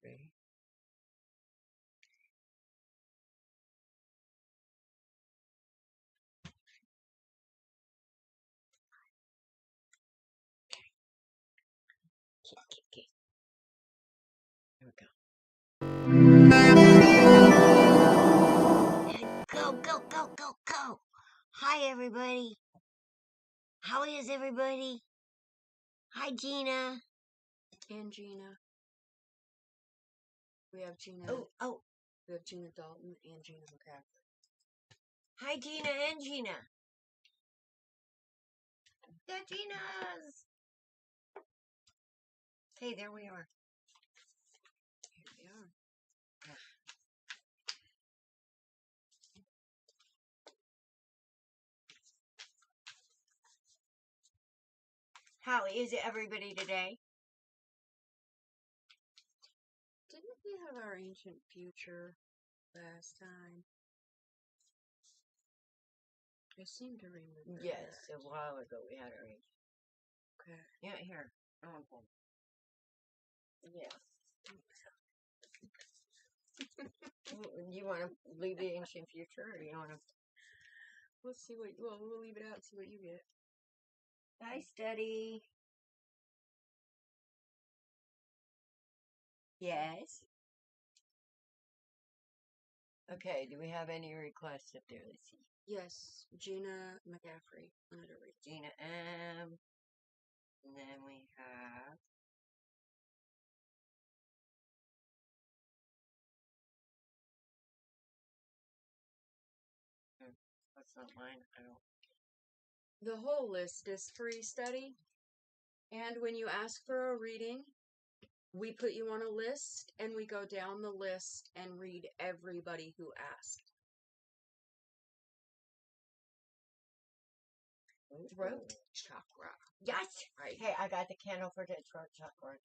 Okay. Okay. Here we go. Go. Hi, everybody. How is everybody? Hi, Gina. And Gina. We have Gina. Oh. We have Gina Dalton and Gina McCaffrey. Hi, Gina and Gina. The Ginas. Hey, there we are. Here we are. How is it, everybody, today? Didn't we have our ancient future last time? I seem to remember. Yes, that. a while ago we had our ancient. Okay. Yeah, here. Okay. Yeah. You want to leave the ancient future, or you want to? Let's see what. Well, we'll leave it out and see what you get. Hi, Steady. Yes. Okay, do we have any requests up there? Let's see. Yes, Gina McCaffrey. Gina M. And then we have. That's not mine. I don't. The whole list is free study. And when you ask for a reading, we put you on a list and we go down the list and read everybody who asked. Throat chakra. Yes! Right. Hey, I got the candle for the throat chakra.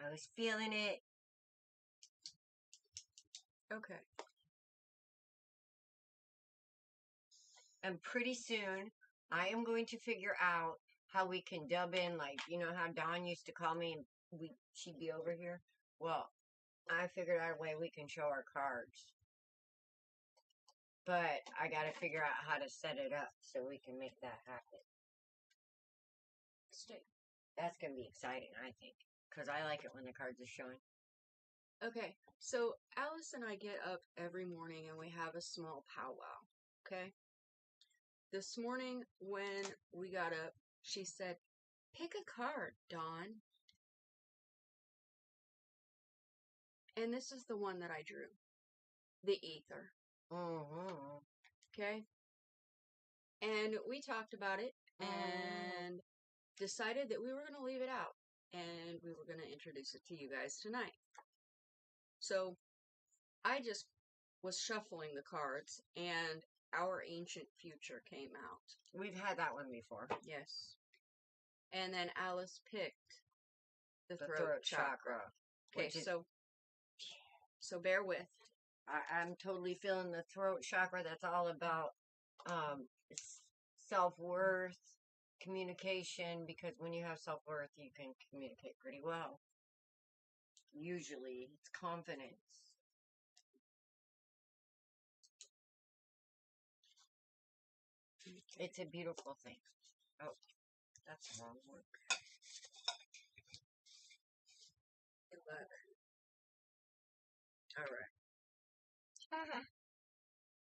I was feeling it. Okay. And pretty soon, I am going to figure out how we can dub in, like, you know how Dawn used to call me and she'd be over here? Well, I figured out a way we can show our cards. But I got to figure out how to set it up so we can make that happen. That's going to be exciting, I think. Because I like it when the cards are showing. Okay, so Alice and I get up every morning and we have a small powwow, okay? This morning when we got up, she said, pick a card, Dawn. And this is the one that I drew. The ether. Mm-hmm. Okay? And we talked about it and decided that we were going to leave it out. And we were going to introduce it to you guys tonight. So I just was shuffling the cards and our ancient future came out. We've had that one before. Yes. And then Alice picked the throat chakra. Okay, so bear with. I'm totally feeling the throat chakra. That's all about self-worth, communication, because when you have self-worth, you can communicate pretty well. Usually, it's confidence. It's a beautiful thing. Oh, that's the wrong one. All right.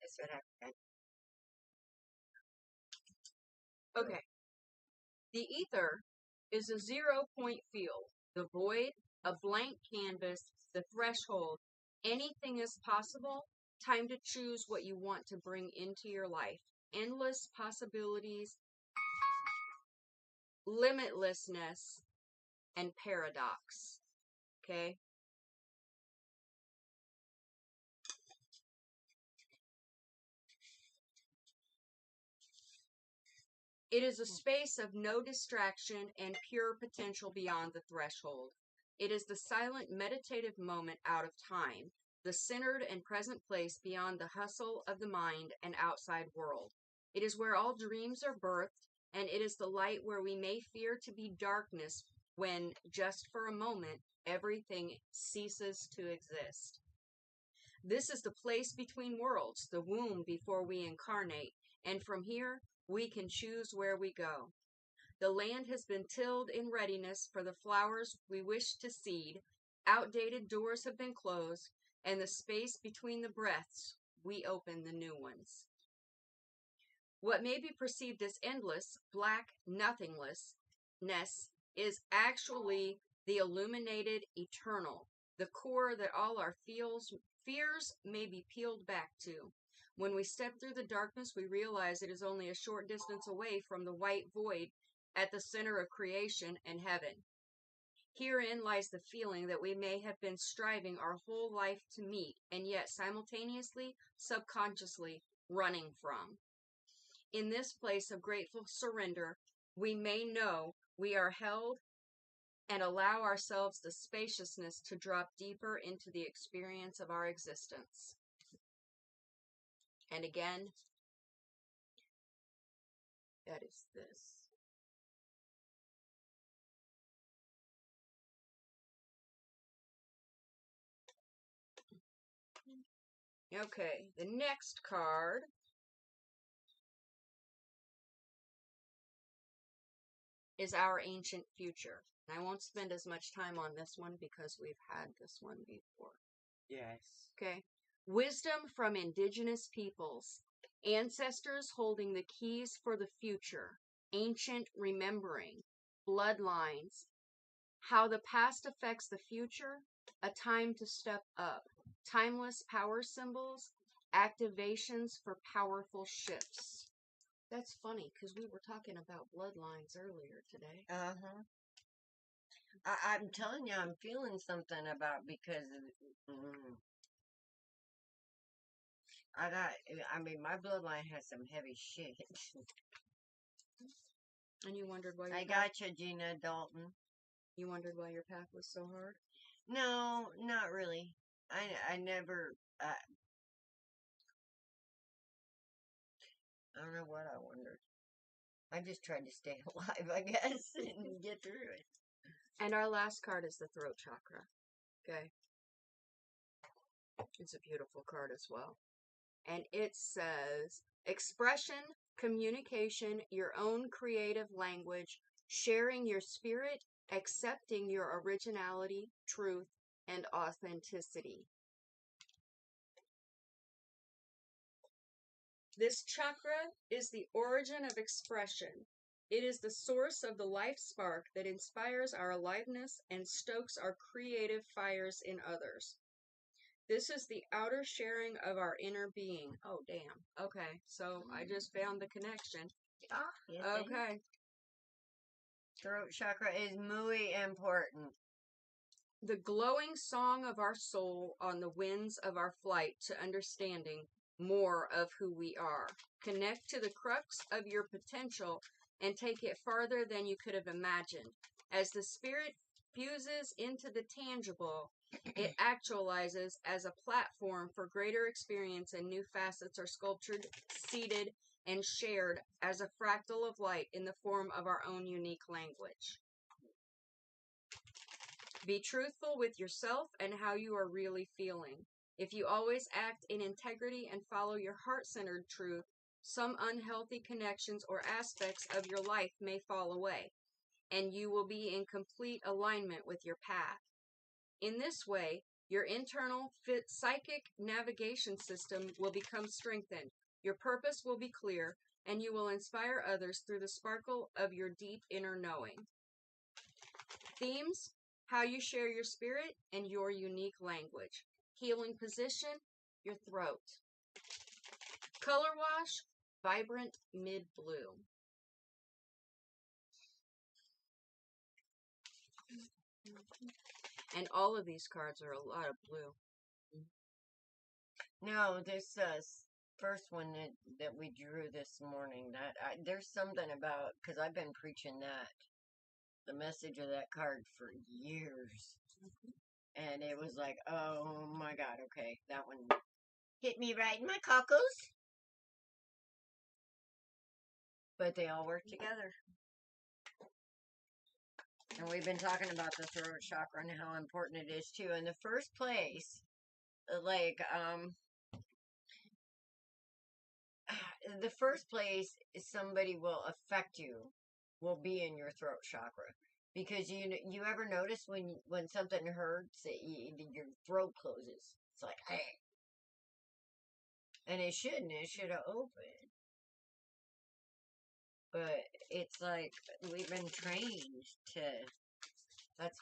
That's what happened. Okay. The ether is a 0-point field. The void, a blank canvas, the threshold. Anything is possible. Time to choose what you want to bring into your life. Endless possibilities, limitlessness, and paradox. Okay? It is a space of no distraction and pure potential beyond the threshold. It is the silent meditative moment out of time, the centered and present place beyond the hustle of the mind and outside world. It is where all dreams are birthed, and it is the light where we may fear to be darkness when, just for a moment, everything ceases to exist. This is the place between worlds, the womb before we incarnate, and from here we can choose where we go. The land has been tilled in readiness for the flowers we wish to seed, outdated doors have been closed, and the space between the breaths, we open the new ones. What may be perceived as endless, black nothingness is actually the illuminated eternal, the core that all our fears may be peeled back to. When we step through the darkness, we realize it is only a short distance away from the white void at the center of creation and heaven. Herein lies the feeling that we may have been striving our whole life to meet, and yet simultaneously, subconsciously, running from. In this place of grateful surrender, we may know we are held and allow ourselves the spaciousness to drop deeper into the experience of our existence. And again, that is this. Okay, the next card is Our Ancient Future. And I won't spend as much time on this one because we've had this one before. Yes. Okay. Wisdom from indigenous peoples. Ancestors holding the keys for the future. Ancient remembering. Bloodlines. How the past affects the future. A time to step up. Timeless power symbols. Activations for powerful shifts. That's funny because we were talking about bloodlines earlier today. Uh-huh. I'm telling you, I'm feeling something about because my bloodline has some heavy shit. And you wondered why I got you, Gina Dalton. You wondered why your path was so hard? No, not really. I never, I don't know what I wondered. I just tried to stay alive, I guess, and get through it. And our last card is the throat chakra. Okay. It's a beautiful card as well. And it says, expression, communication, your own creative language, sharing your spirit, accepting your originality, truth, and authenticity. This chakra is the origin of expression. It is the source of the life spark that inspires our aliveness and stokes our creative fires in others. This is the outer sharing of our inner being. Oh, damn. Okay, so I just found the connection. Ah, yes, okay. Throat chakra is muy important. The glowing song of our soul on the winds of our flight to understanding more of who we are. Connect to the crux of your potential and take it farther than you could have imagined. As the spirit fuses into the tangible, it actualizes as a platform for greater experience, and new facets are sculptured, seeded, and shared as a fractal of light in the form of our own unique language. Be truthful with yourself and how you are really feeling. If you always act in integrity and follow your heart-centered truth, some unhealthy connections or aspects of your life may fall away, and you will be in complete alignment with your path. In this way, your internal psychic navigation system will become strengthened, your purpose will be clear, and you will inspire others through the sparkle of your deep inner knowing. Themes: how you share your spirit and your unique language. Healing position: your throat. Color wash: vibrant mid-blue. And all of these cards are a lot of blue. No, this first one that we drew this morning, there's something about, because I've been preaching the message of that card for years. And it was like, oh my God, okay, that one hit me right in my cockles. But they all work together. And we've been talking about the throat chakra and how important it is too. In the first place, like, the first place somebody will affect you will be in your throat chakra. Because you ever notice when something hurts, your throat closes. It's like, hey. And it shouldn't. It should have opened. But it's like we've been trained to. That's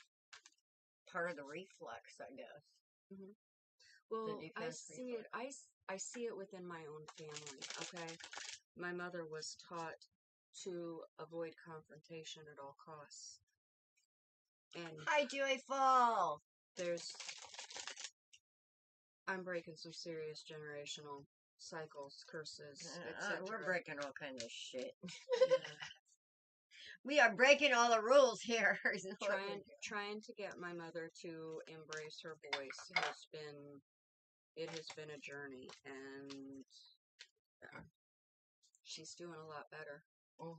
part of the reflex, I guess. Mm-hmm. Well, I see it. I see it within my own family. Okay, my mother was taught to avoid confrontation at all costs, and Hi, Joyful. I'm breaking some serious generational cycles, curses, etc. We're breaking all kinds of shit. We are breaking all the rules here. Trying to get my mother to embrace her voice has been a journey, and she's doing a lot better. Mm.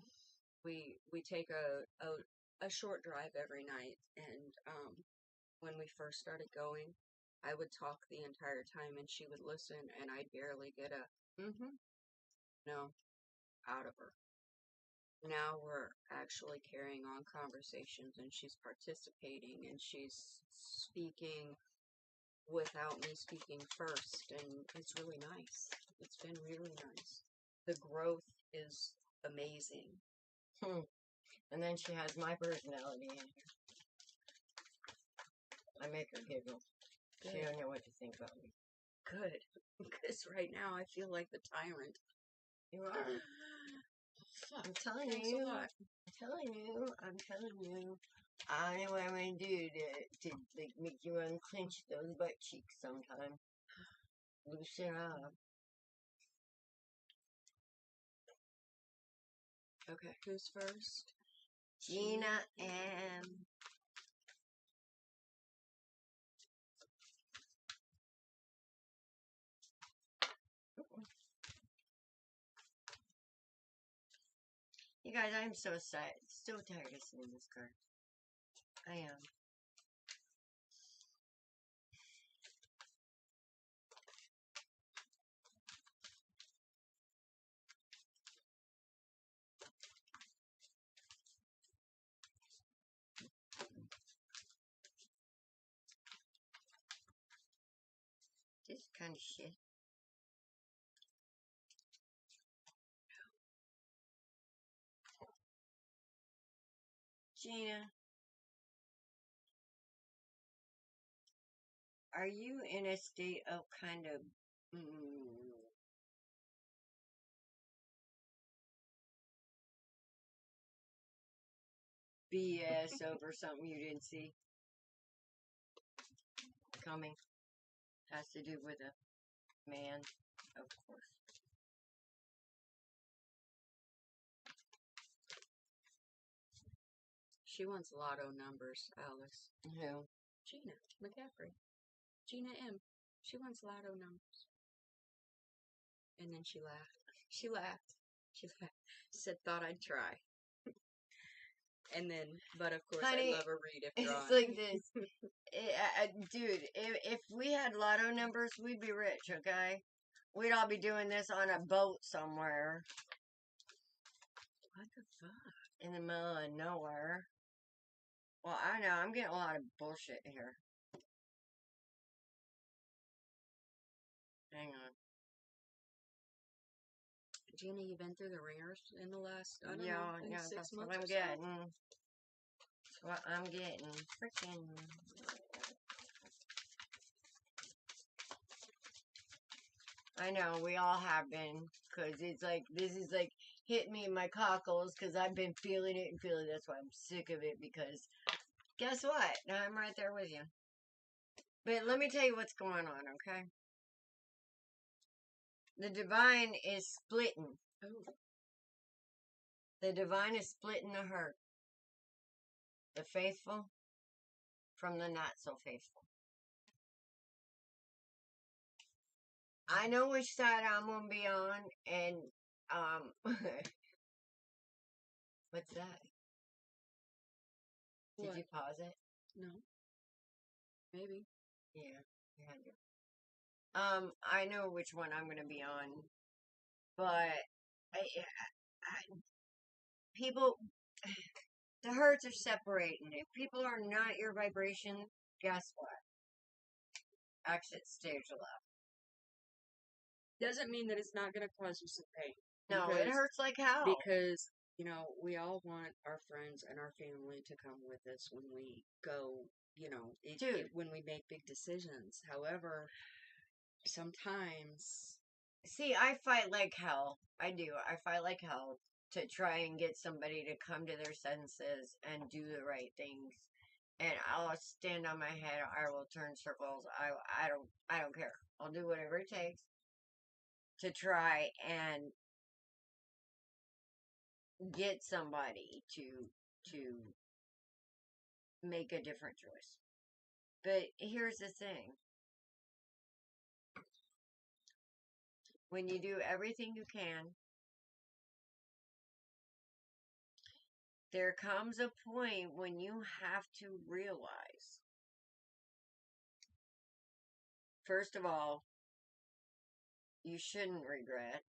We take a short drive every night, and when we first started going, I would talk the entire time, and she would listen, and I'd barely get a no out of her. Now we're actually carrying on conversations, and she's participating, and she's speaking without me speaking first, and it's really nice. It's been really nice. The growth is amazing. And then she has my personality in here. I make her giggle. Good. She don't know what to think about me. Good. Because right now I feel like the tyrant. You are. I'm telling Thanks you. A lot. I'm telling you. I know what I'm going to do to like, make you unclench those butt cheeks sometime. Loosen up. Okay, who's first? Gina and... You guys, I'm so sad. So tired of seeing this card. I am. This kind of shit. Gina, are you in a state of kind of BS over something you didn't see coming? Has to do with a man, of course. She wants lotto numbers, Alice. Who? Gina McCaffrey. Gina M. She wants lotto numbers. And then she laughed. She laughed. Said, thought I'd try. And then, but of course, Honey, I love a read if drawing. It's like this. Dude, if we had lotto numbers, we'd be rich, okay? We'd all be doing this on a boat somewhere. What the fuck? In the middle of nowhere. Well, I know. I'm getting a lot of bullshit here. Hang on. Gina, you've been through the ringers in the last, I don't know, 6 months. That's what I'm getting. That's what I'm getting. Freaking. I know, we all have been. Because it's like, this is like, hit me in my cockles. Because I've been feeling it and feeling it. That's why I'm sick of it. Because, guess what? I'm right there with you. But let me tell you what's going on, okay? The divine is splitting. Oh. The divine is splitting the hurt. The faithful from the not so faithful. I know which side I'm going to be on, and, what's that? Did What? you pause it? No. Maybe. Yeah, you had to. I know which one I'm gonna be on, but people, the herds are separating. If people are not your vibration, guess what? Exit stage left. Doesn't mean that it's not going to cause you some pain. No, it hurts like hell. Because, you know, we all want our friends and our family to come with us when we go, you know, when we make big decisions. However, sometimes... See, I fight like hell. I do. I fight like hell to try and get somebody to come to their senses and do the right things. And I'll stand on my head. I will turn circles. I don't care. I'll do whatever it takes to try and get somebody to make a different choice. But here's the thing. When you do everything you can, there comes a point when you have to realize, first of all, you shouldn't regret.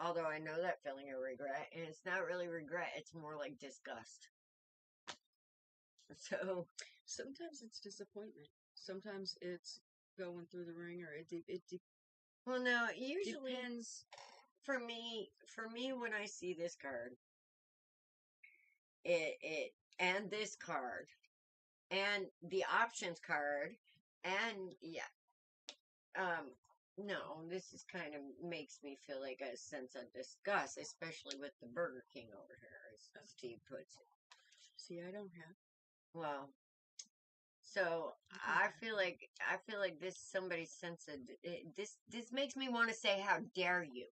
Although I know that feeling of regret, and it's not really regret, it's more like disgust. So, sometimes it's disappointment. Sometimes it's going through the ringer. well, now, usually, depends. For me, when I see this card, and this card, and the options card, and, yeah, no, this is kind of makes me feel like a sense of disgust, especially with the Burger King over here, as Steve puts it. See, I don't have. Well, so I feel like this somebody's sense of this makes me want to say, how dare you?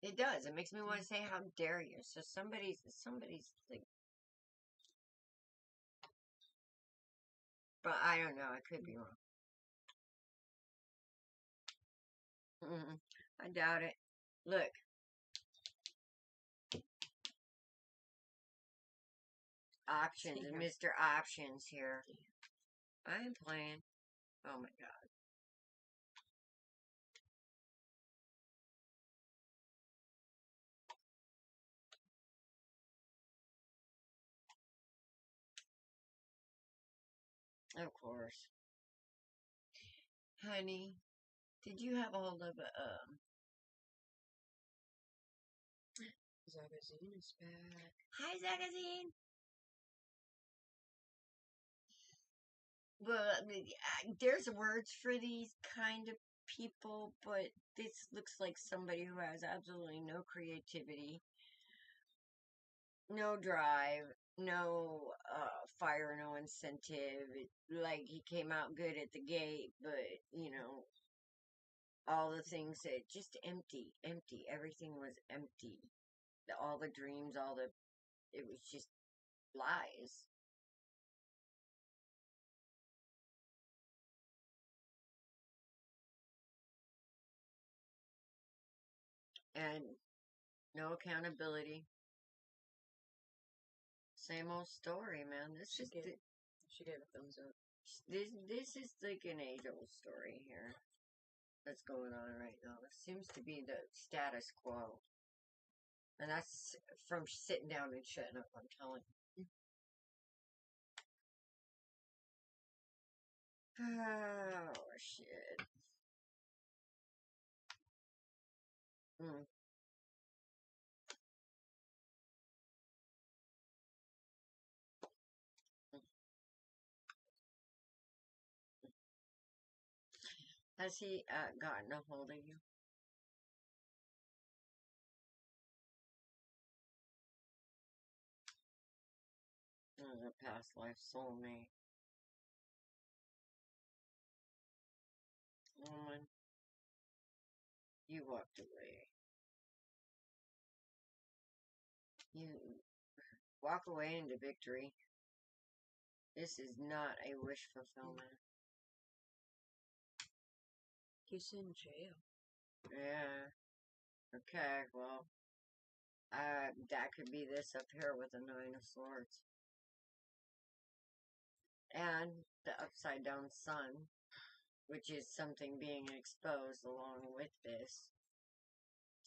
It does. It makes me want to say, how dare you? So somebody's like, but I don't know. I could be wrong. I doubt it. Look. Options, Mr. Options here. I am playing. Oh my god. Of course. Honey, did you have a hold of Zagazine is back. Hi, Zagazine. Well, there's words for these kind of people, but this looks like somebody who has absolutely no creativity, no drive, no fire, no incentive. Like, he came out good at the gate, but, you know, all the things that just empty. Everything was empty. All the dreams, it was just lies. And no accountability. Same old story, man. She gave a thumbs up. This is like an age-old story here that's going on right now. This seems to be the status quo. And that's from sitting down and shutting up, I'm telling you. Oh, shit. Mm. Has he gotten a hold of you? Oh, a past life soulmate. Woman, you walked away. You walk away into victory. This is not a wish fulfillment. He's in jail. Yeah. Okay, well, that could be this up here with the Nine of Swords. And the upside down sun, which is something being exposed along with this.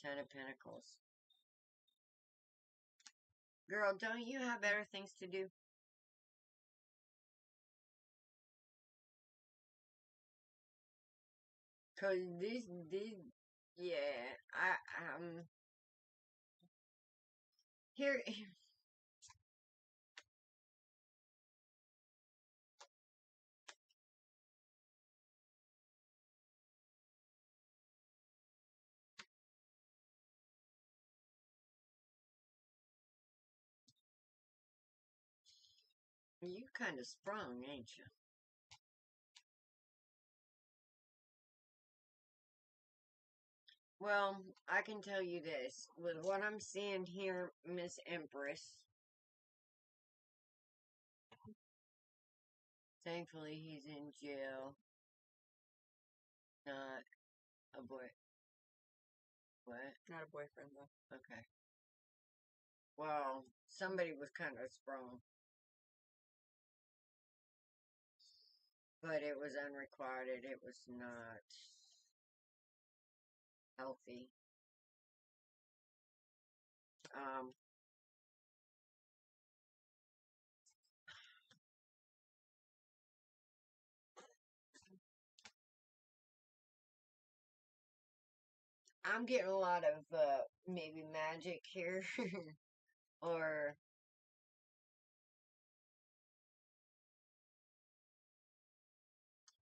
Ten of Pentacles. Girl, don't you have better things to do? Cause yeah, here, you kind of sprung, ain't you? Well, I can tell you this. With what I'm seeing here, Miss Empress, thankfully he's in jail. Not a boy. What? Not a boyfriend, though. Okay. Well, somebody was kind of sprung. But it was unrequited. It was not healthy. Um, I'm getting a lot of maybe magic here, or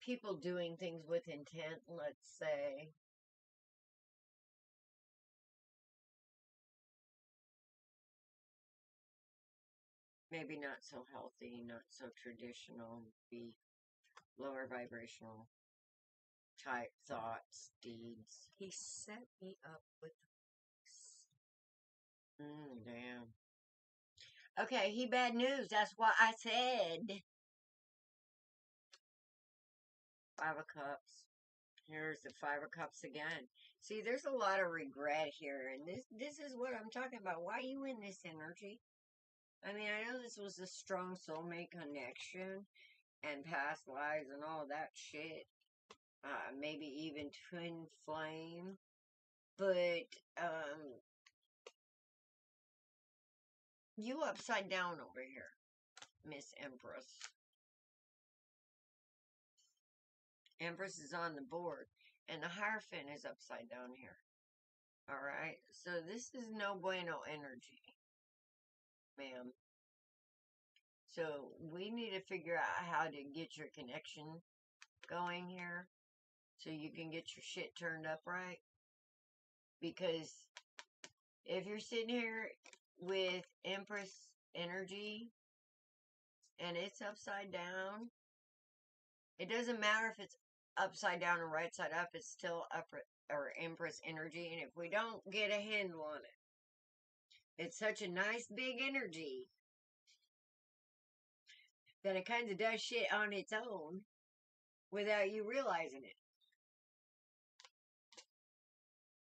people doing things with intent, let's say. Maybe not so healthy, not so traditional, be lower vibrational type thoughts, deeds. He set me up with Damn. Okay, he bad news. That's what I said. Five of Cups. Here's the Five of Cups again. See, there's a lot of regret here, and this is what I'm talking about. Why you in this energy? I mean, I know this was a strong soulmate connection and past lives and all that shit. Maybe even twin flame. But, you upside down over here, Miss Empress. Empress is on the board, and the Hierophant is upside down here. Alright? So this is no bueno energy, ma'am. So we need to figure out how to get your connection going here so you can get your shit turned up right. Because if you're sitting here with Empress energy and it's upside down, it doesn't matter if it's upside down or right side up, it's still upper or Empress energy. And if we don't get a handle on it, it's such a nice big energy that it kind of does shit on its own without you realizing it.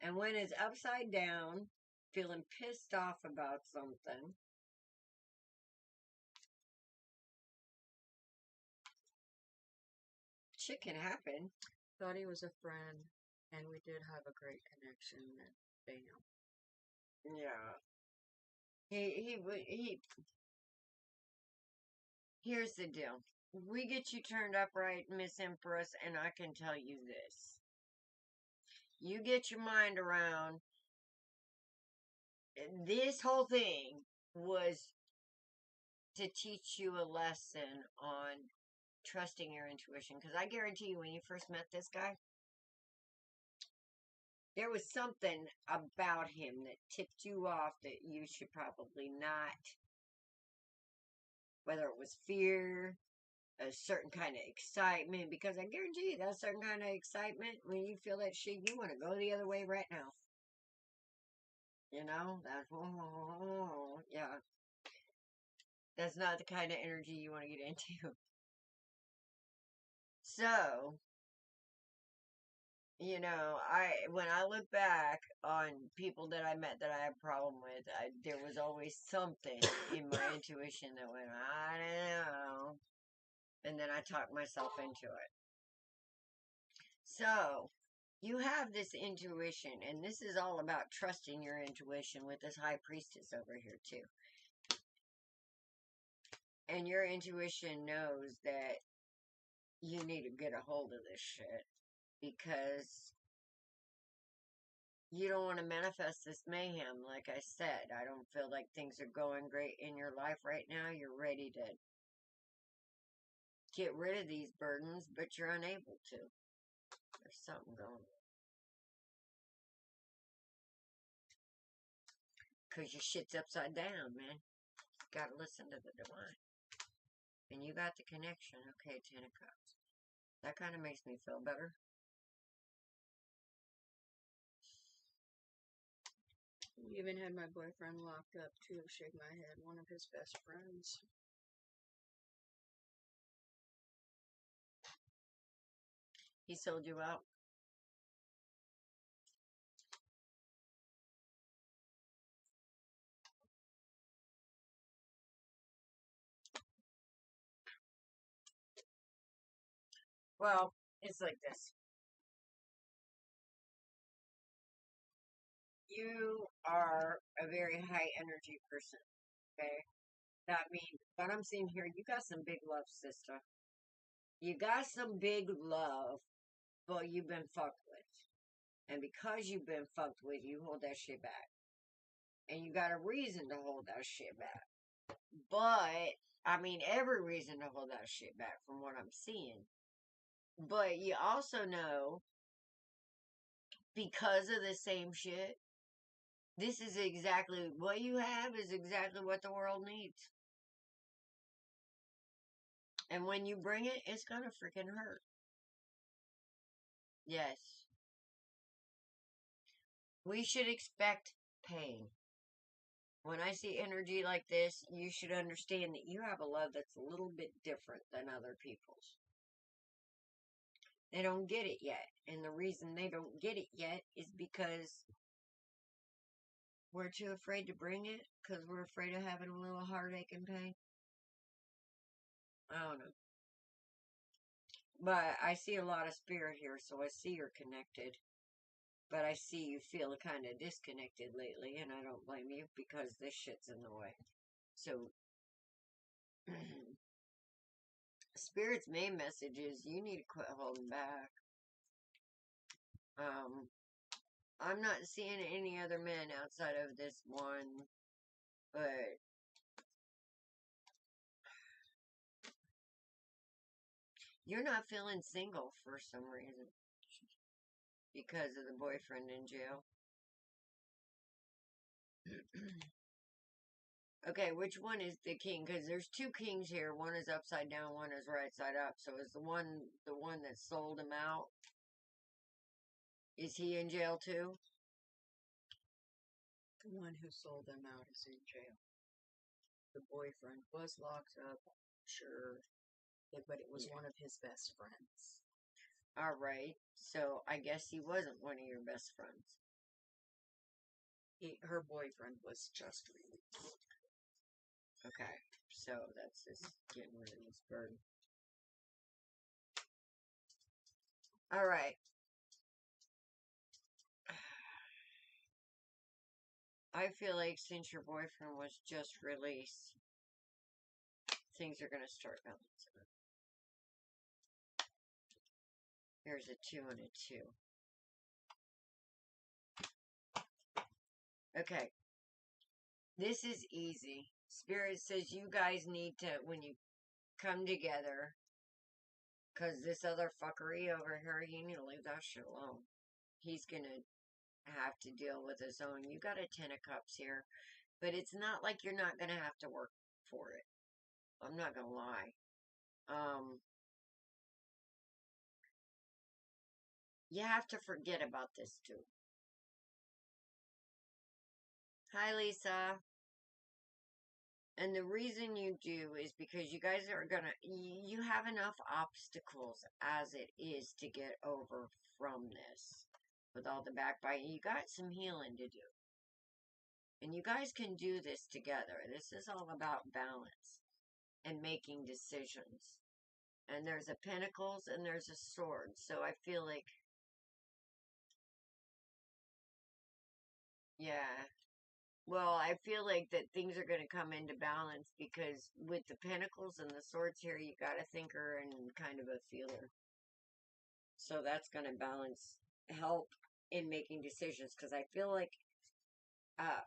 And when it's upside down, feeling pissed off about something, shit can happen. Thought he was a friend, and we did have a great connection, and bam. Yeah. He here's the deal. We get you turned up right, Miss Empress, and I can tell you this. You get your mind around this whole thing was to teach you a lesson on trusting your intuition. Because I guarantee you, when you first met this guy, there was something about him that tipped you off that you should probably not. Whether it was fear, a certain kind of excitement, because I guarantee you that certain kind of excitement, when you feel that shit, you want to go the other way right now. You know? That's, yeah. That's not the kind of energy you want to get into. So, you know, when I look back on people that I met that I had a problem with, there was always something in my intuition that went, I don't know. And then I talk myself into it. So, you have this intuition, and this is all about trusting your intuition with this high priestess over here, too. And your intuition knows that you need to get a hold of this shit because you don't want to manifest this mayhem. Like I said, I don't feel like things are going great in your life right now. You're ready to get rid of these burdens, but you're unable to. There's something going on. Because your shit's upside down, man. You gotta listen to the divine. And you got the connection. Okay, Ten of Cups. That kind of makes me feel better. We even had my boyfriend locked up, too. Shake my head. One of his best friends. He sold you out. Well, it's like this. You are a very high energy person, okay? That means what I'm seeing here, you got some big love, sister. You got some big love, but you've been fucked with. And because you've been fucked with, you hold that shit back. And you got a reason to hold that shit back. But, I mean, every reason to hold that shit back from what I'm seeing. But you also know, because of the same shit, this is exactly what you have is exactly what the world needs. And when you bring it, it's gonna freaking hurt. Yes. We should expect pain. When I see energy like this, you should understand that you have a love that's a little bit different than other people's. They don't get it yet. And the reason they don't get it yet is because we're too afraid to bring it, because we're afraid of having a little heartache and pain. I don't know. But I see a lot of spirit here, so I see you're connected. But I see you feel kind of disconnected lately, and I don't blame you because this shit's in the way. So, Spirit's main message is you need to quit holding back. I'm not seeing any other men outside of this one, but you're not feeling single for some reason because of the boyfriend in jail. Okay, which one is the king? Because there's two kings here. One is upside down, one is right side up. So is the one that sold him out? Is he in jail too? The one who sold them out is in jail. The boyfriend was locked up, sure, but it was one of his best friends. Alright, so I guess he wasn't one of your best friends. Her boyfriend was just released. Okay, so that's just getting rid of this burden. Alright. I feel like since your boyfriend was just released, things are going to start balancing out. Here's a 2 and a 2. Okay. This is easy. Spirit says you guys need to, when you come together, because this other fuckery over here, you need to leave that shit alone. He's going to have to deal with his own. You got a 10 of Cups here, but it's not like you're not going to have to work for it. I'm not going to lie. You have to forget about this too. Hi, Lisa. And the reason you do is because you guys are gonna, you have enough obstacles as it is to get over from this. With all the backbiting, you got some healing to do. And you guys can do this together. This is all about balance and making decisions. And there's a Pentacles and there's a Sword. So I feel like, yeah. Well, I feel like that things are going to come into balance because with the Pentacles and the Swords here, you got a thinker and kind of a feeler. So that's going to balance, help in making decisions. Because I feel like, uh,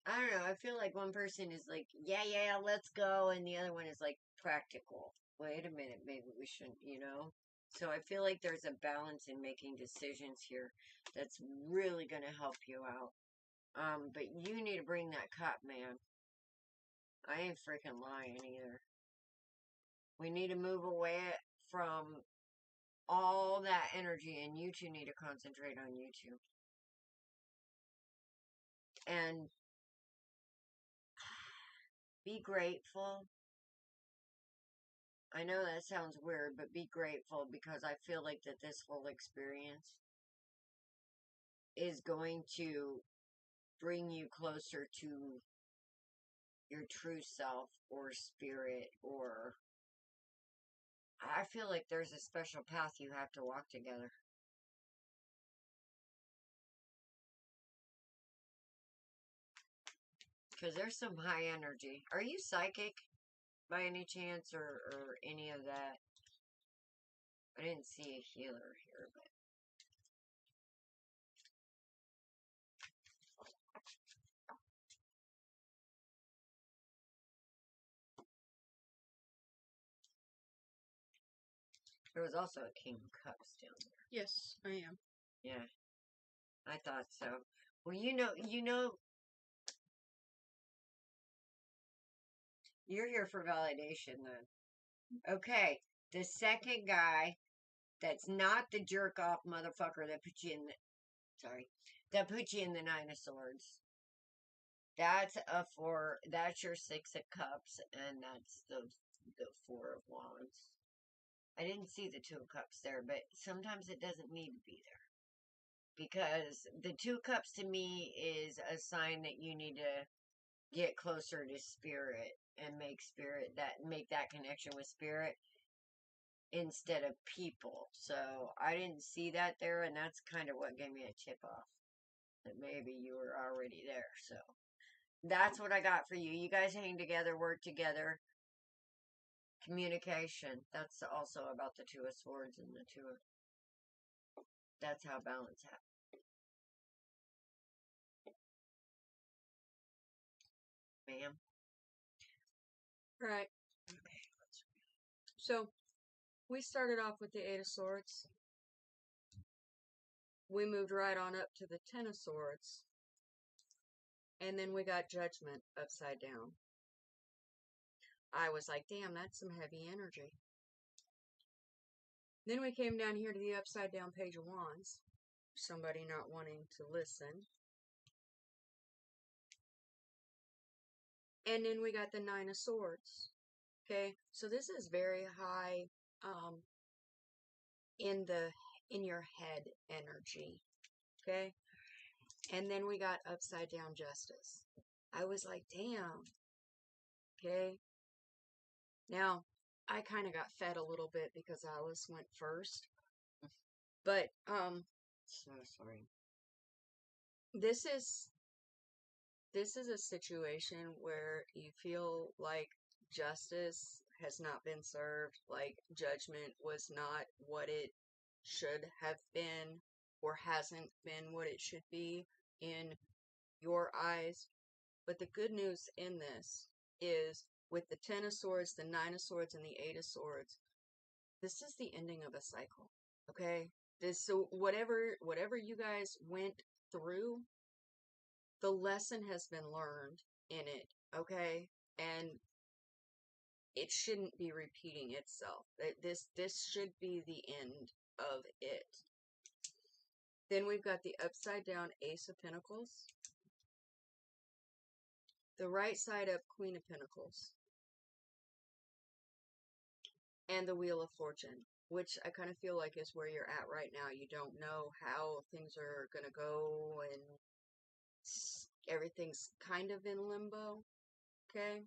I don't know, I feel like one person is like, yeah, let's go. And the other one is like, practical. Wait a minute, maybe we shouldn't, you know? So I feel like there's a balance in making decisions here that's really going to help you out. But you need to bring that cup, man. I ain't freaking lying either. We need to move away from all that energy, and you two need to concentrate on you two. And be grateful. I know that sounds weird, but be grateful because I feel like that this whole experience is going to bring you closer to your true self or spirit, or I feel like there's a special path you have to walk together. Because there's some high energy. Are you psychic by any chance, or any of that? I didn't see a healer here, but there was also a King of Cups down there. Yes, I am. Yeah, I thought so. Well, you're here for validation then. Okay, the second guy that's not the jerk off motherfucker that put you in the, sorry, that put you in the Nine of Swords. That's your Six of Cups, and that's the Four of Wands. I didn't see the Two of Cups there, but sometimes it doesn't need to be there. Because the Two of Cups to me is a sign that you need to get closer to spirit and make that connection with spirit instead of people. So I didn't see that there, and that's kind of what gave me a tip off that maybe you were already there. So that's what I got for you. You guys hang together, work together. Communication. That's also about the Two of Swords and the Two of. That's how balance happens. Ma'am. Right. Okay. So we started off with the Eight of Swords. We moved right on up to the Ten of Swords. And then we got Judgment upside down. I was like, damn, that's some heavy energy. Then we came down here to the upside down Page of Wands. Somebody not wanting to listen. And then we got the Nine of Swords. Okay, so this is very high in your head energy. Okay, and then we got upside down Justice. I was like, damn. Okay, now I kind of got fed a little bit because Alice went first, but So sorry. this is a situation where you feel like justice has not been served, like judgment was not what it should have been or hasn't been what it should be in your eyes. But the good news in this is with the Ten of Swords, the Nine of Swords, and the Eight of Swords, this is the ending of a cycle. Okay? So whatever you guys went through, the lesson has been learned in it, okay? And it shouldn't be repeating itself. This should be the end of it. Then we've got the upside down Ace of Pentacles. The right side up Queen of Pentacles. And the Wheel of Fortune, which I kind of feel like is where you're at right now. You don't know how things are going to go, and everything's kind of in limbo, okay?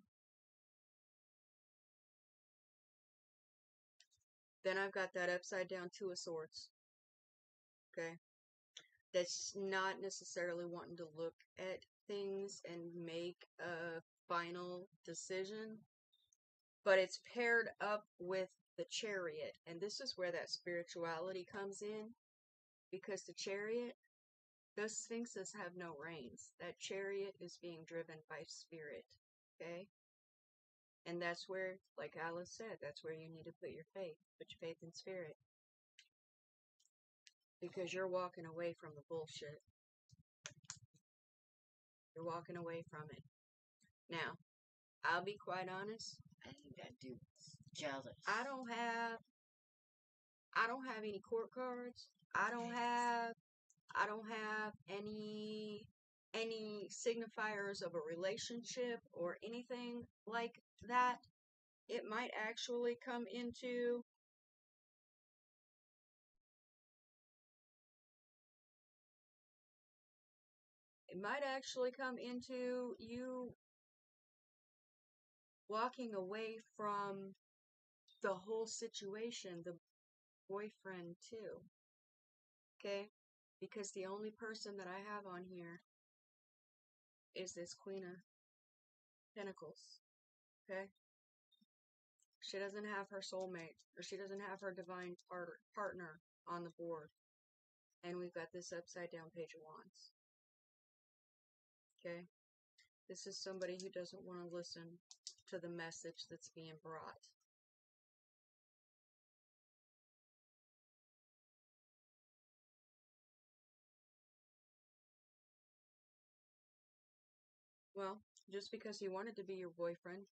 Then I've got that upside down Two of Swords. Okay. That's not necessarily wanting to look at things and make a final decision, but it's paired up with the Chariot. And this is where that spirituality comes in, because the Chariot, those Sphinxes have no reins. That Chariot is being driven by spirit. Okay? And that's where, like Alice said, that's where you need to put your faith. Put your faith in spirit. Because you're walking away from the bullshit. You're walking away from it. Now, I'll be quite honest. I think that dude's jealous. I don't have any court cards. I don't have any signifiers of a relationship or anything like that. It might actually come into you walking away from the whole situation, the boyfriend too. Okay? Because the only person that I have on here is this Queen of Pentacles. Okay? She doesn't have her soulmate, or she doesn't have her divine partner on the board. And we've got this upside down Page of Wands. Okay? This is somebody who doesn't want to listen to the message that's being brought. Well, just because he wanted to be your boyfriend,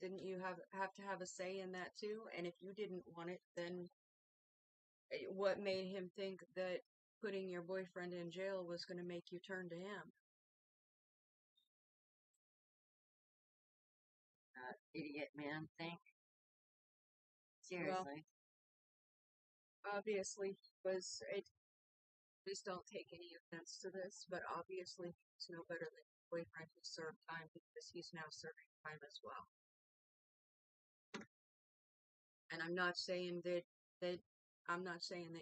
didn't you have to have a say in that too? And if you didn't want it, then what made him think that putting your boyfriend in jail was going to make you turn to him? Idiot man thing. Seriously. Well, obviously, please don't take any offense to this, but obviously he's no better than his boyfriend who served time, because he's now serving time as well. And I'm not saying that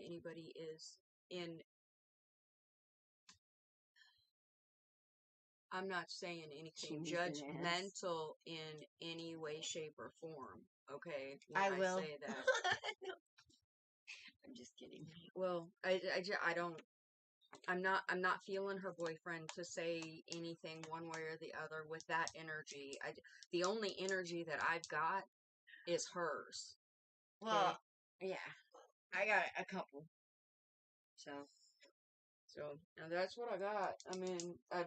anybody is in. I'm not saying anything judgmental in any way, shape, or form. Okay, when I will say that. No. I'm just kidding. Well, I'm not feeling her boyfriend to say anything one way or the other with that energy. The only energy that I've got is hers. Well, yeah, I got a couple. So now that's what I got. I mean, I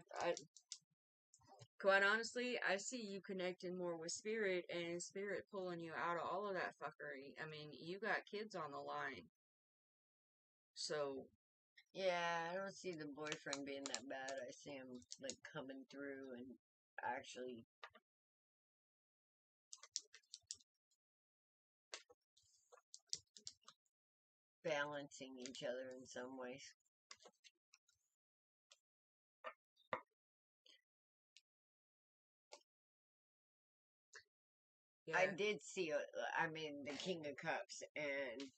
quite honestly, I see you connecting more with spirit, and spirit pulling you out of all of that fuckery. I mean, you got kids on the line. So yeah, I don't see the boyfriend being that bad. I see him like coming through and actually balancing each other in some ways. Yeah. I did see, the King of Cups, and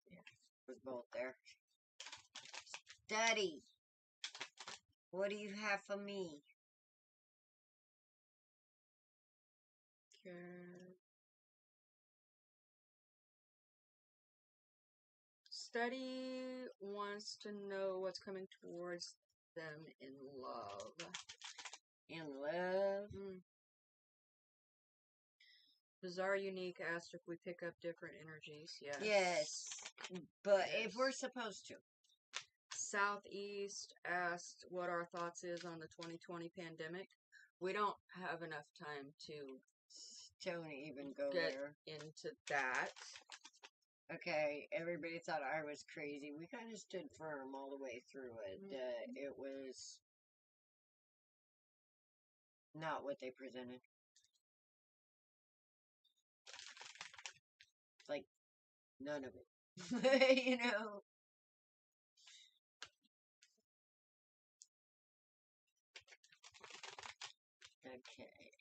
yeah, was both there. Daddy, what do you have for me? Study wants to know what's coming towards them in love. In love? Bizarre Unique asked if we pick up different energies. Yes. Yes. But if we're supposed to. Southeast asked what our thoughts is on the 2020 pandemic. We don't have enough time to don't even go get there into that. Okay, everybody thought I was crazy. We kind of stood firm all the way through it. It was not what they presented. Like, none of it. You know? Okay.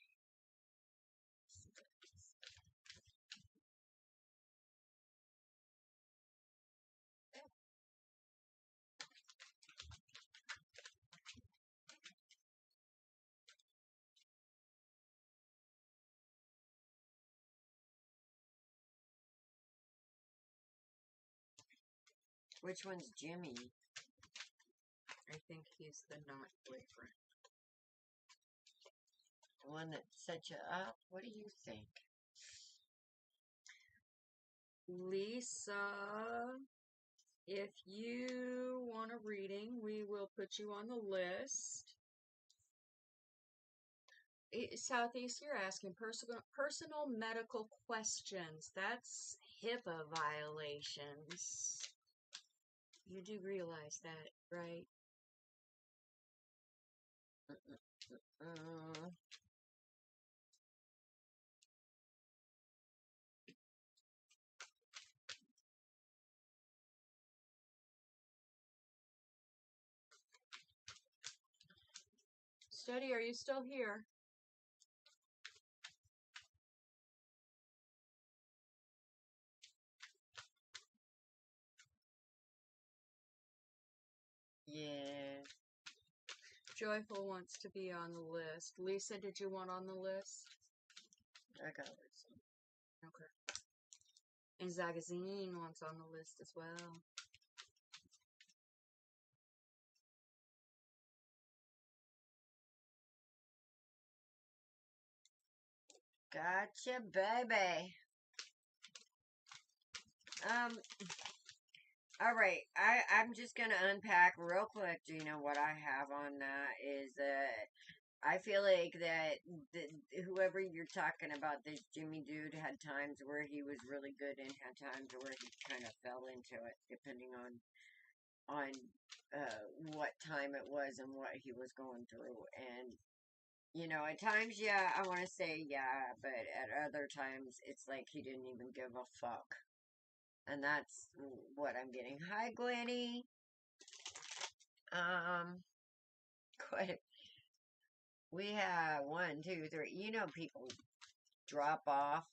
Which one's Jimmy? I think he's the not boyfriend. The one that set you up? What do you think? Lisa, if you want a reading, we will put you on the list. Southeast, you're asking personal medical questions. That's HIPAA violations. You do realize that, right? Steady, are you still here? Yeah. Joyful wants to be on the list. Lisa, did you want on the list? I got Lisa. Okay. And Zagazine wants on the list as well. Gotcha, baby. All right. I'm just gonna unpack real quick. Do you know what I have on that is I feel like that whoever you're talking about, this Jimmy dude, had times where he was really good and had times where he kind of fell into it, depending on what time it was and what he was going through. And you know, at times, yeah, I want to say yeah, but at other times, it's like he didn't even give a fuck. And that's what I'm getting. Hi, Gwenny. Quite. We have 1, 2, 3. You know, people drop off.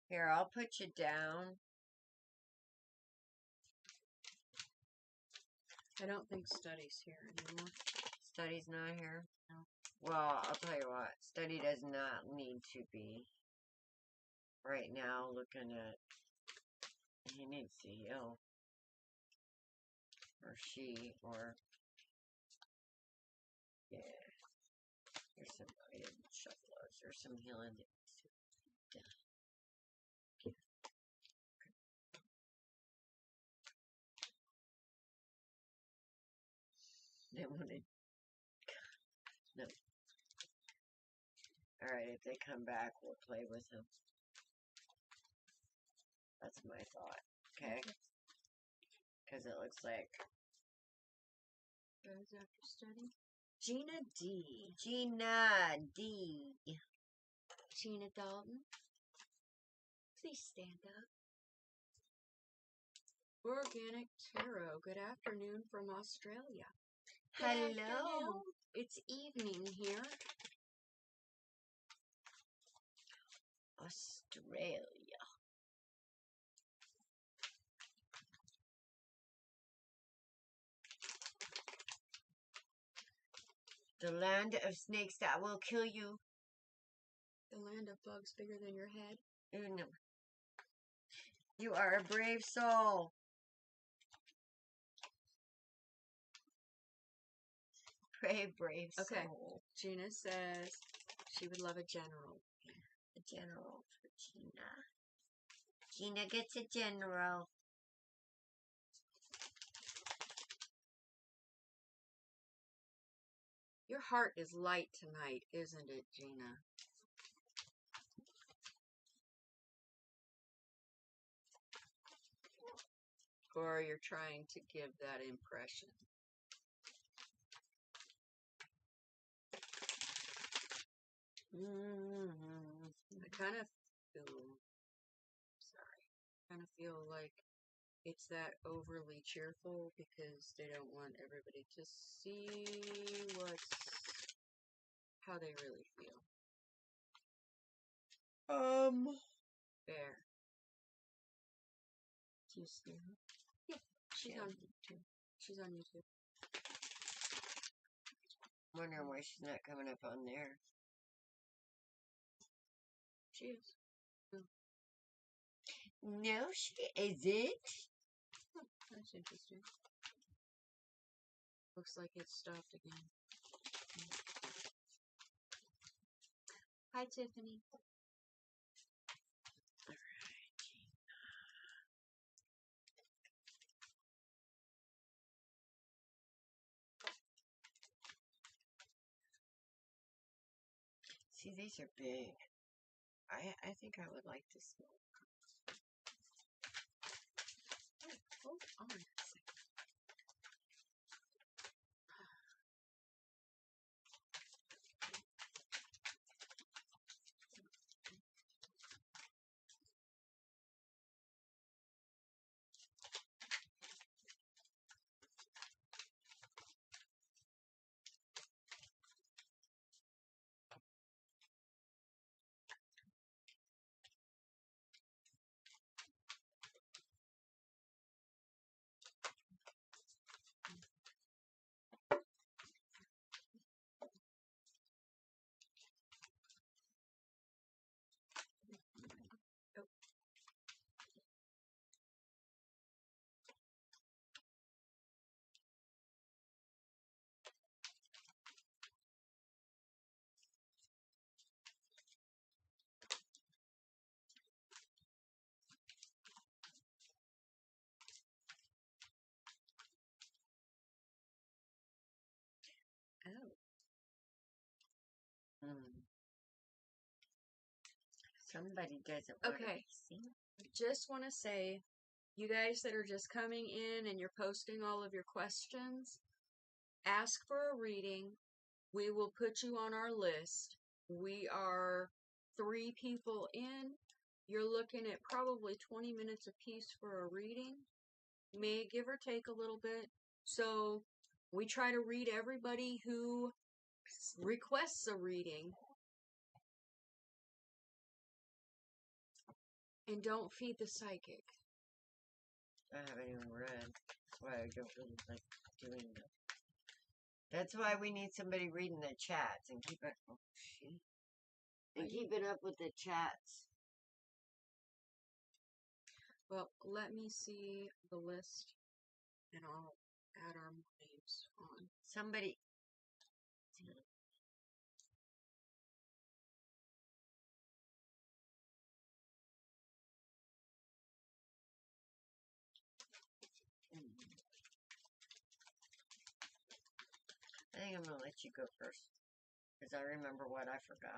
Here, I'll put you down. I don't think Study's here anymore. Study's not here? No. Well, I'll tell you what. Study does not need to be right now looking at. He needs to heal. Or she, or. Yeah. There's some shufflers. There's some healing that needs to be done. They wanted. No. Alright, if they come back, we'll play with them. That's my thought. Okay? Because it looks like. Goes after Study. Gina D. Gina D. Gina Dalton. Please stand up. Organic Tarot. Good afternoon from Australia. Good Hello. afternoon. It's evening here. Australia. The land of snakes that will kill you. The land of bugs bigger than your head. No. You are a brave soul. Brave Okay. soul. Gina says she would love a general. A general for Gina. Gina gets a general. Your heart is light tonight, isn't it, Gina? Or you're trying to give that impression. I kind of feel like it's that overly cheerful because they don't want everybody to see how they really feel. Fair. Do you see her? Yeah, she's on YouTube. She's on YouTube. Wondering why she's not coming up on there. She is. No, she isn't. That's interesting. Looks like it's stopped again. Hi, Tiffany. See, these are big. I think I would like to smoke. Hold on a second. Oh. Somebody doesn't want to Okay. be seen. Just want to say, you guys that are just coming in and you're posting all of your questions, ask for a reading. We will put you on our list. We are 3 people in. You're looking at probably 20 minutes apiece for a reading. May give or take a little bit. So we try to read everybody who requests a reading. And don't feed the psychic. I haven't even read. That's why I don't really like doing that. That's why we need somebody reading the chats and keep it. Oh, shit. And keep it up with the chats. Well, let me see the list, and I'll add our names on. Somebody. I think I'm going to let you go first. Because I remember what I forgot.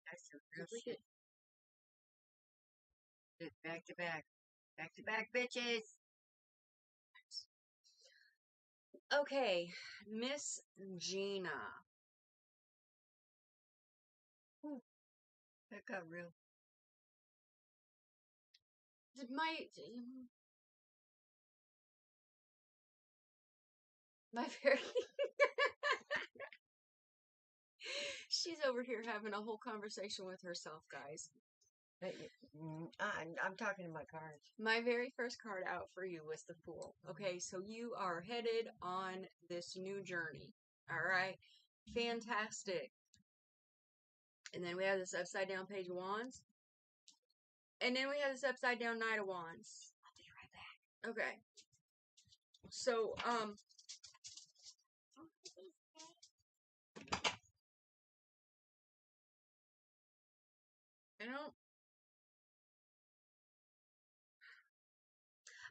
That's some real shit. Back to back. Back to back, bitches. Okay, Miss Gina. Ooh, that got real. My very she's over here having a whole conversation with herself, guys. I'm talking to my cards. My very first card out for you was the Fool. Okay, so you are headed on this new journey. All right, fantastic. And then we have this upside down Page of Wands. And then we have this upside down Knight of Wands. I'll be right back. Okay. So,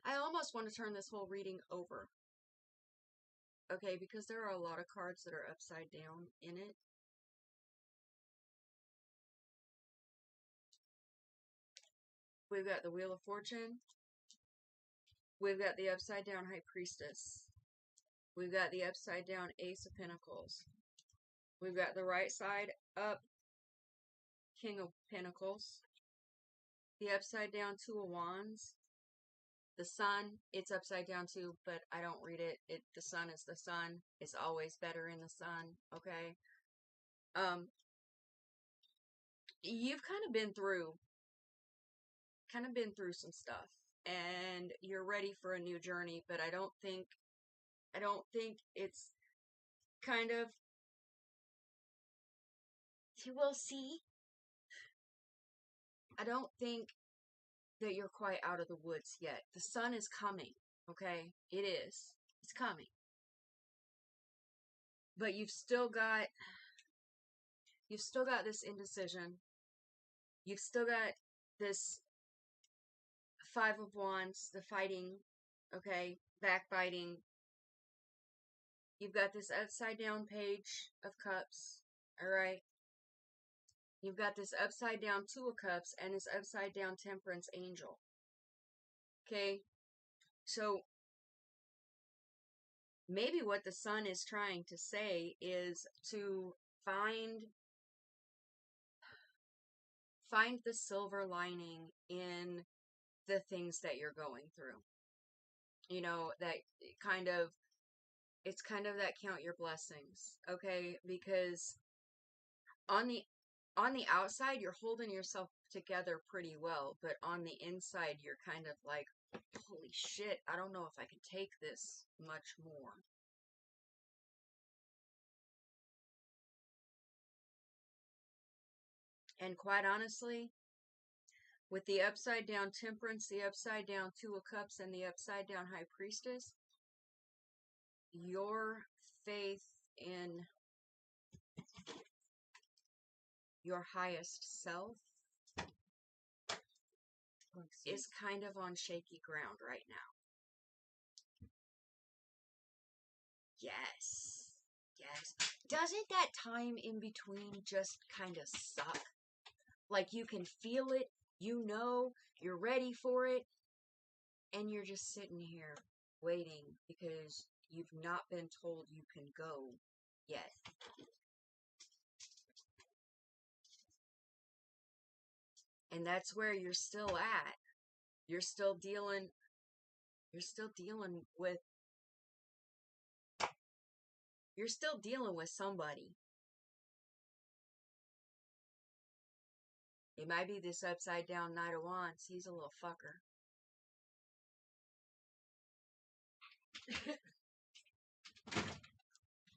I almost want to turn this whole reading over. Okay, because there are a lot of cards that are upside down in it. We've got the Wheel of Fortune. We've got the upside down High Priestess. We've got the upside down Ace of Pentacles. We've got the right side up King of Pentacles. The upside down Two of Wands. The Sun, it's upside down too, but I don't read it. The Sun is the Sun. It's always better in the Sun, okay? You've kind of been through some stuff. and you're ready for a new journey, but I don't think it's kind of, you will see, I don't think that you're quite out of the woods yet. The sun is coming, okay? It is. It's coming. But you've still got this indecision. You've still got this Five of Wands, the fighting, okay? Backbiting. You've got this upside down Page of Cups, all right? You've got this upside down Two of Cups and this upside down Temperance Angel. Okay? So maybe what the sun is trying to say is to find the silver lining in the things that you're going through. You know, that kind of, it's kind of that count your blessings, okay? Because on the outside, you're holding yourself together pretty well, but on the inside, you're kind of like, holy shit, I don't know if I can take this much more. And quite honestly, with the upside down Temperance, the upside down Two of Cups, and the upside down High Priestess, your faith in your highest self is kind of on shaky ground right now. Yes. Yes. Doesn't that time in between just kind of suck? Like you can feel it, you know, you're ready for it, and you're just sitting here waiting because you've not been told you can go yet. And that's where you're still at. You're still dealing with somebody. It might be this upside down Knight of Wands. He's a little fucker.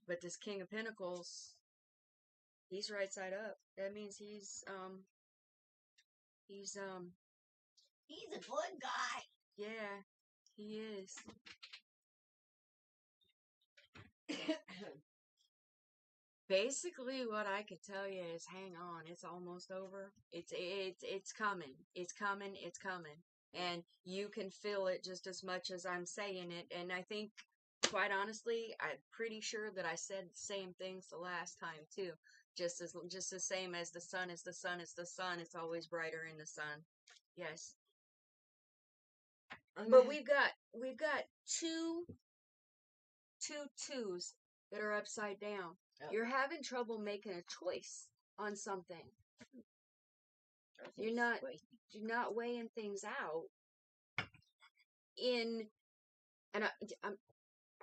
But this King of Pentacles, he's right side up. That means he's a good guy. Yeah, he is. Basically, what I could tell you is, hang on, it's almost over. It's coming. It's coming. It's coming. And you can feel it just as much as I'm saying it. And I think, quite honestly, I'm pretty sure that I said the same things the last time too. Just the same as the sun is the sun is the sun. It's always brighter in the sun. Yes. But we've got two twos that are upside down. Oh. You're having trouble making a choice on something. You're not weighing things out.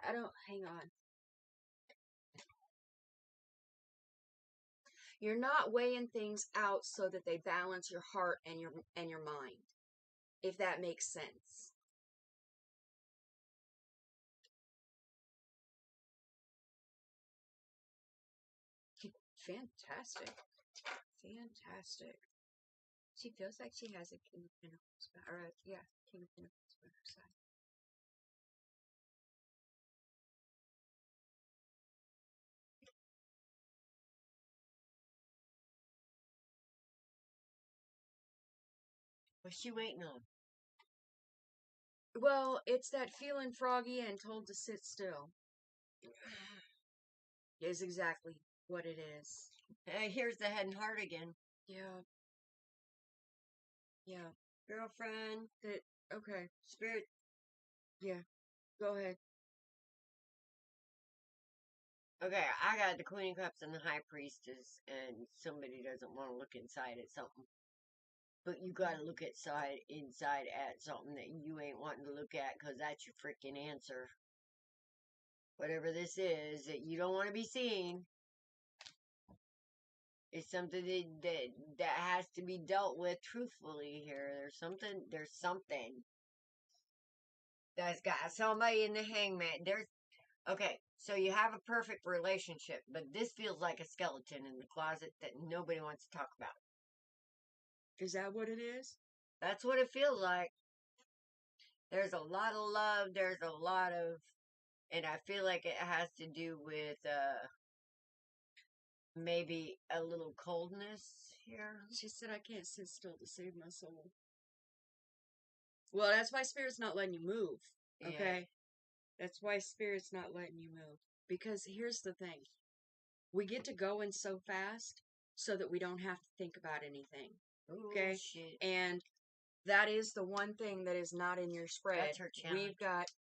I don't, hang on. You're not weighing things out so that they balance your heart and your mind, if that makes sense. Fantastic. She feels like she has a King of Pentacles, King of Pentacles by her side. What's she waiting on? Well, it's that feeling froggy and told to sit still. Is exactly what it is. Here's the head and heart again. Yeah. Girlfriend. Okay. Spirit. Yeah. Go ahead. Okay, I got the Queen of Cups and the High Priestess, and somebody doesn't want to look inside at something. But you gotta look inside at something that you ain't wanting to look at, because that's your freaking answer. Whatever this is that you don't want to be seeing. It's something that has to be dealt with truthfully here. There's something. that's got somebody in the hangman. Okay, so you have a perfect relationship, but this feels like a skeleton in the closet that nobody wants to talk about. Is that what it is? That's what it feels like. There's a lot of love, there's a lot of, and I feel like it has to do with maybe a little coldness here. She said, I can't sit still to save my soul. Well, that's why Spirit's not letting you move. Okay? Yeah. That's why Spirit's not letting you move. Because here's the thing. We get to go in so fast so that we don't have to think about anything. Ooh, Okay? shit. And that is the one thing that is not in your spread. That's her challenge.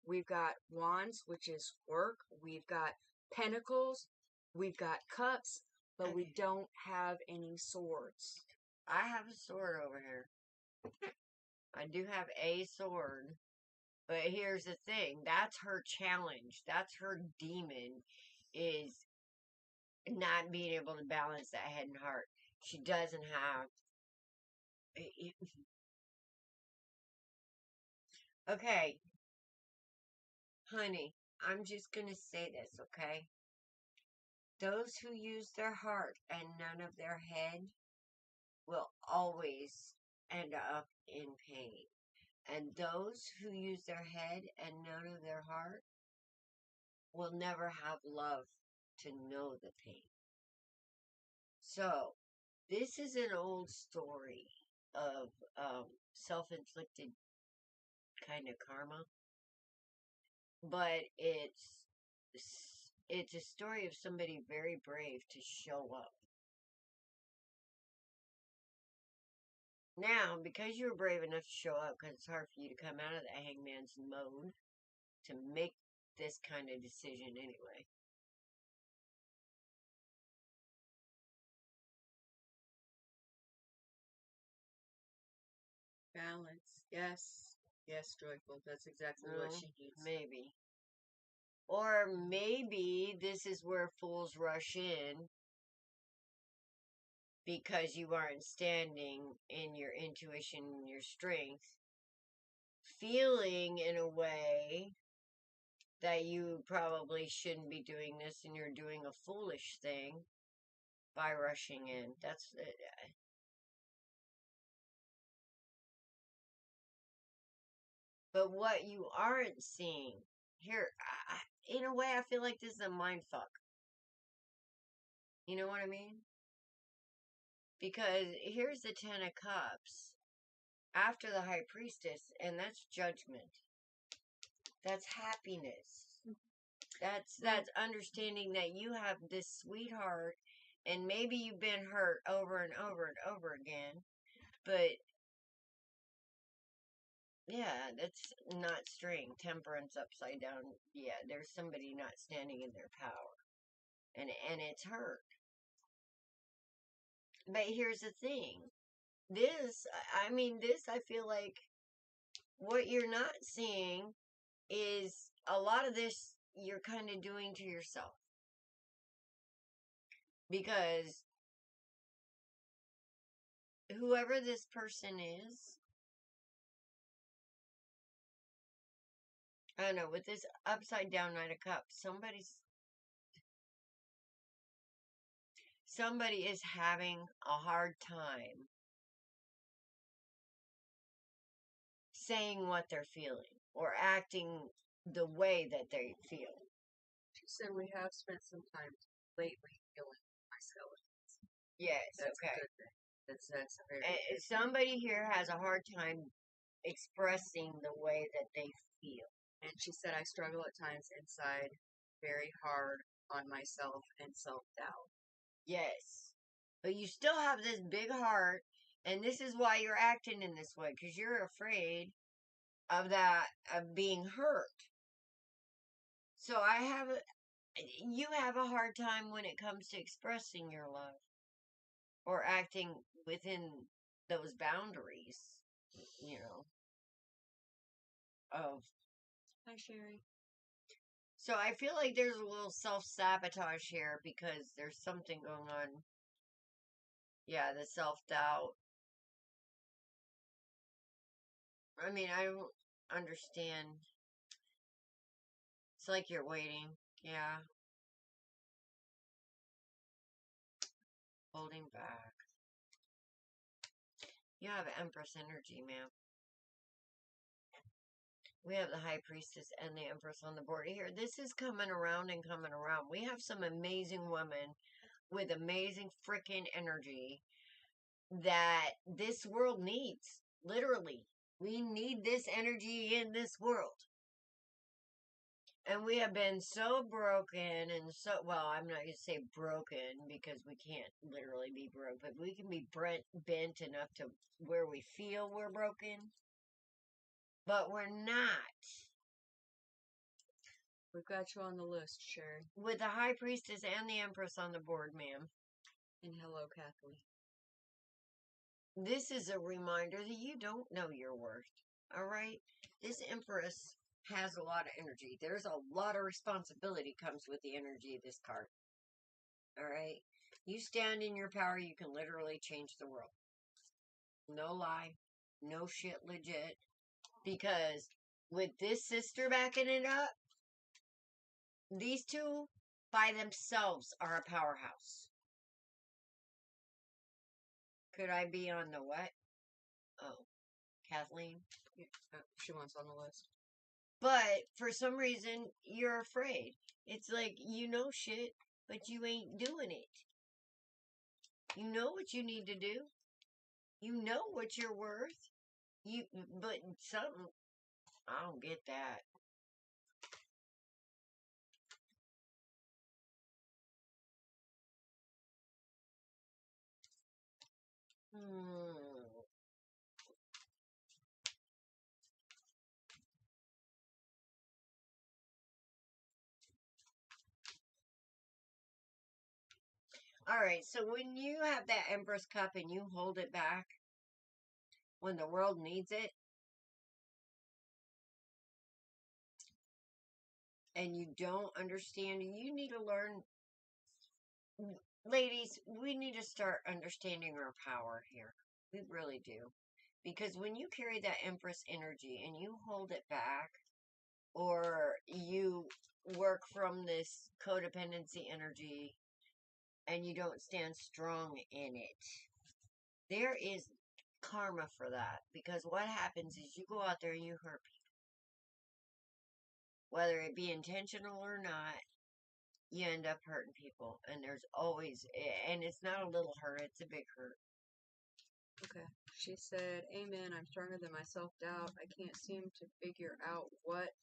We've got wands, which is work. We've got pentacles. We've got cups, but we don't have any swords. I have a sword over here. I do have a sword. But here's the thing. That's her challenge. That's her demon, is not being able to balance that head and heart. She doesn't have. Okay, honey, I'm just going to say this, okay? Those who use their heart and none of their head will always end up in pain. And those who use their head and none of their heart will never have love to know the pain. So, this is an old story of self-inflicted kind of karma, but it's a story of somebody very brave to show up. Now, because you were brave enough to show up, because it's hard for you to come out of the hangman's mode to make this kind of decision anyway. Balance. Yes. Yes, Joyful. That's exactly what she needs. Maybe. Or maybe this is where fools rush in because you aren't standing in your intuition and your strength, feeling in a way that you probably shouldn't be doing this and you're doing a foolish thing by rushing in. That's it. But what you aren't seeing here, in a way, I feel like this is a mind fuck. You know what I mean? Because here's the Ten of Cups after the High Priestess, and that's judgment. That's happiness. That's understanding that you have this sweetheart, and maybe you've been hurt over and over and over again, but yeah, that's not strength. Temperance upside down. Yeah, there's somebody not standing in their power, and it's hurt. But here's the thing. This, I feel like what you're not seeing is a lot of this you're kind of doing to yourself. Because whoever this person is, I don't know, with this upside down Knight of Cups, somebody is having a hard time saying what they're feeling or acting the way that they feel. She said we have spent some time lately healing my skeletons. Yes, That's okay. a good thing. That's a very good thing. Somebody here has a hard time expressing the way that they feel. And she said, I struggle at times inside very hard on myself and self-doubt. Yes. But you still have this big heart, and this is why you're acting in this way, because you're afraid of being hurt. So you have a hard time when it comes to expressing your love or acting within those boundaries, of. Hi, Sherry. So I feel like there's a little self-sabotage here because there's something going on. Yeah, the self-doubt. I don't understand It's like you're waiting. Yeah. Holding back. You have Empress energy, ma'am. We have the High Priestess and the Empress on the board here. This is coming around and coming around. We have some amazing women with amazing freaking energy that this world needs. Literally. We need this energy in this world. And we have been so broken and so, well, I'm not going to say broken because we can't literally be broke, but we can be bent enough to where we feel we're broken, but we're not. We've got you on the list, Sherry. With the High Priestess and the Empress on the board, ma'am. And hello, Kathleen. This is a reminder that you don't know your worth. All right? This Empress has a lot of energy. There's a lot of responsibility comes with the energy of this card. All right? You stand in your power, you can literally change the world. No lie. No shit legit. Because with this sister backing it up, these two by themselves are a powerhouse. Could I be on the what? Oh, Kathleen? Yeah, she wants on the list. But for some reason, you're afraid. It's like, you know shit, but you ain't doing it. You know what you need to do. You know what you're worth. But something, I don't get that. Alright, so when you have that Empress Cup and you hold it back, when the world needs it, and you don't understand, you need to learn. Ladies, we need to start understanding our power here. We really do. Because when you carry that Empress energy and you hold it back, or you work from this codependency energy and you don't stand strong in it, there is karma for that. Because what happens is you go out there and you hurt people. Whether it be intentional or not, you end up hurting people. And there's always, and it's not a little hurt, it's a big hurt. Okay. She said, Amen, I'm stronger than my self-doubt. I can't seem to figure out what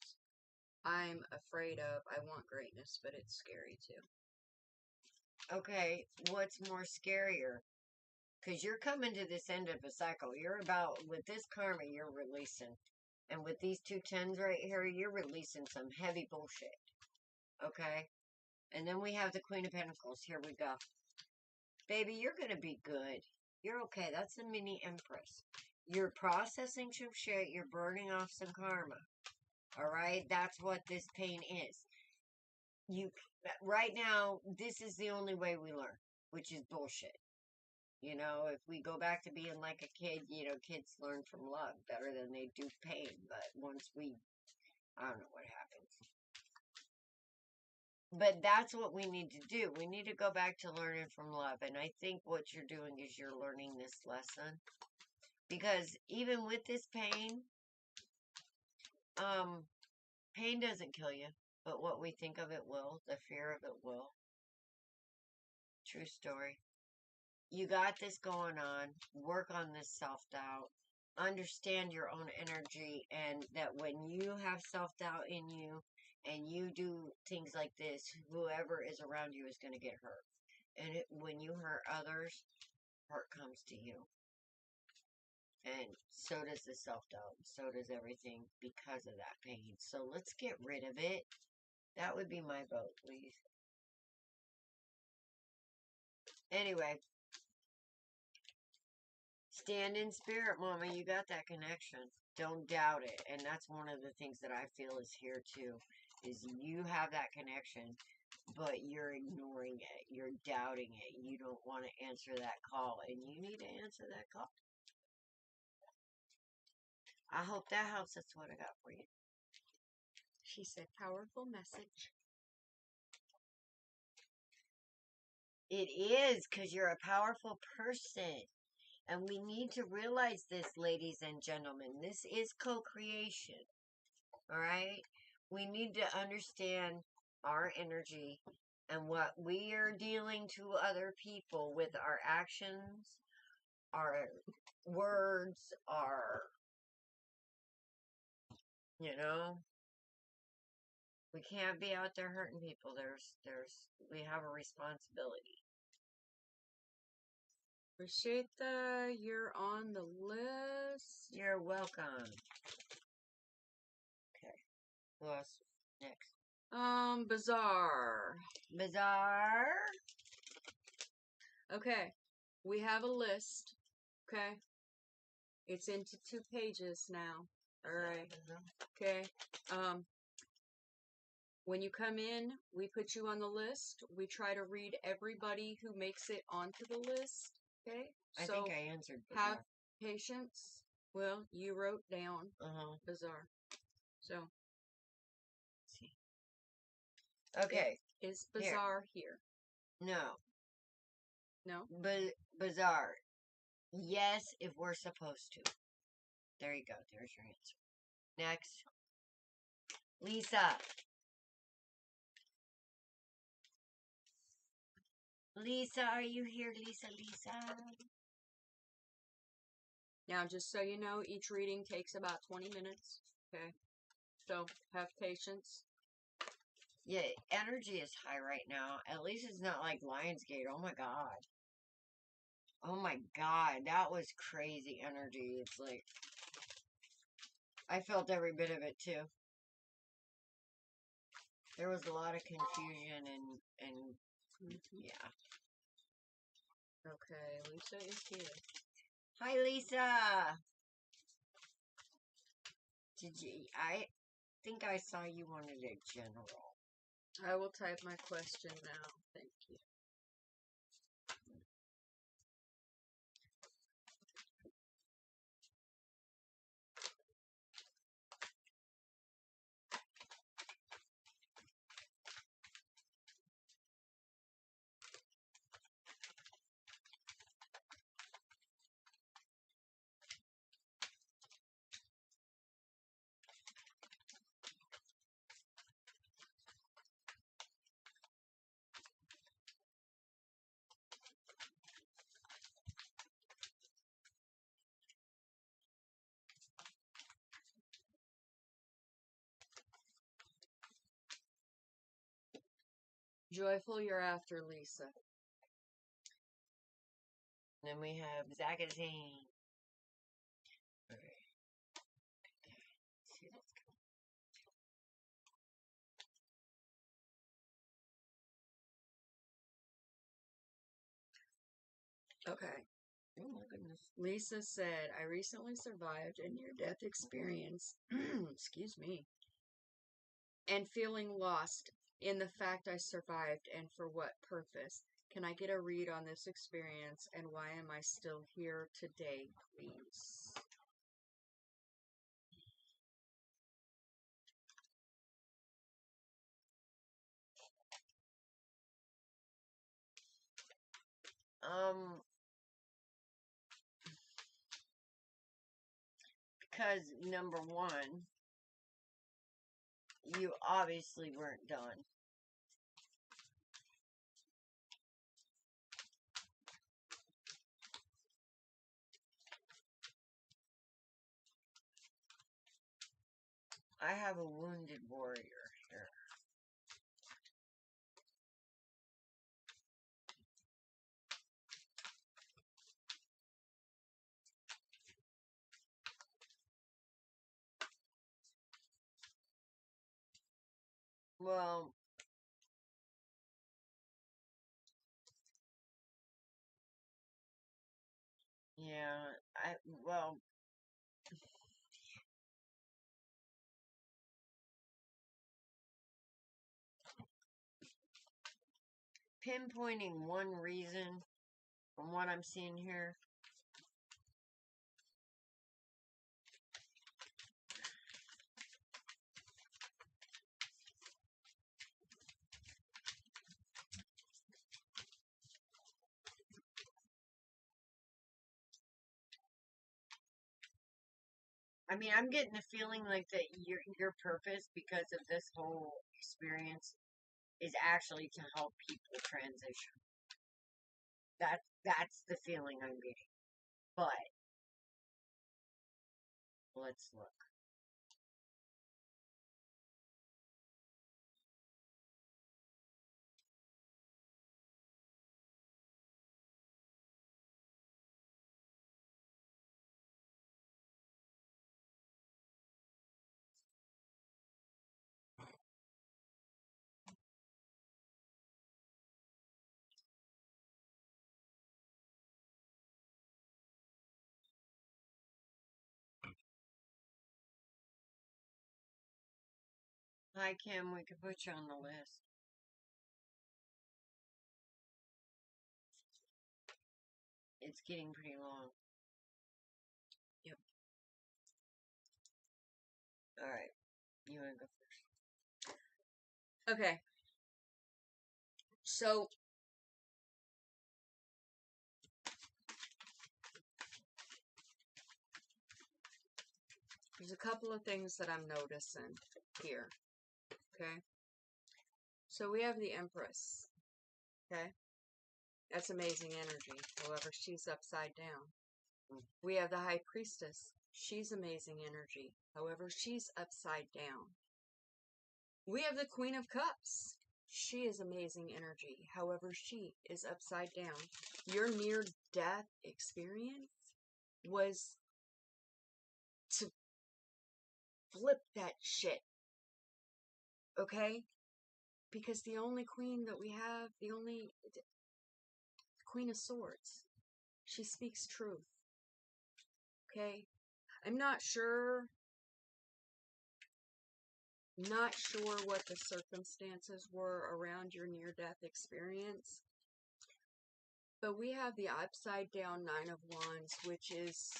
I'm afraid of. I want greatness, but it's scary too. Okay, what's more scarier? Because you're coming to this end of a cycle. You're about, with this karma, you're releasing. And with these 2 tens right here, you're releasing some heavy bullshit. Okay? And then we have the Queen of Pentacles. Here we go. Baby, you're going to be good. You're okay. That's the mini Empress. You're processing some shit. You're burning off some karma. Alright? That's what this pain is. Right now, this is the only way we learn. Which is bullshit. You know, if we go back to being like a kid, kids learn from love better than they do pain. But once I don't know what happens. But that's what we need to do. We need to go back to learning from love. And I think what you're doing is you're learning this lesson. Because even with this pain, pain doesn't kill you. But what we think of it will. The fear of it will. True story. You got this going on. Work on this self-doubt. Understand your own energy, and that when you have self-doubt in you and you do things like this, whoever is around you is going to get hurt. And when you hurt others, hurt comes to you. And so does the self-doubt. So does everything because of that pain. So let's get rid of it. That would be my vote, please. Anyway. Stand in spirit, Mama. You got that connection. Don't doubt it. And that's one of the things that I feel is here too. Is you have that connection, but you're ignoring it. You're doubting it. You don't want to answer that call. And you need to answer that call. I hope that helps. That's what I got for you. She said, powerful message. It is, because you're a powerful person. And we need to realize this, ladies and gentlemen. This is co-creation. All right? We need to understand our energy and what we are dealing to other people with our actions, our words, our, we can't be out there hurting people. We have a responsibility. Rashita, you're on the list. You're welcome. Okay. Who else? Next. Bazaar. Bazaar. Okay. We have a list. Okay. It's into 2 pages now. All right. Okay. When you come in, we put you on the list. We try to read everybody who makes it onto the list. Okay. I think I answered Bazaar. Have patience. Well, you wrote down Bazaar. So. See. Okay. Is Bazaar here? No. No? Bazaar. Yes, if we're supposed to. There you go. There's your answer. Next. Lisa. Lisa, are you here? Lisa. Now, just so you know, each reading takes about 20 minutes. Okay. So, have patience. Yeah, energy is high right now. At least it's not like Lionsgate. Oh my god. Oh my god. That was crazy energy. It's like, I felt every bit of it too. There was a lot of confusion and yeah. Okay, Lisa is here. Hi, Lisa. I think I saw you wanted a general. I will type my question now. Thank you. Joyful, you're after Lisa. Then we have Zakazine. Okay. Oh my goodness. Lisa said, I recently survived a near-death experience. Excuse me. And feeling lost in the fact I survived and for what purpose. Can I get a read on this experience and why am I still here today, please? Because number one, you obviously weren't done. I have a wounded warrior here. Well, yeah, pinpointing one reason from what I'm seeing here. I mean, I'm getting the feeling like that your purpose because of this whole experience is actually to help people transition. That's the feeling I'm getting. But let's look. Hi, Kim. We could put you on the list. It's getting pretty long. Yep. All right. You want to go first? Okay. So, there's a couple of things that I'm noticing here. Okay. So we have the Empress. Okay. That's amazing energy. However, she's upside down. We have the High Priestess. She's amazing energy. However, she's upside down. We have the Queen of Cups. She is amazing energy. However, she is upside down. Your near-death experience was to flip that shit. Okay? Because the only queen that we have, the only Queen of Swords, she speaks truth. Okay? I'm not sure what the circumstances were around your near-death experience. But we have the upside down Nine of Wands, which is,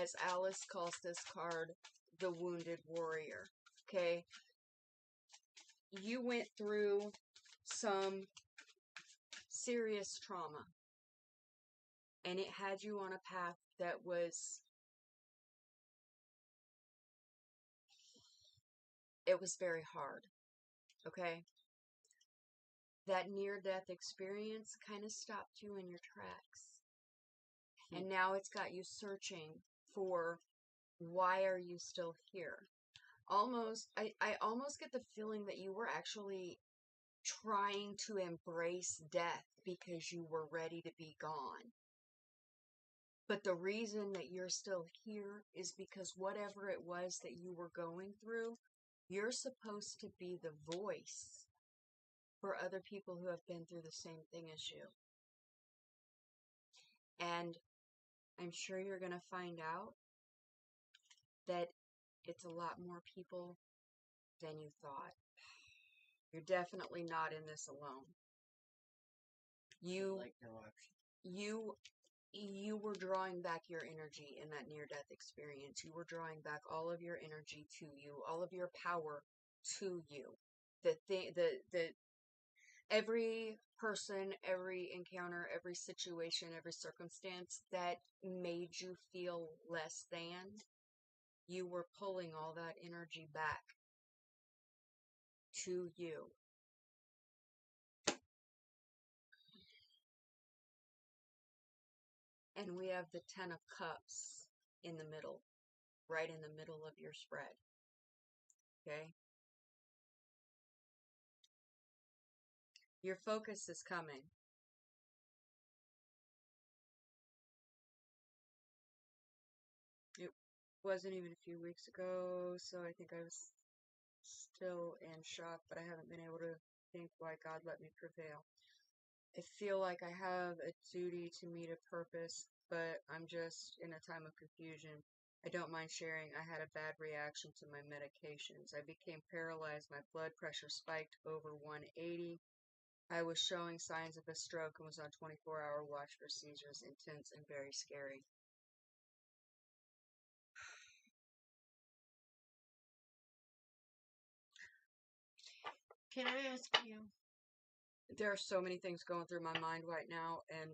as Alice calls this card, the wounded warrior. Okay? You went through some serious trauma. And it had you on a path that was, it was very hard. Okay? That near-death experience kind of stopped you in your tracks. And now it's got you searching for, why are you still here? I almost get the feeling that you were actually trying to embrace death because you were ready to be gone. But the reason that you're still here is because whatever it was that you were going through, you're supposed to be the voice for other people who have been through the same thing as you. And I'm sure you're going to find out that it's a lot more people than you thought. You're definitely not in this alone. You were drawing back your energy in that near-death experience. You were drawing back all of your energy to you, all of your power to you. Every person, every encounter, every situation, every circumstance that made you feel less than, you were pulling all that energy back to you. And we have the Ten of Cups in the middle, right in the middle of your spread. Okay? Your focus is coming. It wasn't even a few weeks ago, so I think I was still in shock, but I haven't been able to think why God let me prevail. I feel like I have a duty to meet a purpose, but I'm just in a time of confusion. I don't mind sharing. I had a bad reaction to my medications. I became paralyzed. My blood pressure spiked over 180. I was showing signs of a stroke and was on 24-hour watch for seizures. Intense and very scary. Can I ask you? There are so many things going through my mind right now, and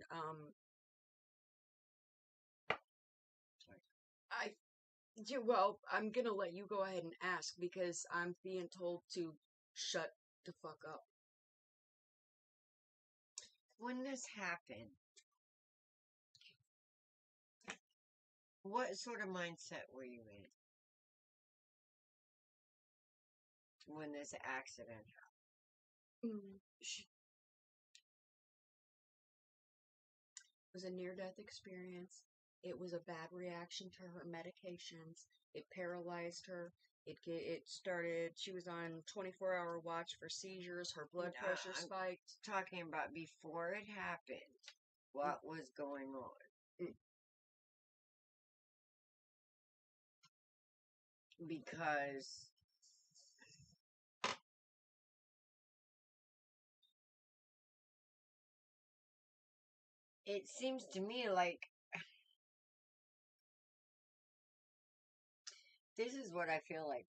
Well, I'm gonna let you go ahead and ask because I'm being told to shut the fuck up. When this happened, what sort of mindset were you in when this accident happened? It was a near-death experience. It was a bad reaction to her medications. It paralyzed her. It started. She was on 24-hour watch for seizures. Her blood pressure I'm spiked. talking about before it happened. What was going on? Because it seems to me like this is what I feel like.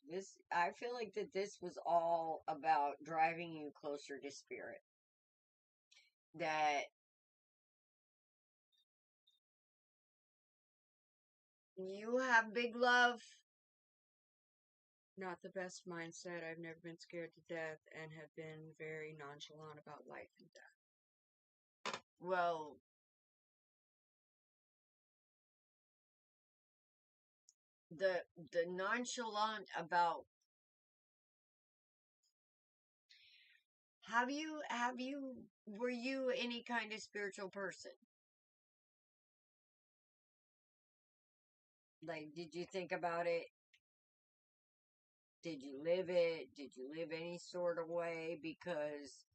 I feel like that this was all about driving you closer to spirit. That you have big love. Not the best mindset. I've never been scared to death and have been very nonchalant about life and death. Well, the nonchalant about were you any kind of spiritual person? Like, did you think about it? Did you live it? Did you live any sort of way? Because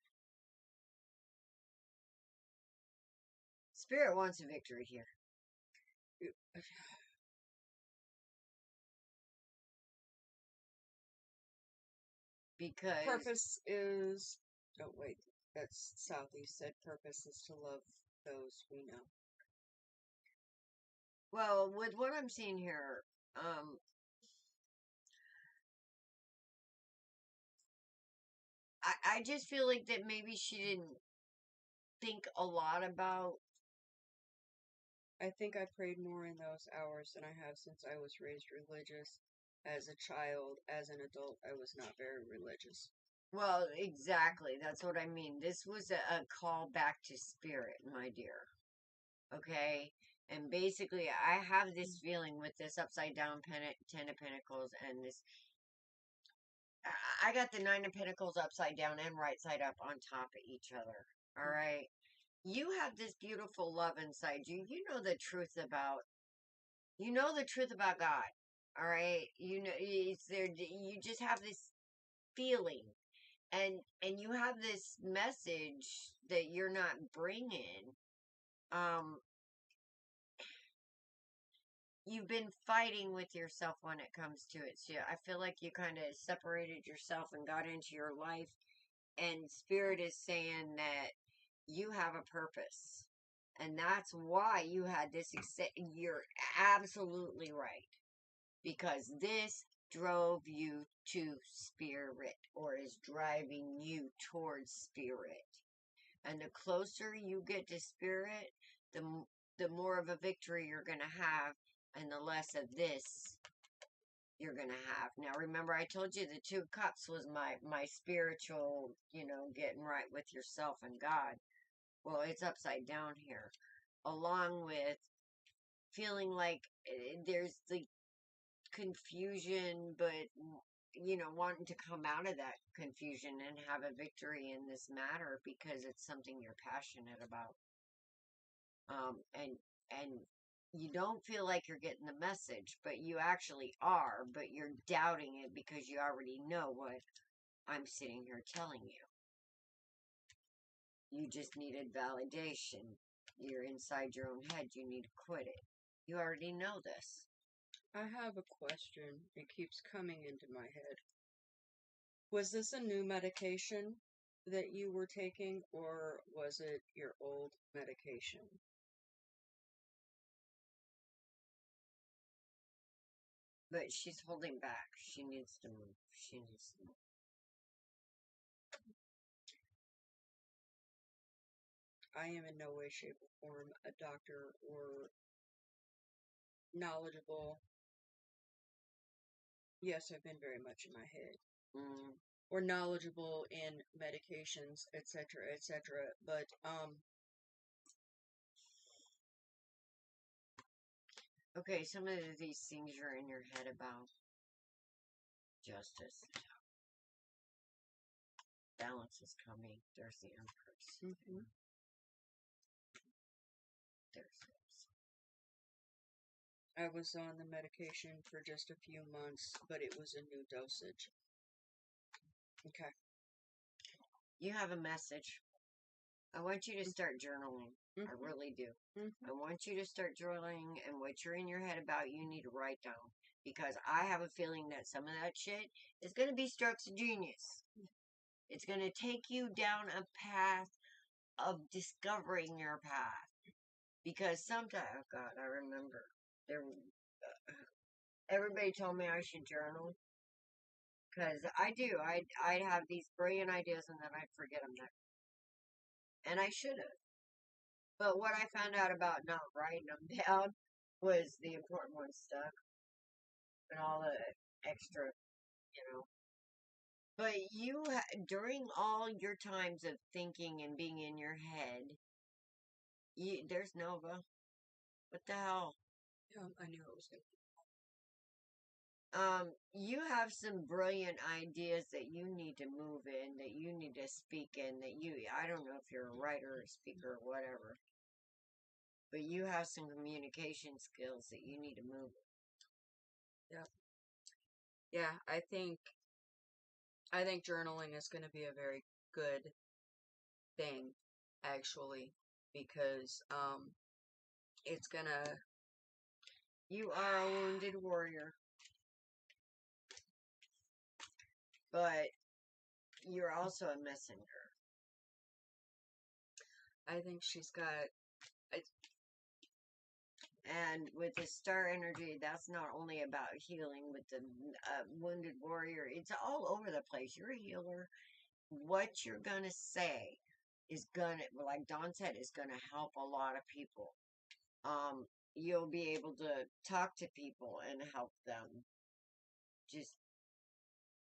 spirit wants a victory here. Because Purpose is. Oh, wait. That's Southeast said purpose is to love those we know. well, with what I'm seeing here, I just feel like that maybe she didn't think a lot about. I think I prayed more in those hours than I have since I was raised religious. As a child, as an adult, I was not very religious. Well, exactly. That's what I mean. This was a call back to spirit, my dear. Okay? And basically, I have this feeling with this upside down Ten of Pentacles and this. I got the Nine of Pentacles upside down and right side up on top of each other. All right? You have this beautiful love inside you. You know the truth about. You know the truth about God. All right? You know, it's there. You just have this feeling and you have this message that you're not bringing. um you've been fighting with yourself when it comes to it, so I feel like you kind of separated yourself and got into your life, and spirit is saying that you have a purpose, and that's why you had this you're absolutely right, because this drove you to spirit, or is driving you towards spirit. And the closer you get to spirit, the more of a victory you're going to have, and the less of this you're going to have. Now, remember, I told you the Two of Cups was my spiritual, getting right with yourself and God. Well, it's upside down here, along with feeling like there's the confusion, but wanting to come out of that confusion and have a victory in this matter because it's something you're passionate about. And you don't feel like you're getting the message, but you actually are, but you're doubting it because you already know what I'm sitting here telling you. You just needed validation. You're inside your own head. You need to quit it. You already know this. I have a question. It keeps coming into my head. Was this a new medication that you were taking, or was it your old medication? But she's holding back. She needs to move. She needs to move. I am in no way, shape, or form a doctor or knowledgeable Yes, I've been very much in my head. Mm. Or knowledgeable in medications, etc., etc. But, Okay, some of these things you're in your head about. Justice. Balance is coming. There's the Empress. mhm. There's this. I was on the medication for just a few months, but it was a new dosage. Okay. You have a message. I want you to start journaling. I Mhm. really do. Mhm. I want you to start journaling, and what you're in your head about, you need to write down. Because I have a feeling that some of that shit is going to be strokes of genius. It's going to take you down a path of discovering your path. Because sometimes, oh God, I remember there. Everybody told me I should journal because I do. I'd have these brilliant ideas and then I'd forget them, and I should have. But what I found out about not writing them down was the important ones stuck and all the extra, you know. But during all your times of thinking and being in your head, there's Nova. What the hell? Yeah, I knew it was going to. You have some brilliant ideas that you need to move in, that you need to speak in, I don't know if you're a writer or a speaker or whatever, but you have some communication skills that you need to move. Yeah. Yeah, I think journaling is going to be a very good thing, actually, because it's gonna. You are a wounded warrior, but you're also a messenger. I think she's got. And with the star energy, that's not only about healing with the wounded warrior, it's all over the place. You're a healer. What you're going to say is going to, like Dawn said, is going to help a lot of people. You'll be able to talk to people and help them just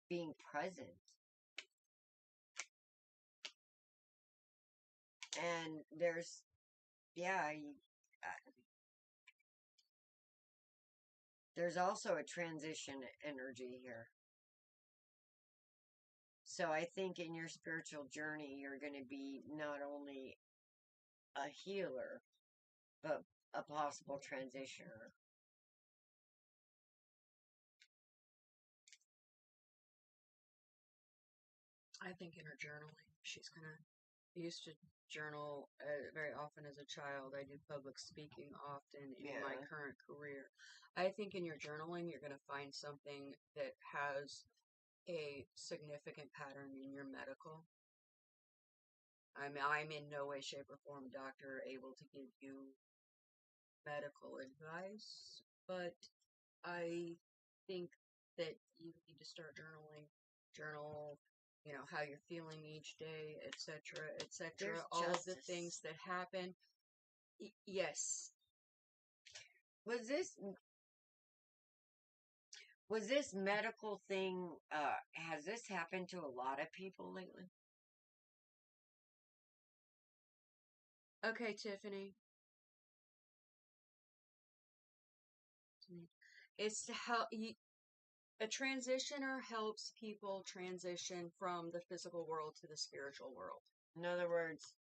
being present. And there's, yeah, there's also a transition energy here. So I think in your spiritual journey, you're going to be not only a healer, but a possible transitioner. I think in her journaling, she's gonna. I used to journal very often as a child. I do public speaking often in my Yeah. current career. I think in your journaling, you're gonna find something that has a significant pattern in your medical. I'm in no way, shape, or form doctor able to give you medical advice, but I think that you need to start journaling. Journal, how you're feeling each day, etc., etc. There's All of the justice. things that happen. Yes. Was this medical thing, has this happened to a lot of people lately? Okay, Tiffany. It's to help you. A transitioner helps people transition from the physical world to the spiritual world. In other words,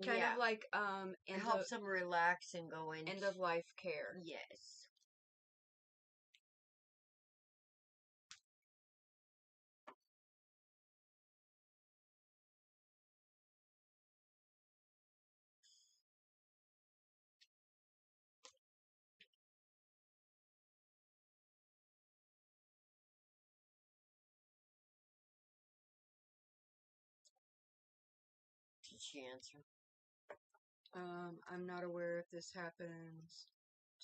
Kind yeah, of like it helps them relax and go in. end of life care. Yes. Did she answer? I'm not aware if this happens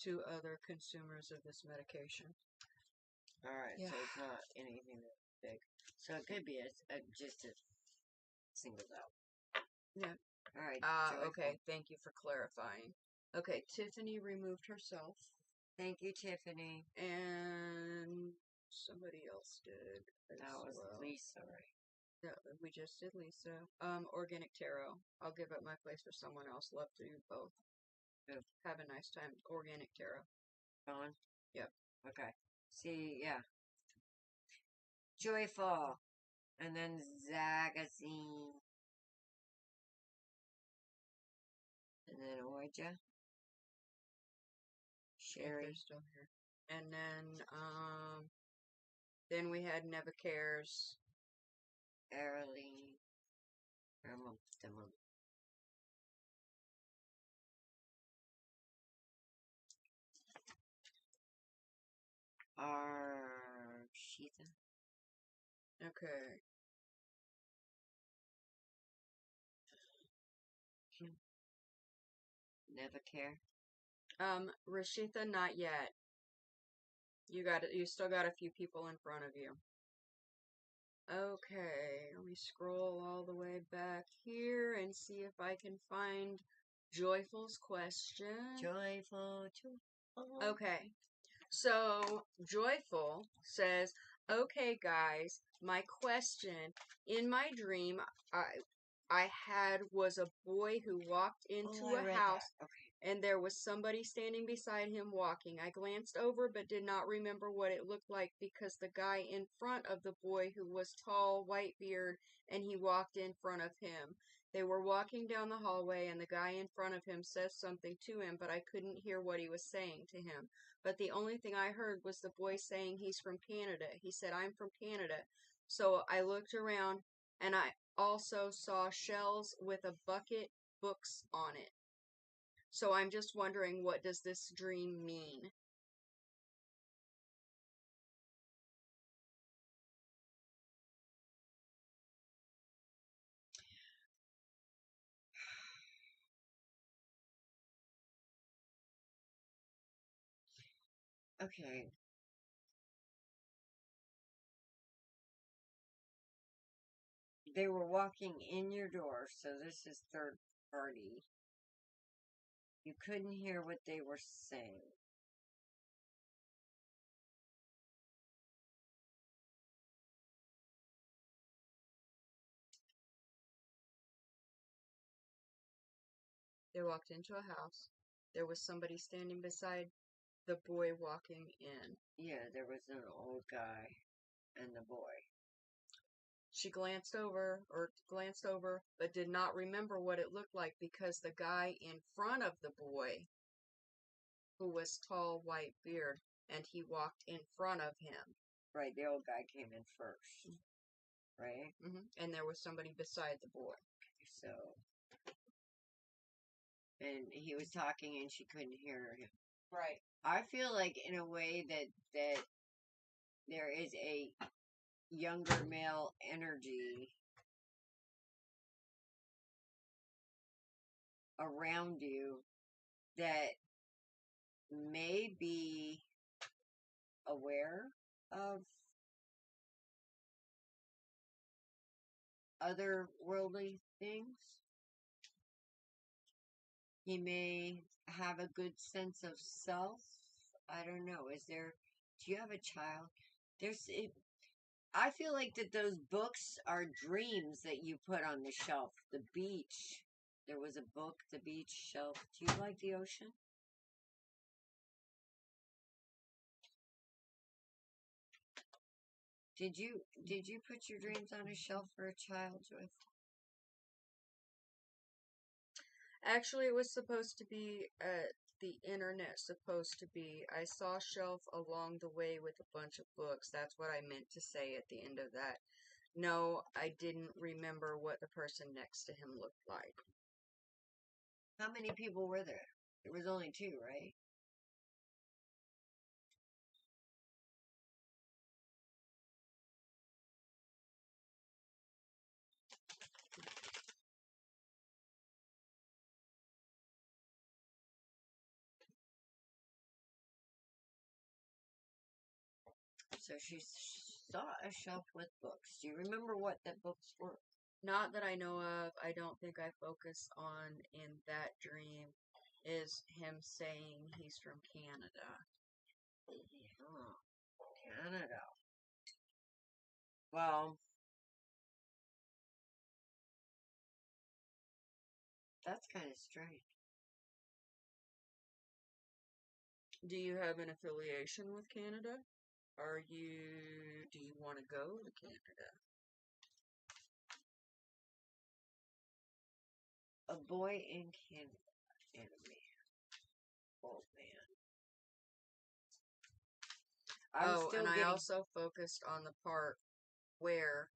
to other consumers of this medication. Alright, Yeah. so it's not anything that big. So it could be just a singled out. Yeah. Alright, Okay, thank you for clarifying. Okay, Tiffany removed herself. Thank you, Tiffany. And somebody else did. That was Lisa, right? Yeah, we just did Lisa. Organic Tarot. I'll give up my place for someone else. Love to do both. Good. Have a nice time. Organic Tarot. Gone? Yep. Okay. See, yeah. Joyful. And then Zagazine. And then Oija. Sherry. They're still here. And then we had Never Cares. Arlene. Arshita. Okay. Never care. Rashitha, not yet. You still got a few people in front of you. Okay, let me scroll all the way back here and see if I can find Joyful's question. Joyful. Okay, so Joyful says, "Okay, guys, my question. In my dream, I had was a boy who walked into a house, and there was somebody standing beside him walking. I glanced over but did not remember what it looked like because the guy in front of the boy who was tall, white beard, and he walked in front of him. They were walking down the hallway, and the guy in front of him says something to him, but I couldn't hear what he was saying to him. But the only thing I heard was the boy saying he's from Canada. He said, 'I'm from Canada.' So I looked around, and I also saw shelves with a bucket books on it. So I'm just wondering, what does this dream mean?" Okay. They were walking in your door, so this is third party. You couldn't hear what they were saying. They walked into a house. There was somebody standing beside the boy walking in. Yeah, there was an old guy and the boy. She glanced over, but did not remember what it looked like because the guy in front of the boy, who was tall, white beard, and he walked in front of him. Right, the old guy came in first. Right? And there was somebody beside the boy. So, and he was talking and she couldn't hear him. Right. I feel like in a way that there is a younger male energy around you that may be aware of otherworldly things. He may have a good sense of self. I don't know. Do you have a child? I feel like that those books are dreams that you put on the shelf. The beach. There was a book, The Beach Shelf. Do you like the ocean? Did you put your dreams on a shelf for a child, Joyce? Actually, it was supposed to be the internet. Supposed to be. I saw a shelf along the way with a bunch of books. That's what I meant to say at the end of that. No, I didn't remember what the person next to him looked like. How many people were there? There was only two, right? So she saw a shelf with books. Do you remember what the books were? Not that I know of. I don't think I focused on in that dream is him saying he's from Canada. Yeah, Canada. Well, that's kind of strange. Do you have an affiliation with Canada? Do you want to go to Canada? A boy in Canada and a man. Oh man. And I also focused on the part where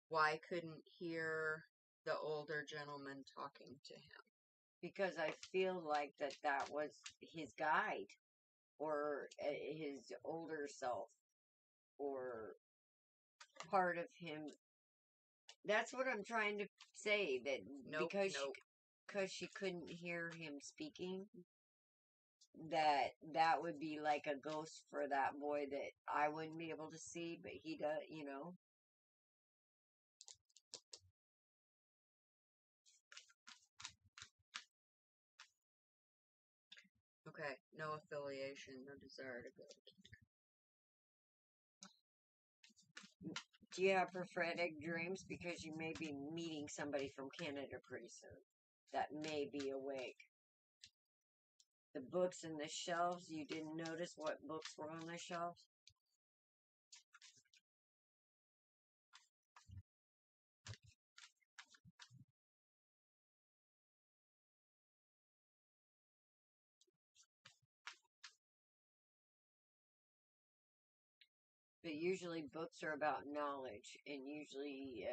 why couldn't hear the older gentleman talking to him. Because I feel like that was his guide or his older self or part of him. That's what I'm trying to say, that because she couldn't hear him speaking, that would be like a ghost for that boy that I wouldn't be able to see, but he does, you know. Okay, no affiliation, no desire to go. Do you have prophetic dreams? Because you may be meeting somebody from Canada pretty soon that may be awake. The books in the shelves, you didn't notice what books were on the shelves? But usually books are about knowledge, and usually,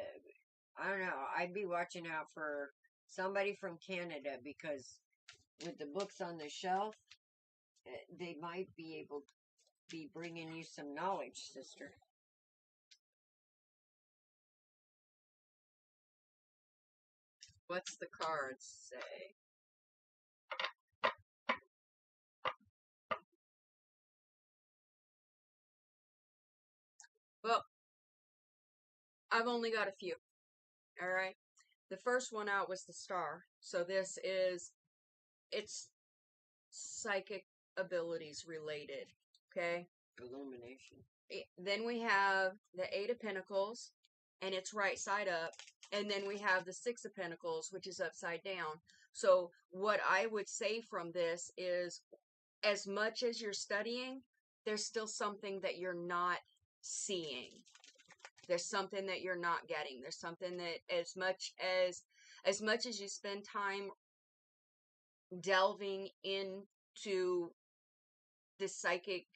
I don't know, I'd be watching out for somebody from Canada, because with the books on the shelf, they might be able to be bringing you some knowledge, sister. What's the cards say? Well, I've only got a few. All right. The first one out was the star. So it's psychic abilities related. Okay. Illumination. Then we have the Eight of Pentacles, and it's right side up. And then we have the Six of Pentacles, which is upside down. So what I would say from this is, as much as you're studying, there's still something that you're not seeing. There's something that you're not getting. There's something that as much as you spend time delving into the psychic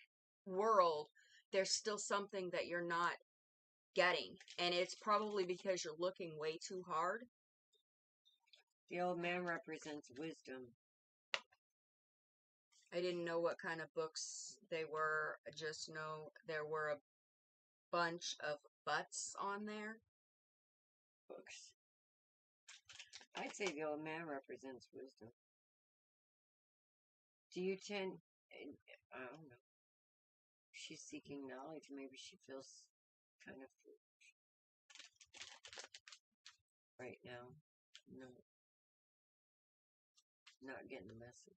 world, there's still something that you're not getting. And it's probably because you're looking way too hard. The old man represents wisdom. I didn't know what kind of books they were. I just know there were a bunch of butts on there. Books. I'd say the old man represents wisdom. Do you tend, I don't know, she's seeking knowledge. Maybe she feels kind of foolish right now. No, not getting the message.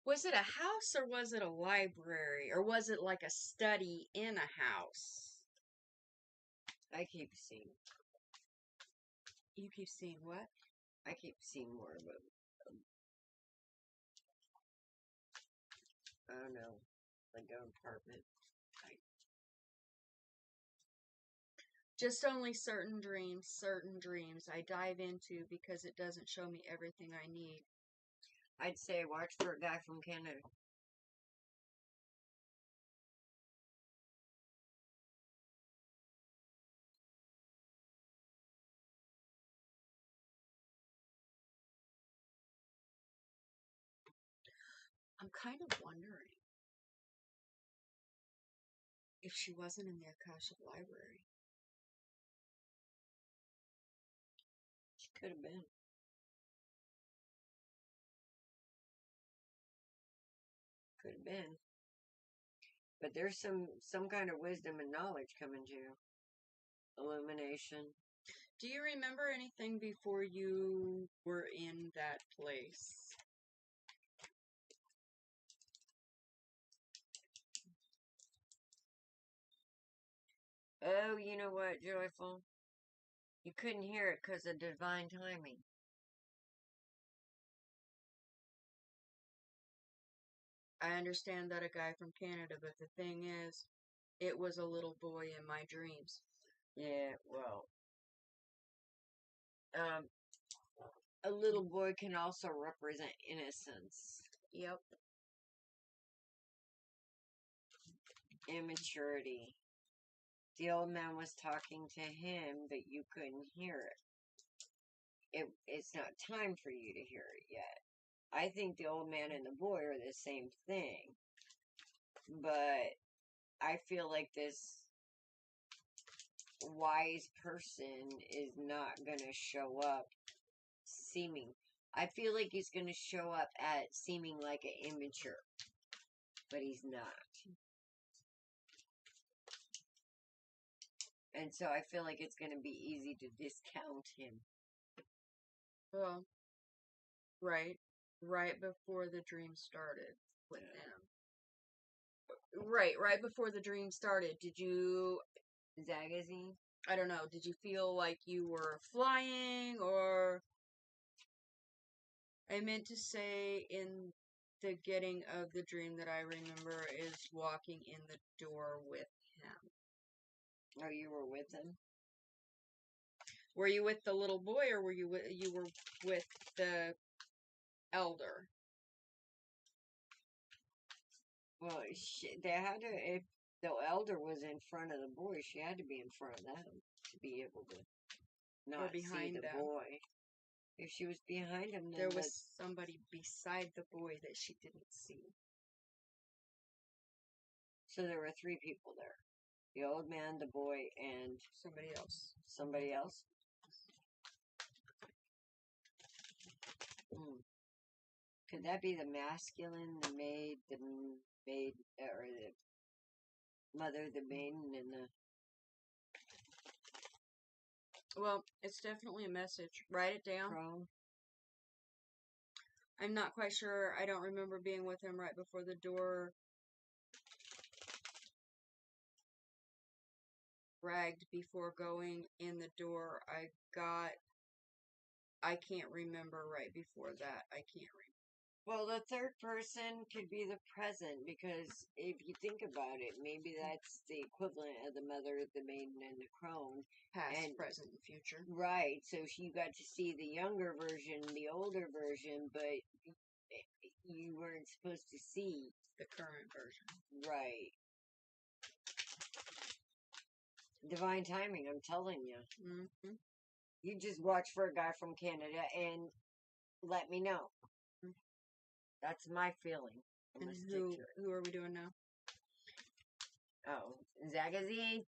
Was it a house or was it a library? Or was it like a study in a house? I keep seeing. You keep seeing what? I keep seeing more of it. I don't know, like an apartment. Just only certain dreams I dive into because it doesn't show me everything I need. I'd say watch for a guy from Canada. I'm kind of wondering if she wasn't in the Akashic Library. She could have been. Could have been. But there's some kind of wisdom and knowledge coming to you. illumination. Do you remember anything before you were in that place? Oh, you know what, Joyful? You couldn't hear it because of divine timing. I understand that a guy from Canada, but the thing is, it was a little boy in my dreams. Yeah, well, a little boy can also represent innocence. Yep. Immaturity. The old man was talking to him, but you couldn't hear it. It's not time for you to hear it yet. I think the old man and the boy are the same thing. But I feel like this wise person is not going to show up seeming. I feel like he's going to show up at seeming like an immature. But he's not. And so I feel like it's going to be easy to discount him. Well, right before the dream started with him. Right before the dream started, did you, Zagazine? I don't know, did you feel like you were flying, or, I meant to say in the getting of the dream that I remember is walking in the door with him. Oh, you were with him? Were you with the little boy, or were you were with the elder? Well, they had to, if the elder was in front of the boy, she had to be in front of them to be able to not behind see the them. boy. If she was behind him, then There was somebody beside the boy that she didn't see. So there were 3 people there. The old man, the boy, and Somebody else. somebody else. Could that be the masculine, the maid, or the mother, the maiden, and the... Well, it's definitely a message. Write it down. crone? I'm not quite sure. I don't remember being with him right before the door ragged before going in the door. I can't remember right before that. I can't remember. Well, the third person could be the present, because if you think about it, maybe that's the equivalent of the mother, the maiden, and the crone. Past, And, present, and future. Right, so you got to see the younger version, the older version, but you weren't supposed to see the current version. Right. Divine timing, I'm telling you. Mm-hmm. You just watch for a guy from Canada and let me know. Mm-hmm. That's my feeling. And who are we doing now? Oh, Zagazine.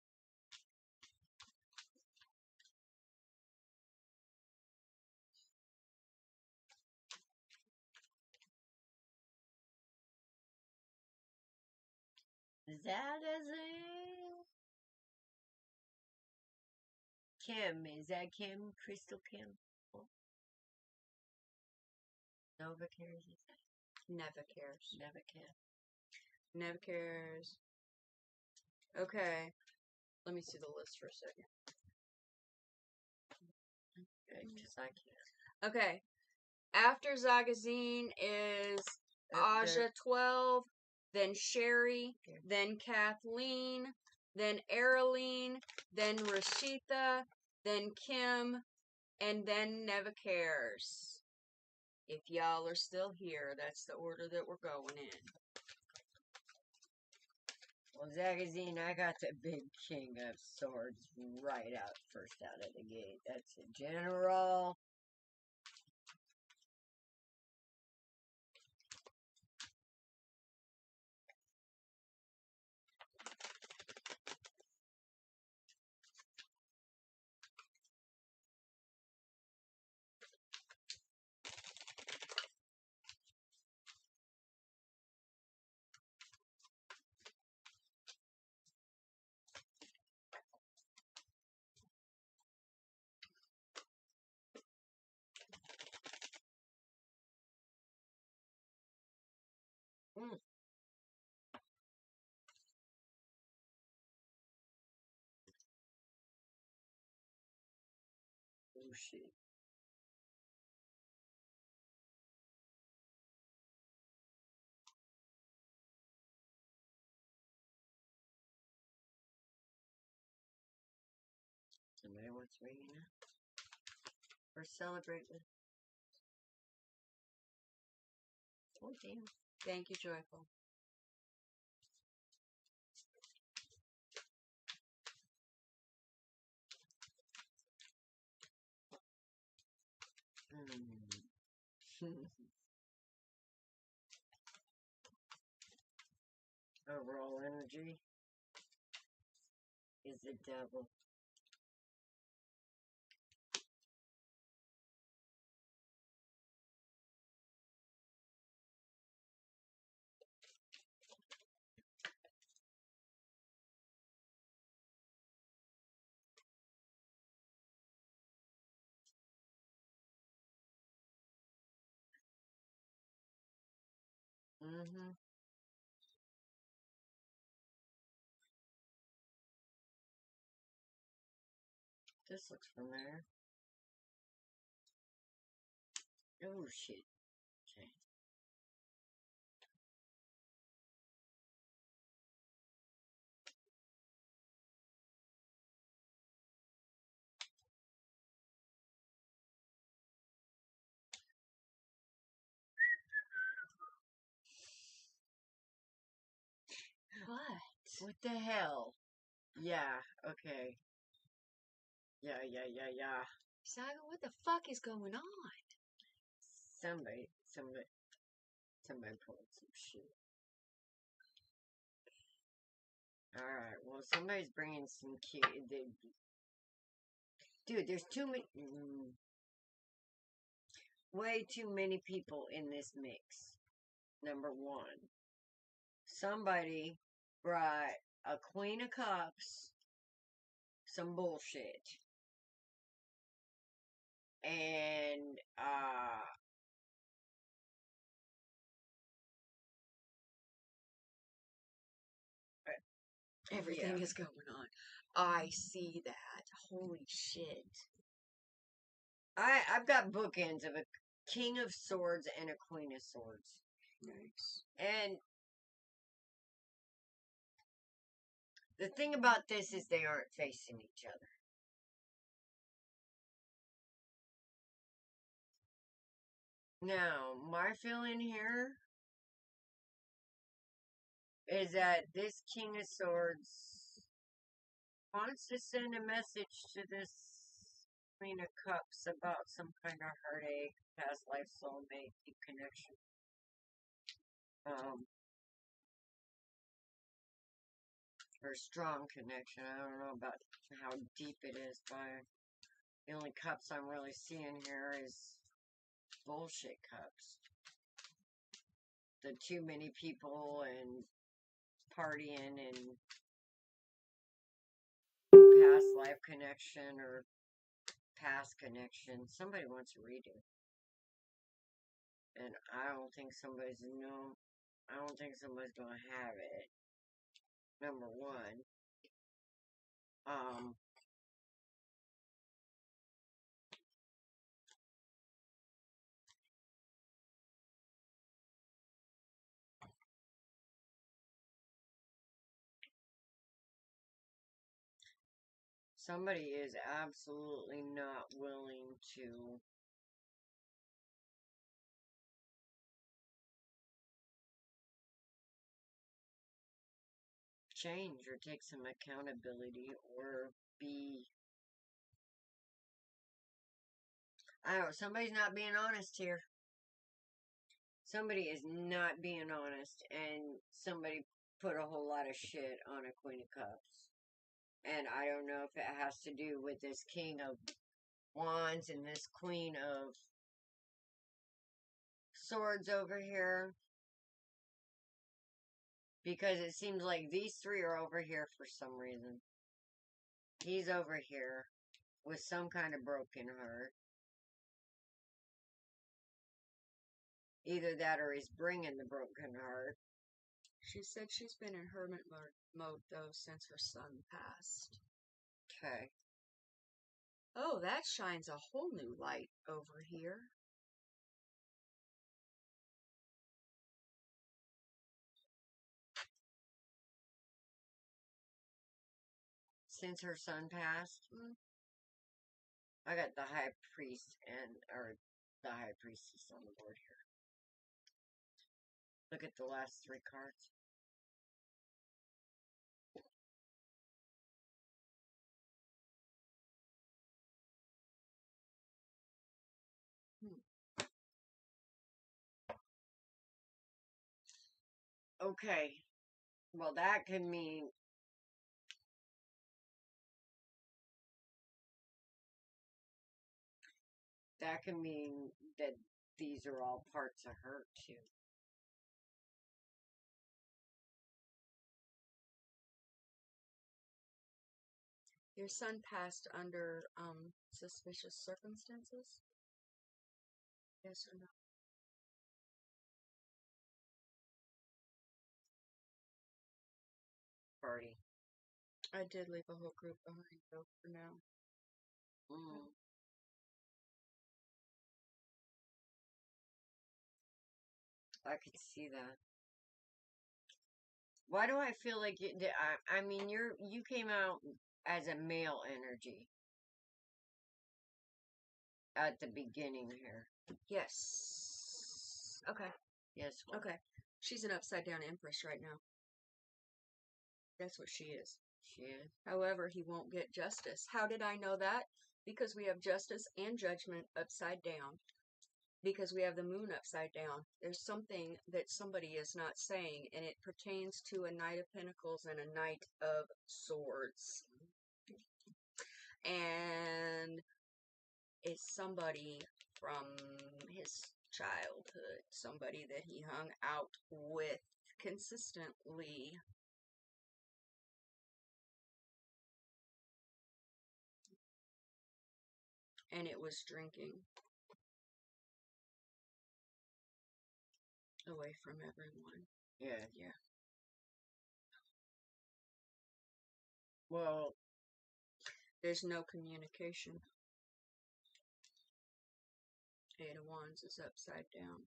Zagazine. Kim, is that Kim? Crystal Kim? Oh. Nova cares, is that? Never cares. Never care. Never cares. Okay. Let me see the list for a second. Because I can't. Okay. After Zagazine is Aja 12, then Sherry, then Kathleen, then Araline, then Rashitha, then Kim, and then Never Cares. If y'all are still here, that's the order that we're going in. Well, Zagazine, I got the big king of swords right first out of the gate. That's a general. Oh, shit. Somebody wants ringing up. We're celebrating. Oh, damn. Thank you, Joyful. Overall energy is the devil. Mm-hmm. This looks familiar. Oh, shit. Okay. What? What the hell? Yeah, okay. Yeah. Saga, what the fuck is going on? Somebody pulled some shit. Alright, well, somebody's bringing some key. Dude, there's too many. Way too many people in this mix. Number one. Somebody brought a Queen of Cups, some bullshit. And, Everything is going on. I see that. Holy shit. I've got bookends of a King of Swords and a Queen of Swords. Nice. And the thing about this is they aren't facing each other. Now, my feeling here is that this King of Swords wants to send a message to this Queen of Cups about some kind of heartache, past life, soulmate, deep connection. Or strong connection. I don't know about how deep it is, but the only cups I'm really seeing here is bullshit cups. The too many people and partying and past life connection or past connection. Somebody wants a redo. And I don't think somebody's gonna have it. Number one. Somebody is absolutely not willing to change or take some accountability or be, I don't know, somebody's not being honest here. Somebody is not being honest, and somebody put a whole lot of shit on a Queen of Cups. And I don't know if it has to do with this King of Wands and this Queen of Swords over here. Because it seems like these three are over here for some reason. He's over here with some kind of broken heart. Either that or he's bringing the broken heart. She said she's been in hermit mode, though, since her son passed. Okay. Oh, that shines a whole new light over here. Since her son passed, I got the high priest or the high priestess on the board here. Look at the last 3 cards. Okay. Well, that could mean that these are all parts of her too. Your son passed under suspicious circumstances? Yes or no? Party. I did leave a whole group behind though for now. I could see that. Why do I feel like I mean, you came out as a male energy at the beginning here. Yes. Okay. Yes. Okay. She's an upside down empress right now. That's what she is. She is. However, he won't get justice. How did I know that? Because we have justice and judgment upside down. Because we have the moon upside down. There's something that somebody is not saying, and it pertains to a Knight of Pentacles and a Knight of Swords. And it's somebody from his childhood, somebody that he hung out with consistently. And it was drinking away from everyone. Yeah. Well, there's no communication. 8 of Wands is upside down.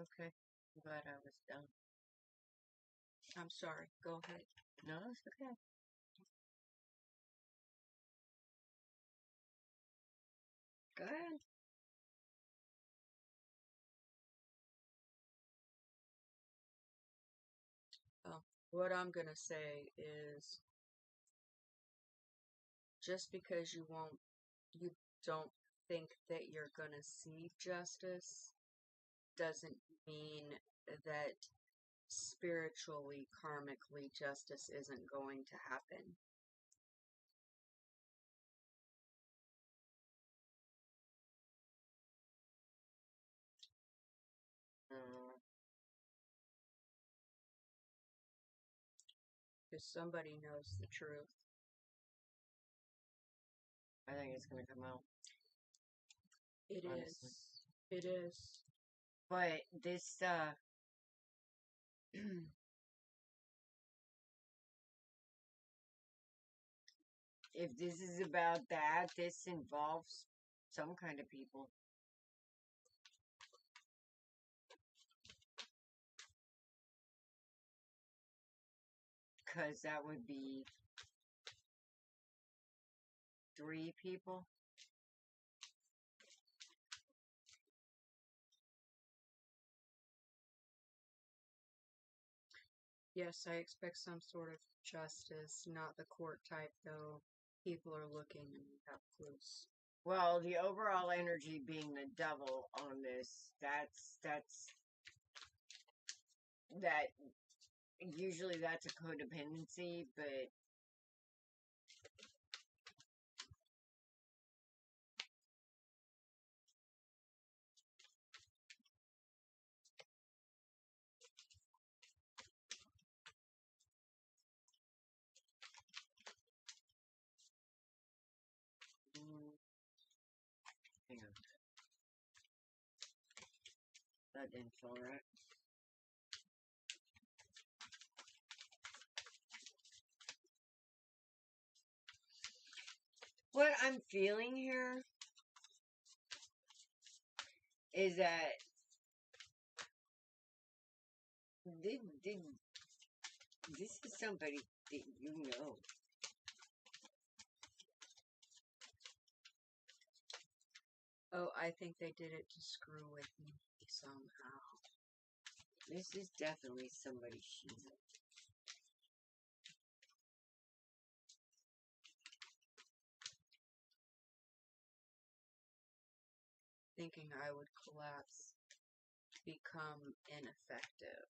okay. I'm glad I was done. I'm sorry. Go ahead. No, it's okay. Go ahead. What I'm going to say is just because you don't think that you're going to see justice doesn't mean that spiritually, karmically, justice isn't going to happen. Because somebody knows the truth. I think it's going to come out. It honestly. is. It is. But this, if this is about that, this involves some kind of people. Because that would be 3 people. Yes, I expect some sort of justice, not the court type, though. People are looking and we have clues. Well, the overall energy being the devil on this, that usually that's a codependency, but hang on. That didn't feel right. What I'm feeling here is that this is somebody that you know. Oh, I think they did it to screw with me somehow. This is definitely somebody she knows. Thinking I would collapse, become ineffective.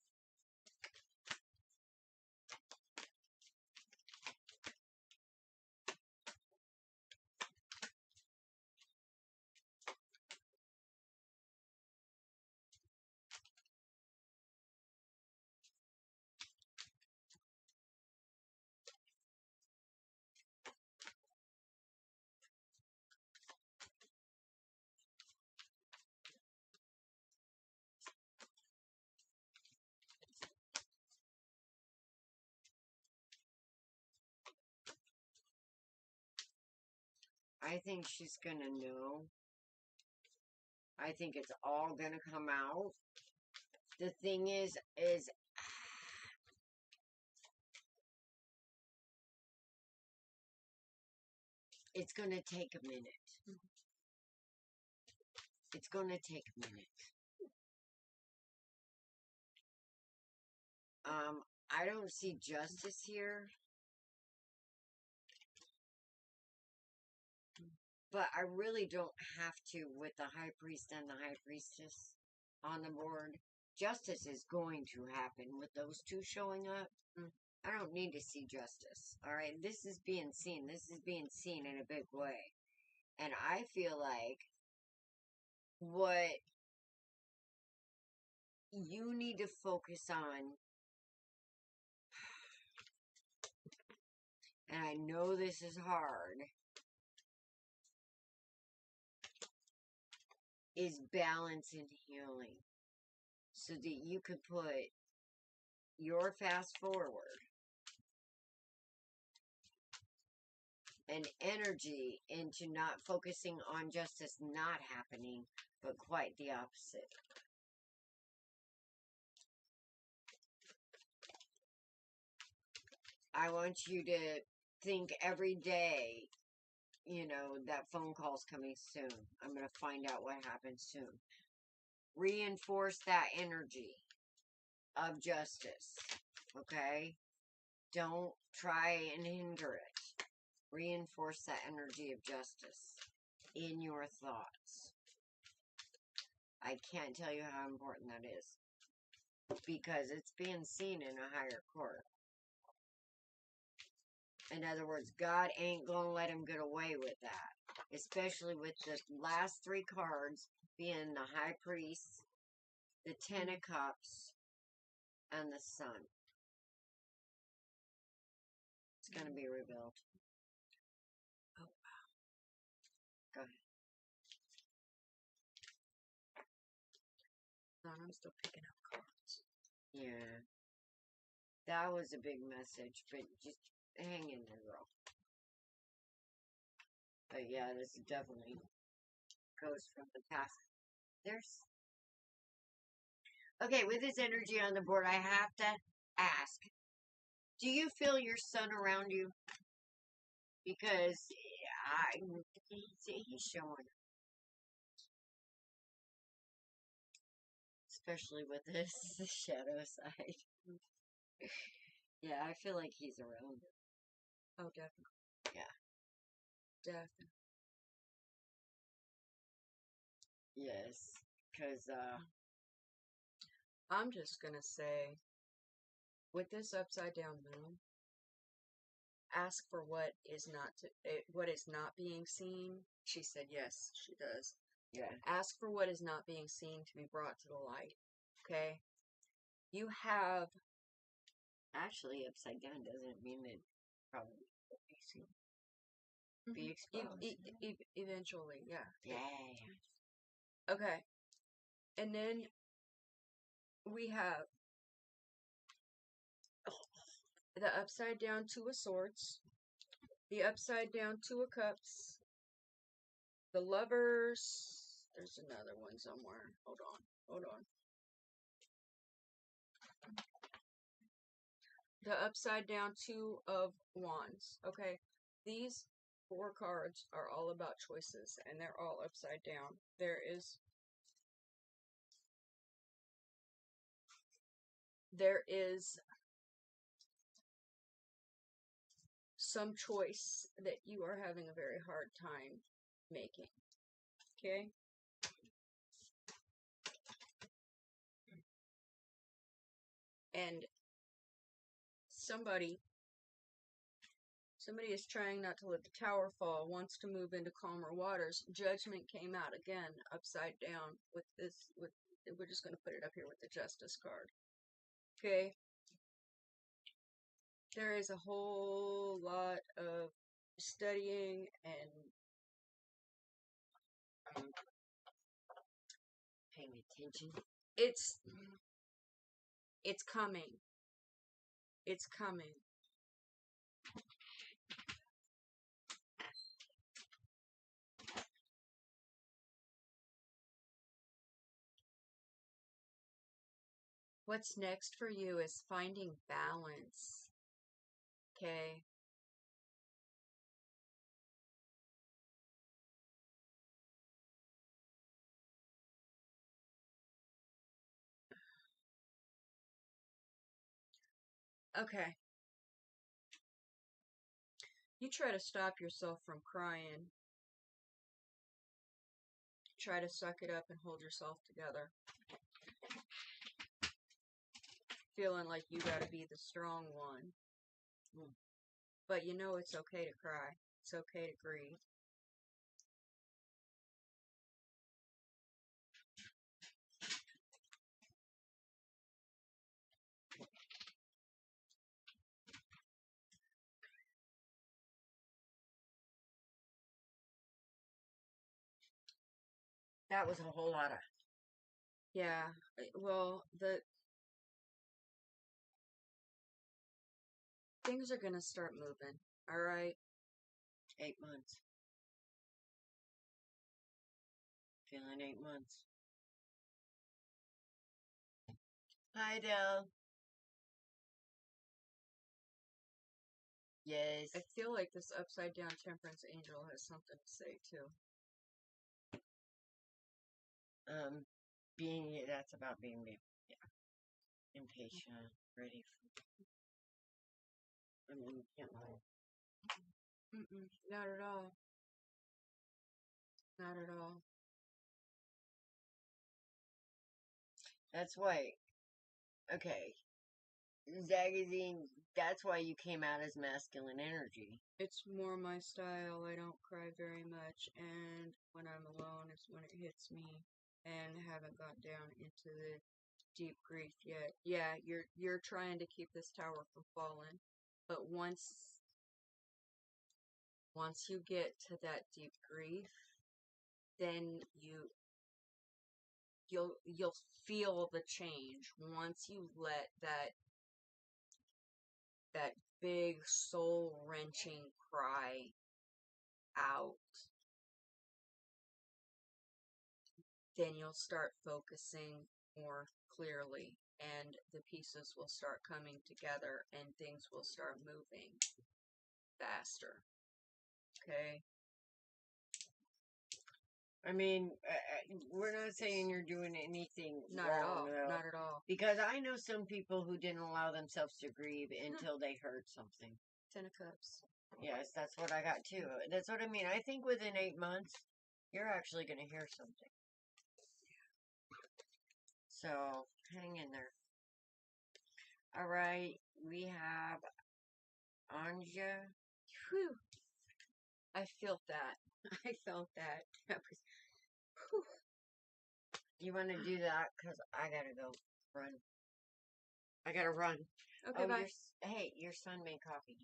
I think she's gonna know. I think it's all gonna come out. The thing is it's gonna take a minute. It's gonna take a minute. I don't see justice here. But I really don't have to with the high priest and the high priestess on the board. Justice is going to happen with those two showing up. I don't need to see justice. Alright, this is being seen. This is being seen in a big way. And I feel like what you need to focus on, and I know this is hard, is balance and healing. So that you can put your fast forward and energy into not focusing on justice not happening, but quite the opposite. I want you to think every day, you know, that phone call's coming soon. I'm going to find out what happens soon. Reinforce that energy of justice, okay? Don't try and hinder it. Reinforce that energy of justice in your thoughts. I can't tell you how important that is, because it's being seen in a higher court. In other words, God ain't gonna let him get away with that. Especially with the last three cards being the High Priest, the Ten of Cups, and the Sun. It's gonna be revealed. Oh, wow. Go ahead. I'm still picking up cards. Yeah. That was a big message, but just hang in there, girl. But yeah, this definitely goes from the past. There's... Okay, with this energy on the board, I have to ask, do you feel your son around you? Because he's showing. Especially with this shadow side. Yeah, I feel like he's around. Oh, definitely. Yeah. Definitely. Yes. Because, I'm just gonna say, with this upside down moon, ask for what is not being seen. She said yes, she does. yeah. Ask for what is not being seen to be brought to the light. Okay? You have... Actually, upside down doesn't mean it probably will be seen. Be exposed. Eventually, yeah. Yeah. Okay. And then we have the upside down Two of Swords, the upside down Two of Cups, the Lovers. There's another one somewhere. Hold on. The upside down Two of Wands. Okay, these 4 cards are all about choices, and they're all upside down. There is some choice that you are having a very hard time making. Okay? And somebody is trying not to let the tower fall, wants to move into calmer waters. Judgment came out again, upside down with this, we're just going to put it up here with the Justice card. Okay? There is a whole lot of studying and paying attention. It's coming. It's coming. What's next for you is finding balance. Okay? Okay. You try to stop yourself from crying. Try to suck it up and hold yourself together. Feeling like you gotta be the strong one. But you know it's okay to cry. It's okay to grieve. That was a whole lot of... Yeah, well, things are gonna start moving, alright? 8 months. Feeling 8 months. Hi, Del. Yes. I feel like this upside down Temperance Angel has something to say too. That's about being, impatient, ready for... I mean, you can't lie. Not at all. Not at all. That's why, okay, Zagazine, that's why you came out as masculine energy. It's more my style. I don't cry very much, and when I'm alone is when it hits me, and haven't got down into the deep grief yet. Yeah, you're trying to keep this tower from falling, but once you get to that deep grief, then you'll feel the change once you let that big soul wrenching cry out. Then you'll start focusing more clearly, and the pieces will start coming together, and things will start moving faster. Okay? I mean, we're not saying you're doing anything Not wrong, at all. though. Not at all. Because I know some people who didn't allow themselves to grieve until they heard something. 10 of Cups. Yes, that's what I got too. That's what I mean. I think within 8 months, you're actually going to hear something. So, hang in there. All right, we have Anja. Whew. I felt that. I felt that. That was, whew. You want to do that? Because I got to go run. I got to run. Okay, bye. Hey, your son made coffee.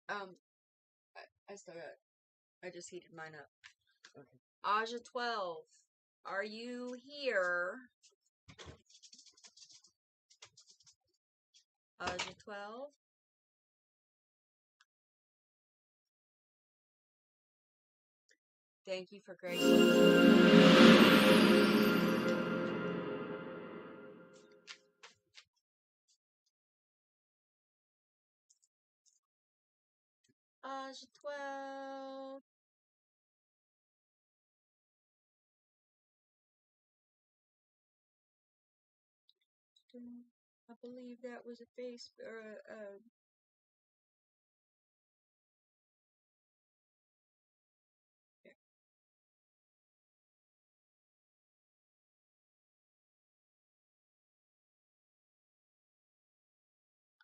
I still got it. I just heated mine up. Okay. Aja 12, are you here? Aja 12. Thank you for gracing. Aja 12. I believe that was a face or a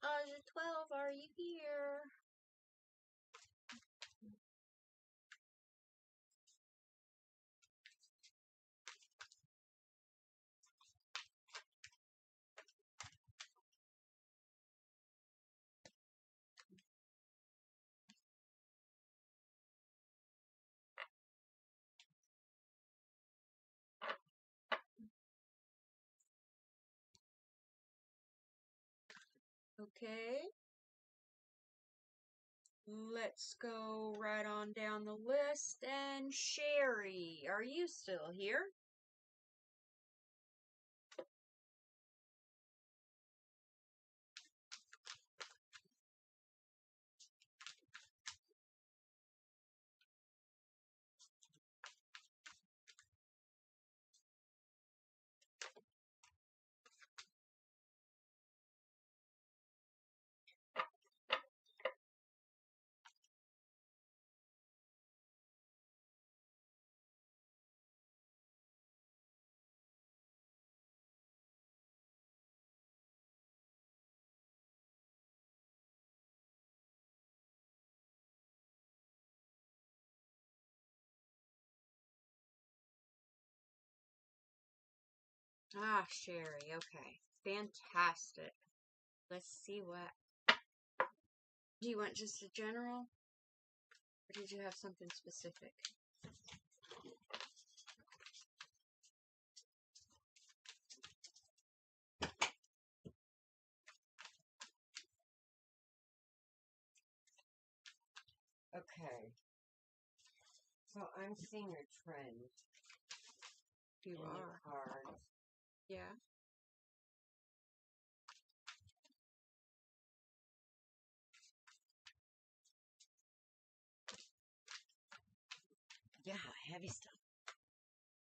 Aja 12, are you here? Okay. Let's go right on down the list. And Sherry, are you still here? Ah, Sherry, okay. Fantastic. Let's see what. Do you want just a general? Or did you have something specific? Okay. So I'm seeing a trend You in the are. cards. Yeah. Yeah, heavy stuff.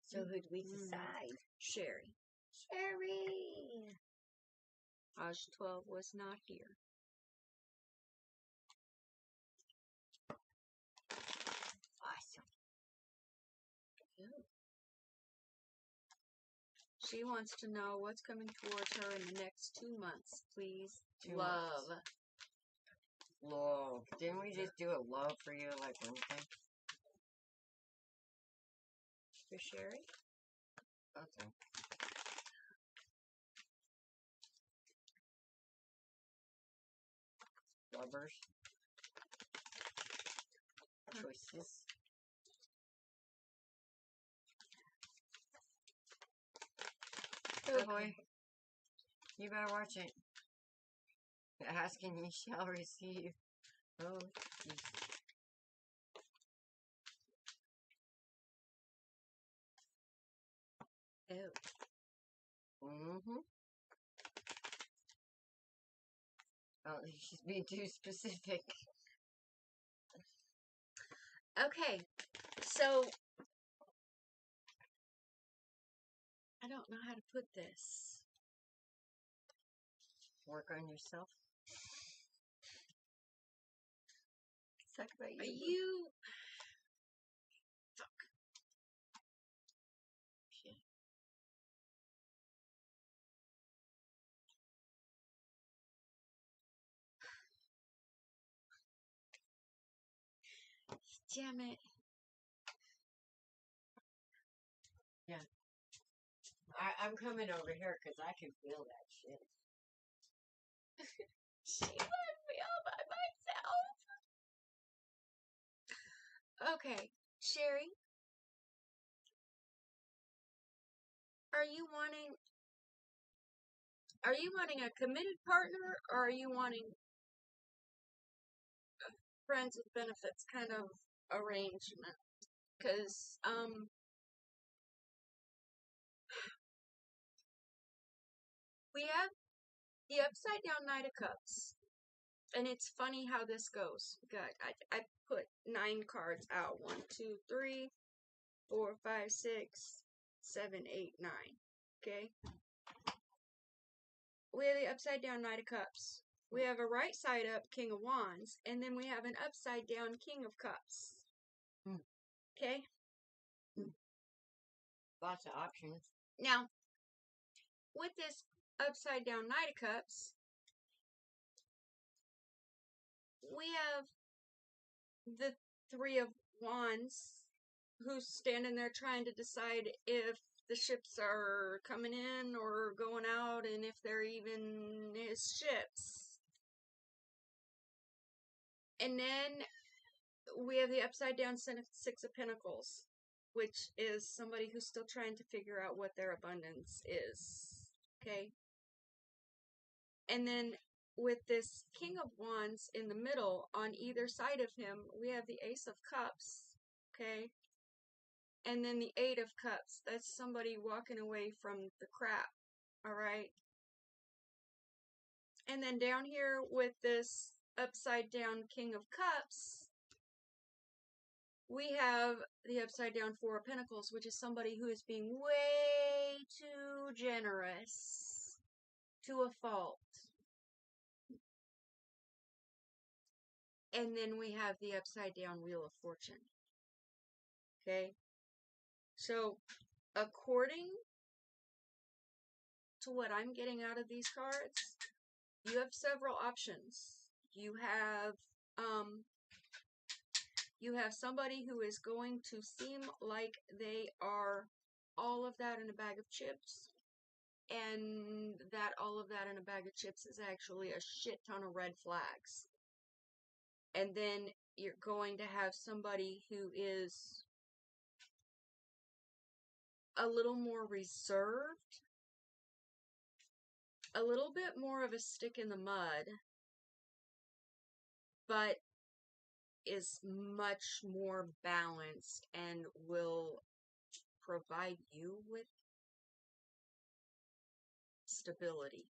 So who'd we decide? Sherry. Sherry! Aja 12 was not here. Awesome. She wants to know what's coming towards her in the next 2 months. Please, 2 love. months. Love. Didn't we just do a love for you like Wednesday? For Sherry? Okay. Lovers. Choices. Oh boy. You better watch it. Ask and you shall receive. Oh, geez. Oh. Mm-hmm. Oh, she's being too specific. Okay, so I don't know how to put this. Work on yourself. Talk about you. Are you... Fuck. Shit. Damn it. Yeah. I'm coming over here because I can feel that shit. She left me all by myself. Okay, Sherry. Are you wanting Are you wanting a committed partner, or are you wanting a friends with benefits kind of arrangement? Because, we have the upside down Knight of Cups. And it's funny how this goes. I put 9 cards out. 1, 2, 3, 4, 5, 6, 7, 8, 9. Okay? We have the upside down Knight of Cups. We have a right side up King of Wands. And then we have an upside down King of Cups. Okay? Lots of options. Now, with this upside down Knight of Cups, we have the Three of Wands who's standing there trying to decide if the ships are coming in or going out, and if they're even his ships. And then we have the upside down Six of Pentacles, which is somebody who's still trying to figure out what their abundance is. Okay? And then with this King of Wands in the middle, on either side of him, we have the Ace of Cups. Okay? And then the Eight of Cups. That's somebody walking away from the crap. Alright? And then down here with this upside down King of Cups, we have the upside down Four of Pentacles, which is somebody who is being way too generous to a fault. And then we have the upside down Wheel of Fortune. Okay? So, according to what I'm getting out of these cards, you have several options. You have somebody who is going to seem like they are all of that in a bag of chips, and that all of that in a bag of chips is actually a shit ton of red flags. And then you're going to have somebody who is a little more reserved, a little bit more of a stick in the mud, but is much more balanced and will provide you with stability.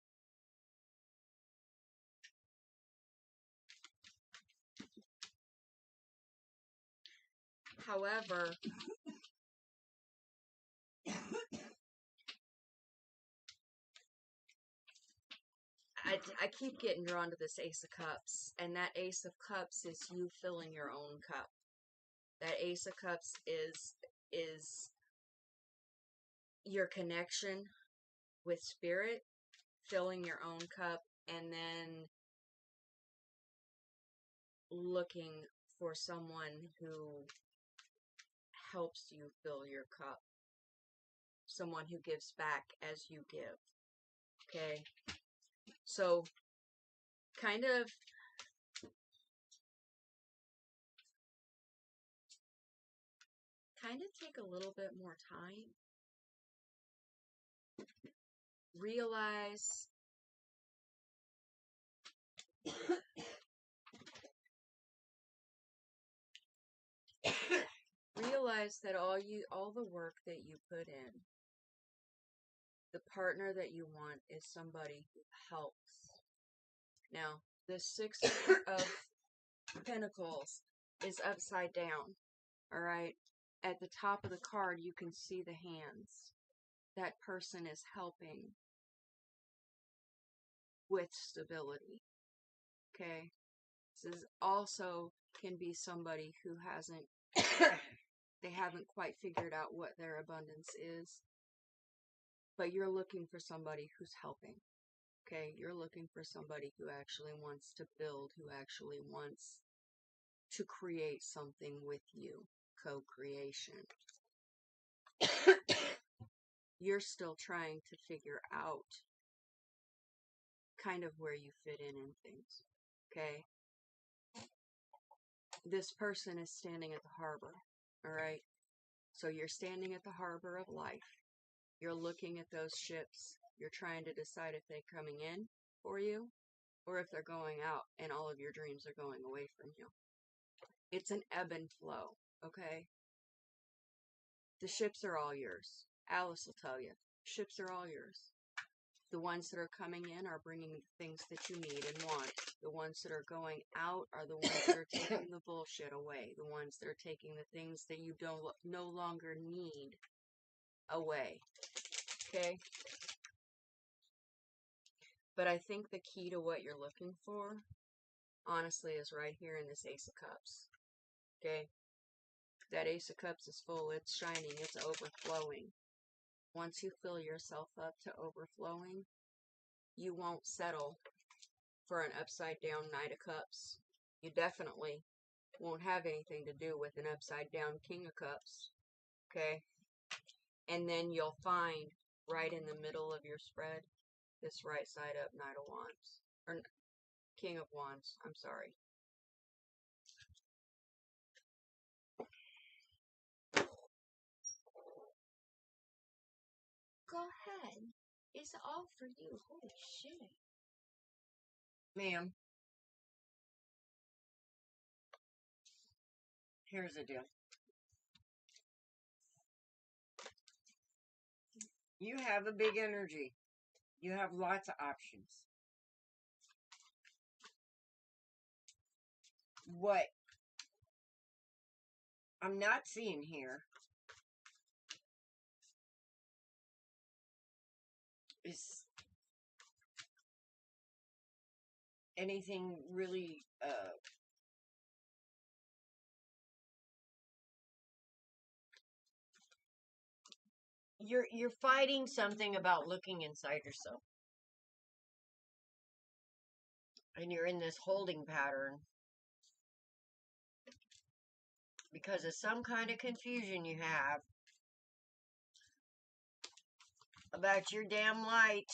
However, I keep getting drawn to this Ace of Cups, and that Ace of Cups is you filling your own cup. That Ace of Cups is your connection with spirit, filling your own cup, and then looking for someone who helps you fill your cup. Someone who gives back as you give. Okay? So, kind of take a little bit more time. Realize that all the work that you put in, the partner that you want is somebody who helps. Now, the Six of Pentacles is upside down. Alright? At the top of the card, you can see the hands. That person is helping with stability. Okay? This is also can be somebody who they haven't quite figured out what their abundance is. But you're looking for somebody who's helping. Okay? You're looking for somebody who actually wants to build, who actually wants to create something with you. Co-creation. You're still trying to figure out kind of where you fit in things. Okay? This person is standing at the harbor. Alright? So you're standing at the harbor of life. You're looking at those ships. You're trying to decide if they're coming in for you or if they're going out and all of your dreams are going away from you. It's an ebb and flow, okay? The ships are all yours. Alice will tell you. Ships are all yours. The ones that are coming in are bringing the things that you need and want. The ones that are going out are the ones that are taking the bullshit away. The ones that are taking the things that you don't no longer need away. Okay? But I think the key to what you're looking for, honestly, is right here in this Ace of Cups. Okay? That Ace of Cups is full. It's shining. It's overflowing. Once you fill yourself up to overflowing, you won't settle for an upside down Knight of Cups. You definitely won't have anything to do with an upside down King of Cups. Okay? And then you'll find right in the middle of your spread this right side up Knight of Wands. Or King of Wands. I'm sorry. Go ahead. It's all for you. Holy shit. Ma'am, here's the deal. You have a big energy. You have lots of options. What I'm not seeing here is anything really you're fighting something about looking inside yourself. And you're in this holding pattern because of some kind of confusion you have about your damn light.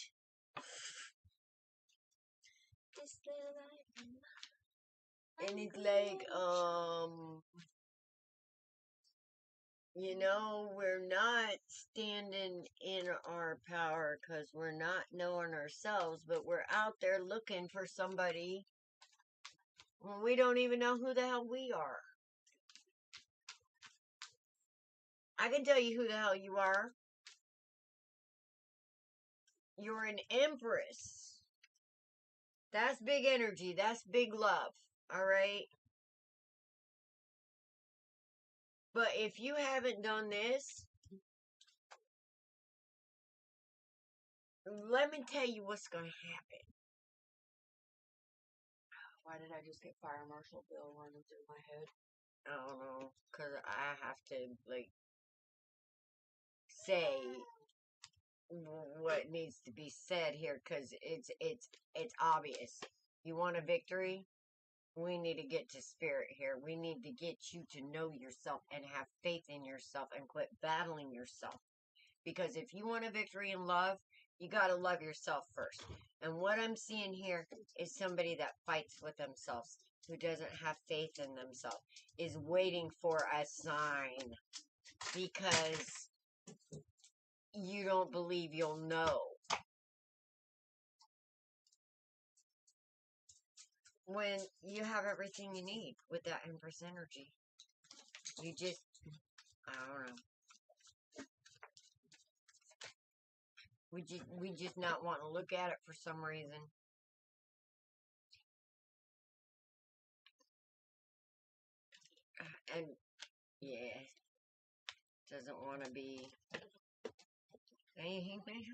And it's like, you know, we're not standing in our power because we're not knowing ourselves, but we're out there looking for somebody when we don't even know who the hell we are. I can tell you who the hell you are. You're an empress. That's big energy. That's big love. All right? But if you haven't done this, let me tell you what's going to happen. Why did I just get Fire Marshal Bill running through my head? I don't know. Because I have to, like, say what needs to be said here. Because it's obvious. You want a victory? We need to get to spirit here. We need to get you to know yourself and have faith in yourself and quit battling yourself. Because if you want a victory in love, you got to love yourself first. And what I'm seeing here is somebody that fights with themselves, who doesn't have faith in themselves, is waiting for a sign because you don't believe you'll know. When you have everything you need with that Empress energy. You just, I don't know. We just not want to look at it for some reason. And, yeah, doesn't want to be anything.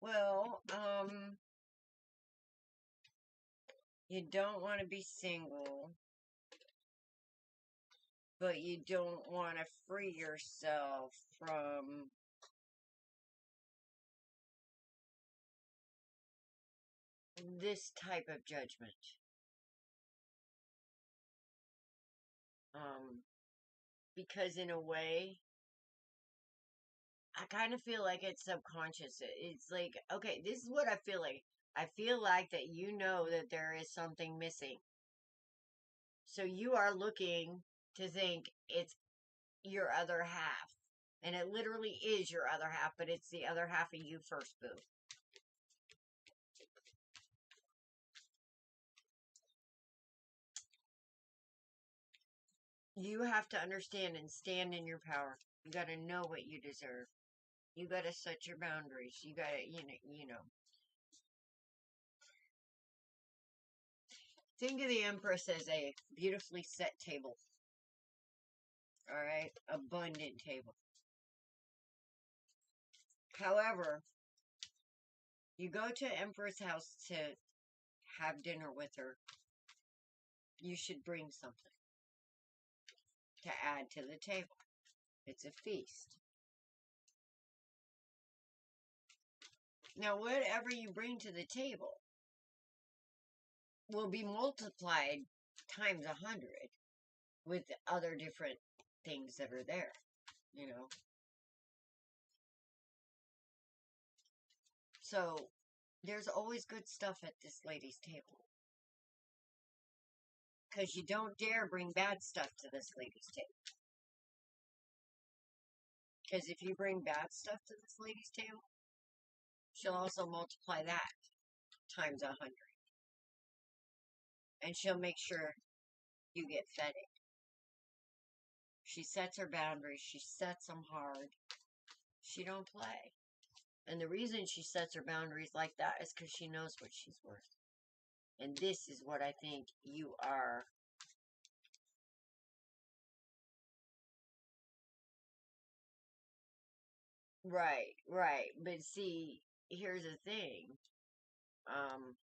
Well, you don't want to be single, but you don't want to free yourself from this type of judgment. Because in a way, I kind of feel like it's subconscious. It's like, okay, this is what I feel like. I feel like that you know that there is something missing. So you are looking to think it's your other half. And it literally is your other half, but it's the other half of you first, boo. You have to understand and stand in your power. You got to know what you deserve. You got to set your boundaries. You got to, you know. Think of the Empress as a beautifully set table. All right? Abundant table. However, you go to Empress house to have dinner with her. You should bring something to add to the table. It's a feast. Now, whatever you bring to the table will be multiplied times 100 with other different things that are there, you know. So, there's always good stuff at this lady's table. Because you don't dare bring bad stuff to this lady's table. Because if you bring bad stuff to this lady's table, she'll also multiply that times 100. And she'll make sure you get fed it. She sets her boundaries. She sets them hard. She don't play. And the reason she sets her boundaries like that is because she knows what she's worth. And this is what I think you are. Right, right. But see, here's the thing. Um,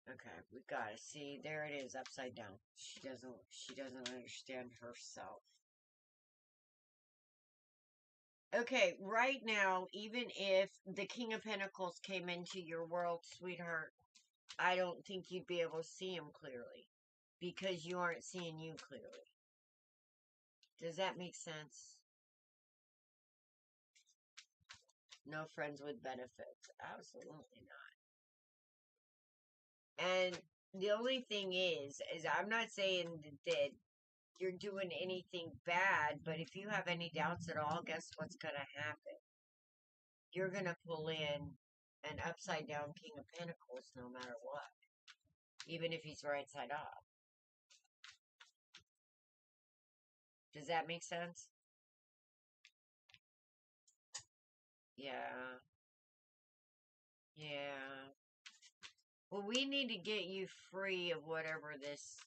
okay, we gotta see. There it is, upside down. She doesn't understand herself. Okay, right now, even if the King of Pentacles came into your world, sweetheart, I don't think you'd be able to see him clearly. Because you aren't seeing you clearly. Does that make sense? No friends with benefits. Absolutely not. And the only thing is I'm not saying that you're doing anything bad, but if you have any doubts at all, guess what's going to happen? You're going to pull in an upside down King of Pentacles no matter what. Even if he's right side up. Does that make sense? Yeah. Yeah. Well, we need to get you free of whatever this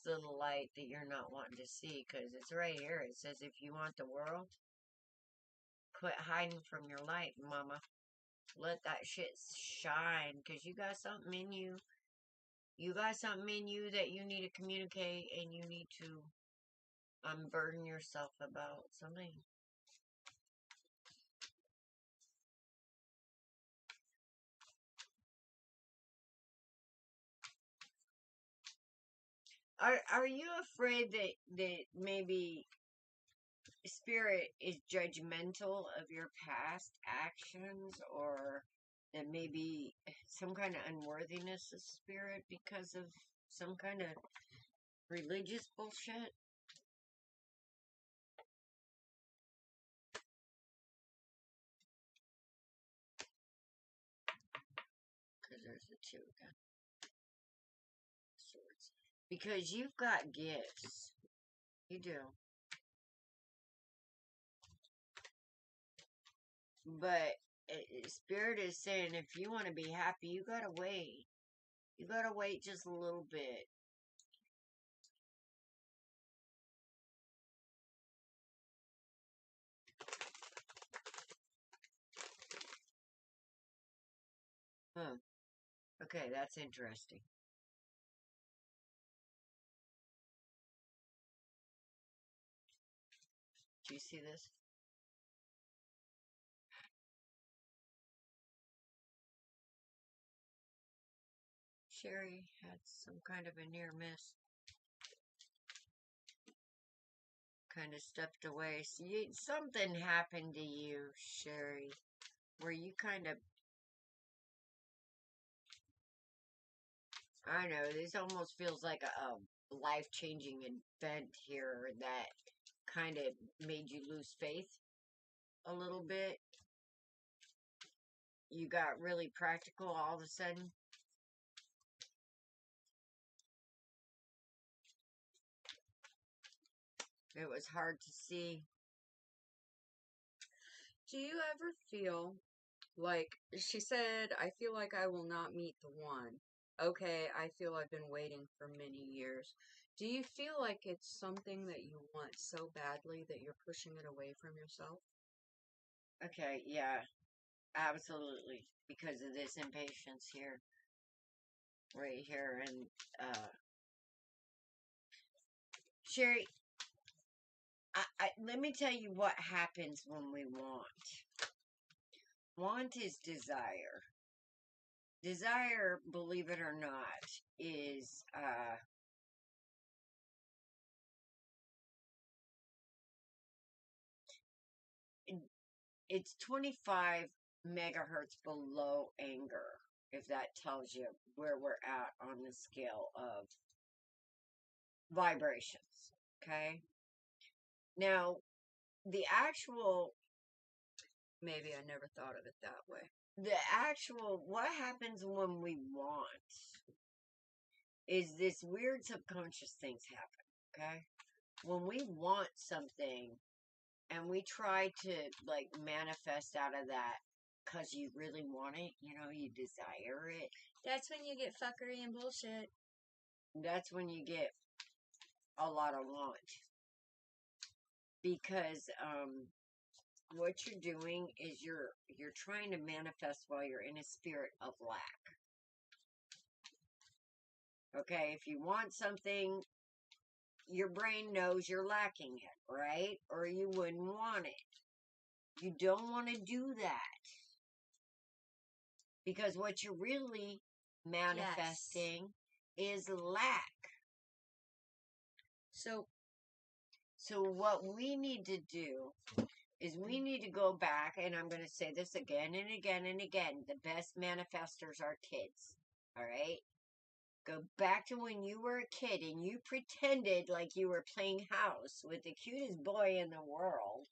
little light that you're not wanting to see, because it's right here. It says, if you want the world, quit hiding from your light, mama. Let that shit shine, because you got something in you. You got something in you that you need to communicate, and you need to unburden yourself about something. Are you afraid that maybe Spirit is judgmental of your past actions, or that maybe some kind of unworthiness of Spirit because of some kind of religious bullshit? Because there's the two again. Swords. Because you've got gifts. You do. But Spirit is saying if you want to be happy, you gotta wait. You gotta wait just a little bit. Huh. Okay, that's interesting. Do you see this? Sherry had some kind of a near miss. Kind of stepped away. See, something happened to you, Sherry, where you kind of, I know, this almost feels like a life-changing event here that kind of made you lose faith a little bit. You got really practical all of a sudden. It was hard to see. Do you ever feel like, she said, I feel like I will not meet the one. Okay, I feel I've been waiting for many years. Do you feel like it's something that you want so badly that you're pushing it away from yourself? Okay, yeah, absolutely. Because of this impatience here. Right here. And, Sherry, let me tell you what happens when we want. Want is desire. Desire, believe it or not, is it's 25 megahertz below anger, if that tells you where we're at on the scale of vibrations. Okay? Now, the actual, Maybe I never thought of it that way. what happens when we want is this weird subconscious things happen. Okay? When we want something, and we try to, like, manifest out of that because you really want it, you desire it. That's when you get fuckery and bullshit. That's when you get a lot of want. Because, what you're doing is you're trying to manifest while you're in a spirit of lack. Okay, if you want something, your brain knows you're lacking it, right? Or you wouldn't want it. You don't want to do that. Because what you're really manifesting is lack. So what we need to do is we need to go back, and I'm going to say this again and again and again. The best manifestors are kids. All right? Go back to when you were a kid and you pretended like you were playing house with the cutest boy in the world.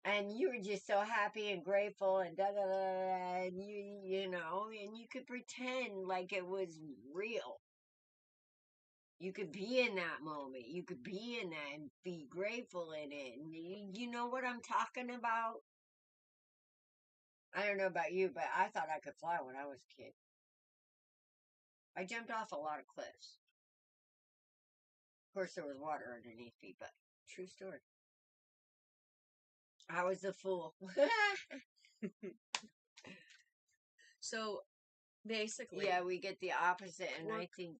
And you were just so happy and grateful and da da da da, and and you could pretend like it was real. You could be in that moment. You could be in that and be grateful in it. And you know what I'm talking about? I don't know about you, but I thought I could fly when I was a kid. I jumped off a lot of cliffs. Of course, there was water underneath me, but true story. I was the fool. So, basically, yeah, we get the opposite, and I think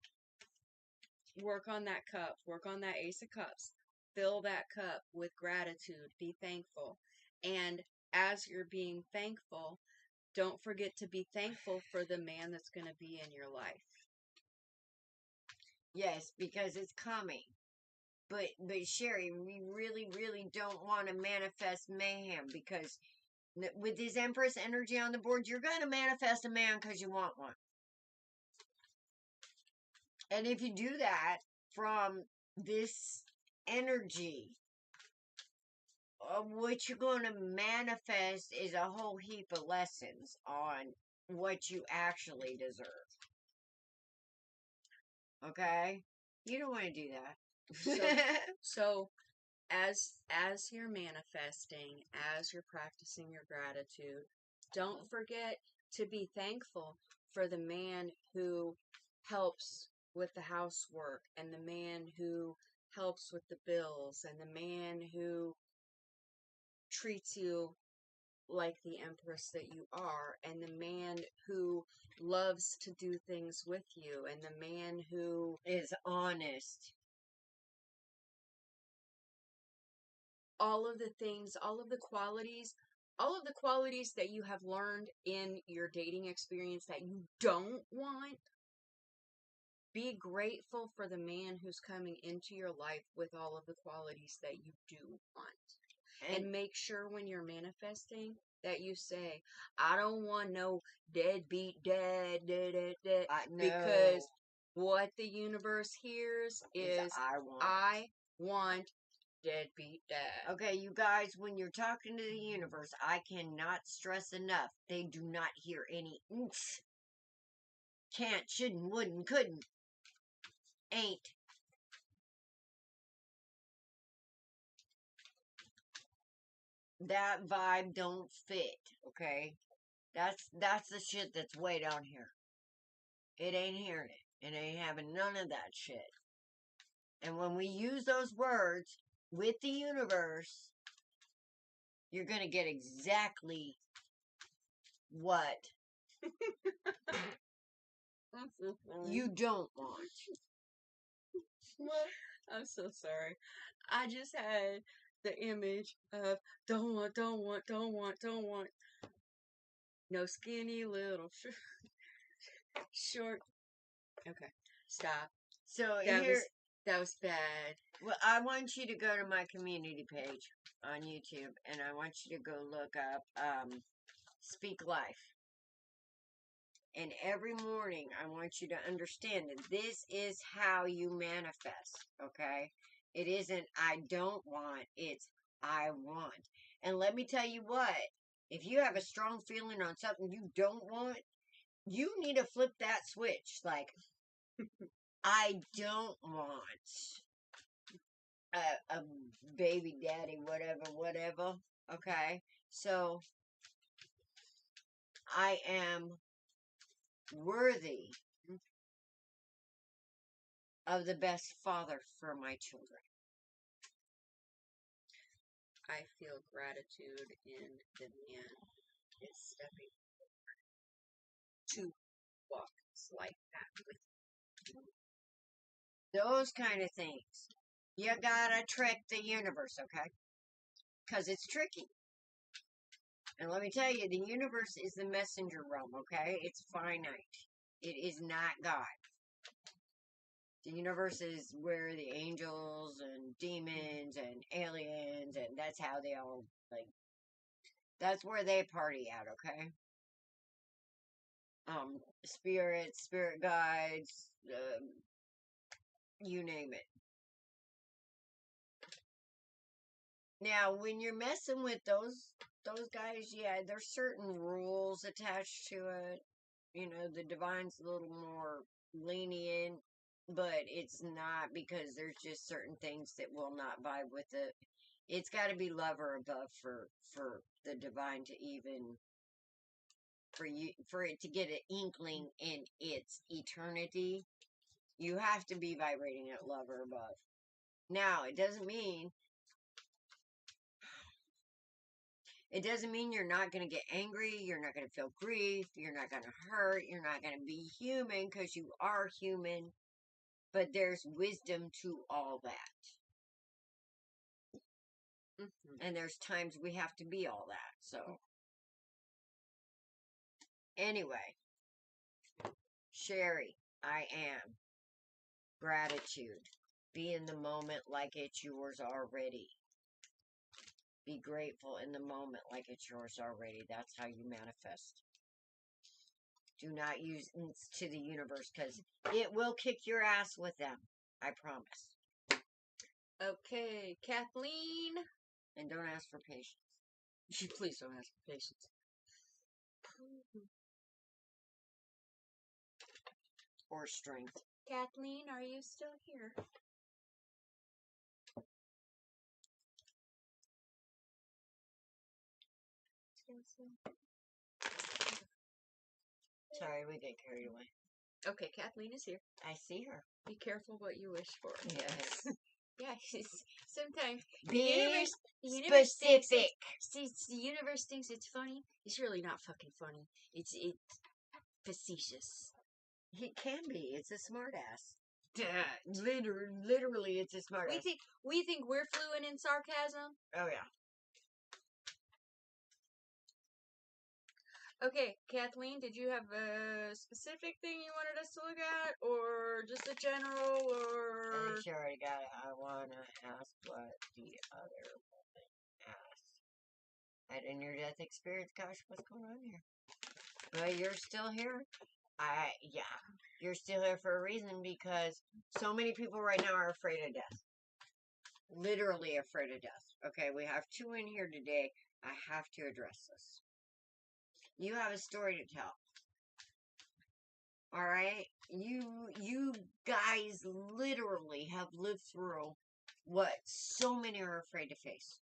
work on that cup, work on that Ace of Cups, fill that cup with gratitude, be thankful. And as you're being thankful, don't forget to be thankful for the man that's going to be in your life. Yes, because it's coming. But Sherry, we really, really don't want to manifest mayhem, because with this Empress energy on the board, you're going to manifest a man because you want one. And if you do that from this energy, what you're going to manifest is a whole heap of lessons on what you actually deserve. Okay? You don't want to do that. So as you're manifesting, as you're practicing your gratitude, don't forget to be thankful for the man who helps with the housework, and the man who helps with the bills, and the man who treats you like the empress that you are, and the man who loves to do things with you, and the man who is honest. All of the things, all of the qualities all of the qualities that you have learned in your dating experience that you don't want, be grateful for the man who's coming into your life with all of the qualities that you do want. And make sure when you're manifesting that you say, I don't want no deadbeat dad, no. because what the universe hears is I want deadbeat dad. Okay, you guys, when you're talking to the universe, I cannot stress enough. They do not hear any oomph. Can't, shouldn't, wouldn't, couldn't, ain't. That vibe don't fit, okay? That's the shit that's way down here. It ain't hearing it. It ain't having none of that shit. And when we use those words with the universe, you're gonna get exactly what you don't want. I'm so sorry. I just had the image of don't want. No skinny little short. Okay, stop. So that was bad. Well, I want you to go to my community page on YouTube, and I want you to go look up Speak Life. And every morning, I want you to understand that this is how you manifest, okay? It isn't I don't want, it's I want. And let me tell you what, if you have a strong feeling on something you don't want, you need to flip that switch. Like, I don't want a baby daddy, whatever, okay? So, I am worthy of the best father for my children. I feel gratitude in the man is stepping forward to walk like that with you. Those kind of things. You gotta trick the universe, okay? Because it's tricky. And let me tell you, the universe is the messenger realm, okay? It's finite. It is not God. The universe is where the angels and demons and aliens, and that's how they all, like, that's where they party at, okay? Spirits, spirit guides, you name it. Now, when you're messing with those guys, yeah, there's certain rules attached to it. You know, the divine's a little more lenient, but it's not, because there's just certain things that will not vibe with it. It's got to be love or above for the divine to even for it to get an inkling in its eternity. You have to be vibrating at love or above. Now, it doesn't mean you're not going to get angry, you're not going to feel grief, you're not going to hurt, you're not going to be human, because you are human. But there's wisdom to all that. Mm-hmm. And there's times we have to be all that. So, anyway, Sherry, I am. Gratitude. Be in the moment like it's yours already. Be grateful in the moment like it's yours already. That's how you manifest. Do not use to the universe, because it will kick your ass with them. I promise. Okay, Kathleen. And don't ask for patience. Please don't ask for patience. Or strength. Kathleen, are you still here? Sorry, we get carried away. Okay, Kathleen is here. I see her. Be careful what you wish for. Yes. Yes. Sometimes Be the universe specific. The universe thinks it's funny. It's really not fucking funny. It's facetious. It can be. It's a smartass. Literally, it's a smartass. We think we're fluent in sarcasm. Oh yeah. Okay, Kathleen, did you have a specific thing you wanted us to look at, or just a general, I or... think she already got it. I want to ask what the other woman asked. Had a near-death experience. Gosh, what's going on here? Well, you're still here. Yeah, you're still here for a reason, because so many people right now are afraid of death. Literally afraid of death. Okay, we have 2 in here today. I have to address this. You have a story to tell. All right? You guys literally have lived through what so many are afraid to face.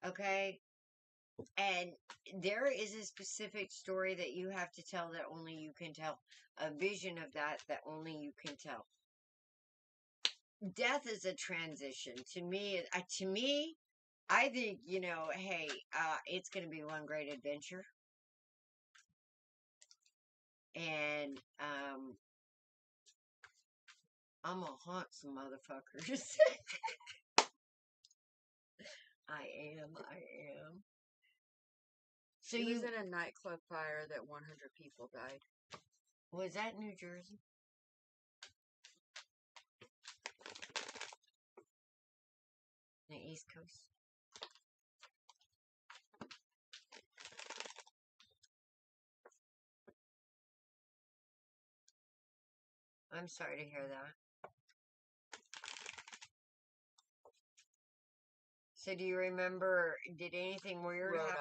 Okay? And there is a specific story that you have to tell that only you can tell. A vision of that only you can tell. Death is a transition. To me, I think, hey, it's going to be one great adventure. And I'm going to haunt some motherfuckers. I am. So It was in a nightclub fire that 100 people died. Was that New Jersey? The East Coast? I'm sorry to hear that. So do you remember, did anything weird happen?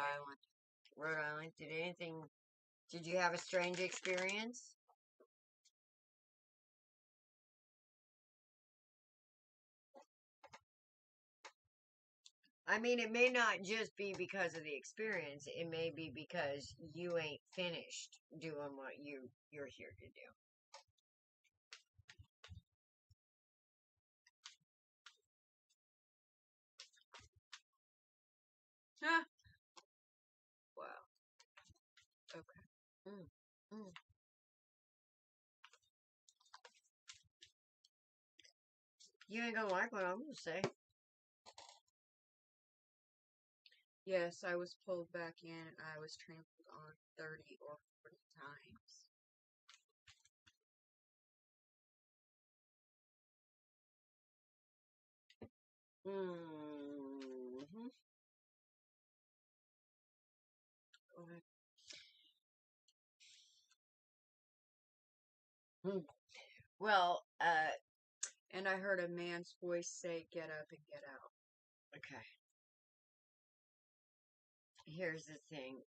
Rhode Island. Did you have a strange experience? I mean, it may not just be because of the experience. It may be because you ain't finished doing what you're here to do. Huh. Wow. Okay. You ain't gonna like what I'm gonna say. Yes, I was pulled back in and I was trampled on 30 or 40 times. Mm-hmm. Well, and I heard a man's voice say, "Get up and get out." Okay. Here's the thing.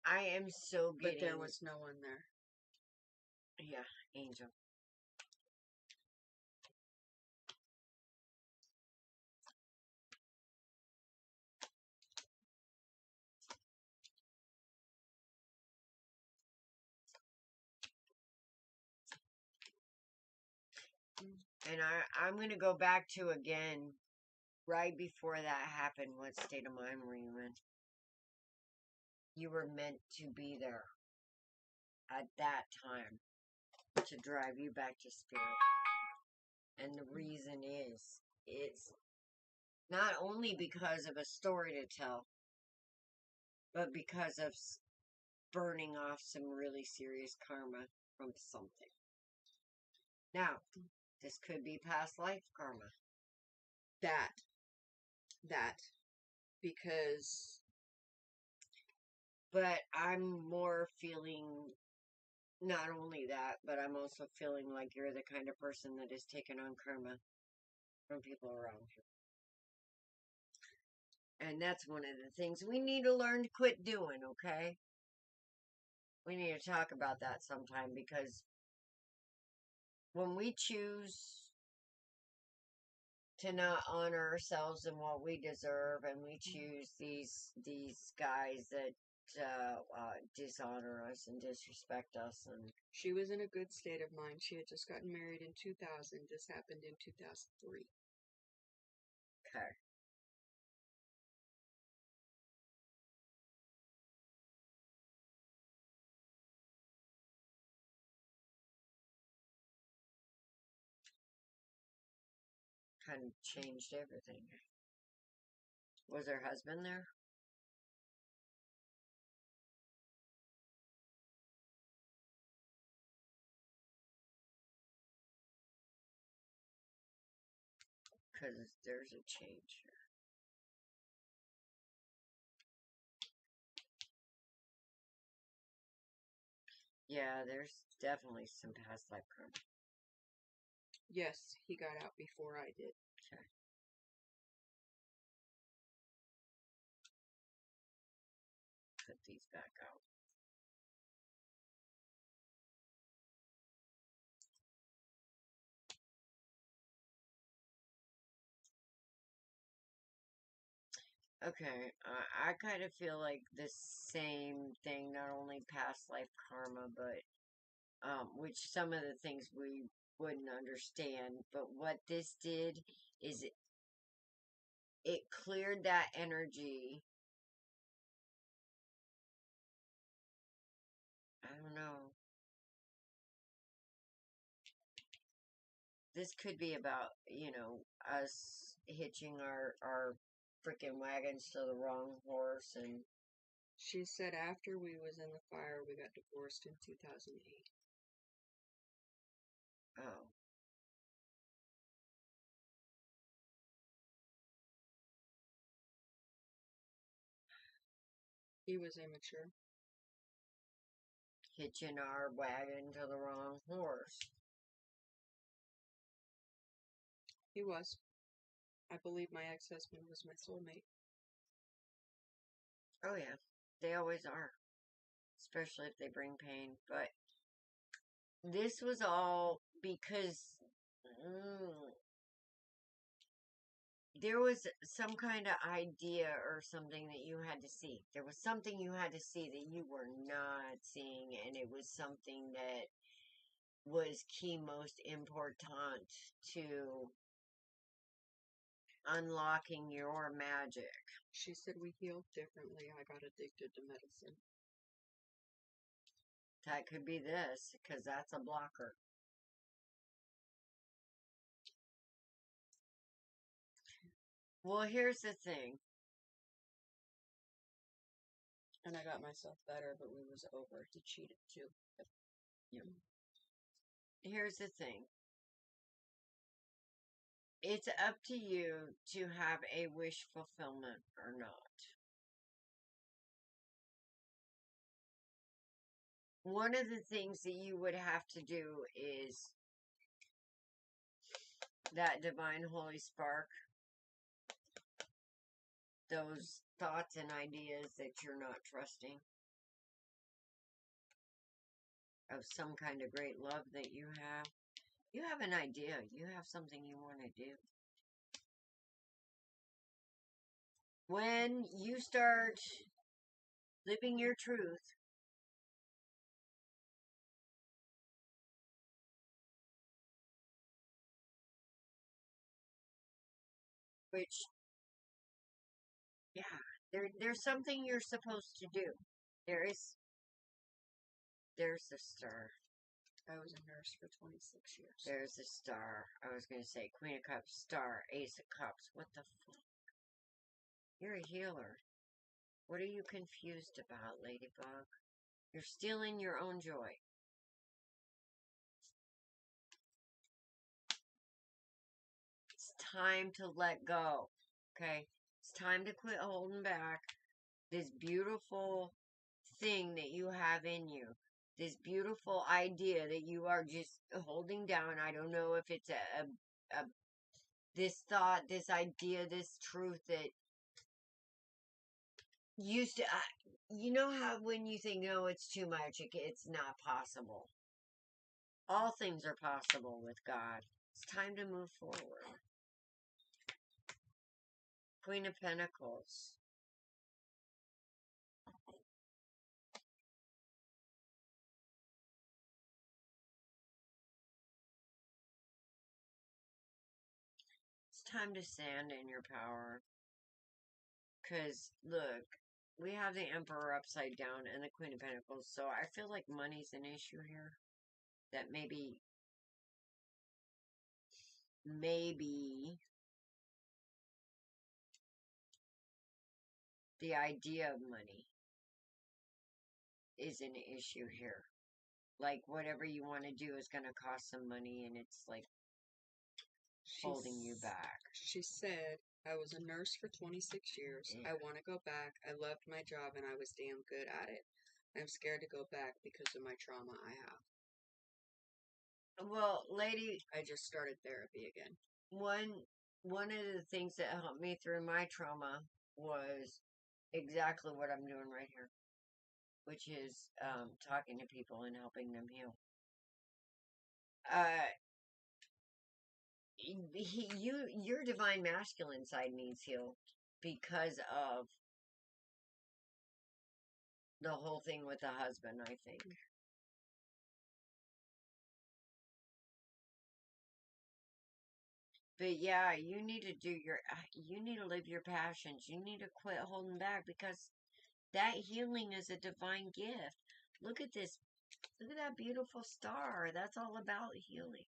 I am so getting... But there was no one there. Yeah, Angel. And I'm going to go back to, again, right before that happened, what state of mind were you in? You were meant to be there at that time to drive you back to spirit. And the reason is, it's not only because of a story to tell, but because of burning off some really serious karma from something. Now, this could be past life karma. That. Because... But I'm more feeling, not only that, but I'm also feeling like you're the kind of person that is taking on karma from people around you. And that's one of the things we need to learn to quit doing, okay? We need to talk about that sometime, because when we choose to not honor ourselves and what we deserve, and we choose these guys that dishonor us and disrespect us. And she was in a good state of mind. She had just gotten married in 2000. This happened in 2003. Okay. kind of changed everything. Was her husband there? Because there's a change here. Yeah, there's definitely some past life karma. Yes, he got out before I did. Okay. Put these back out. Okay, I kind of feel like the same thing, not only past life karma, but which some of the things we wouldn't understand, but what this did is it cleared that energy. I don't know. This could be about, us hitching our freaking wagons to the wrong horse and She said after we was in the fire, we got divorced in 2008. oh, He was immature. hitching our wagon to the wrong horse. He was. I believe my ex-husband was my soulmate. Oh yeah, they always are, especially if they bring pain. But this was all because there was some kind of idea or something that you had to see. There was something you had to see that you were not seeing, and it was something that was key most important to unlocking your magic. She said we healed differently. I got addicted to medicine. That could be this, because that's a blocker. Well, here's the thing. And I got myself better, but we was over. He cheated too. Yep. Here's the thing. It's up to you to have a wish fulfillment or not. One of the things that you would have to do is that divine holy spark, those thoughts and ideas that you're not trusting, of some kind of great love that you have. You have an idea. You have something you want to do. When you start living your truth, which, yeah, there's something you're supposed to do. There's the star. I was a nurse for 26 years. There's the star. I was going to say Queen of Cups, star, Ace of Cups. What the fuck? You're a healer. What are you confused about, Ladybug? You're stealing your own joy. It's time to let go. Okay? It's time to quit holding back this beautiful thing that you have in you. This beautiful idea that you are just holding down. I don't know if it's this thought, this idea, this truth that used to, you know how when you think, no, it's too much, it's not possible. All things are possible with God. It's time to move forward. Queen of Pentacles. It's time to stand in your power. Because, look, we have the Emperor upside down and the Queen of Pentacles, so I feel like money's an issue here. That maybe the idea of money is an issue here. Like, whatever you want to do is going to cost some money, and it's like holding you back. She said, I was a nurse for 26 years. Yeah. I want to go back. I loved my job and I was damn good at it. I'm scared to go back because of my trauma I have. Well, lady, I just started therapy again. one of the things that helped me through my trauma was exactly what I'm doing right here, which is talking to people and helping them heal. Your divine masculine side needs healed because of the whole thing with the husband, I think. But yeah, you need to live your passions. You need to quit holding back because that healing is a divine gift. Look at this. Look at that beautiful star. That's all about healing.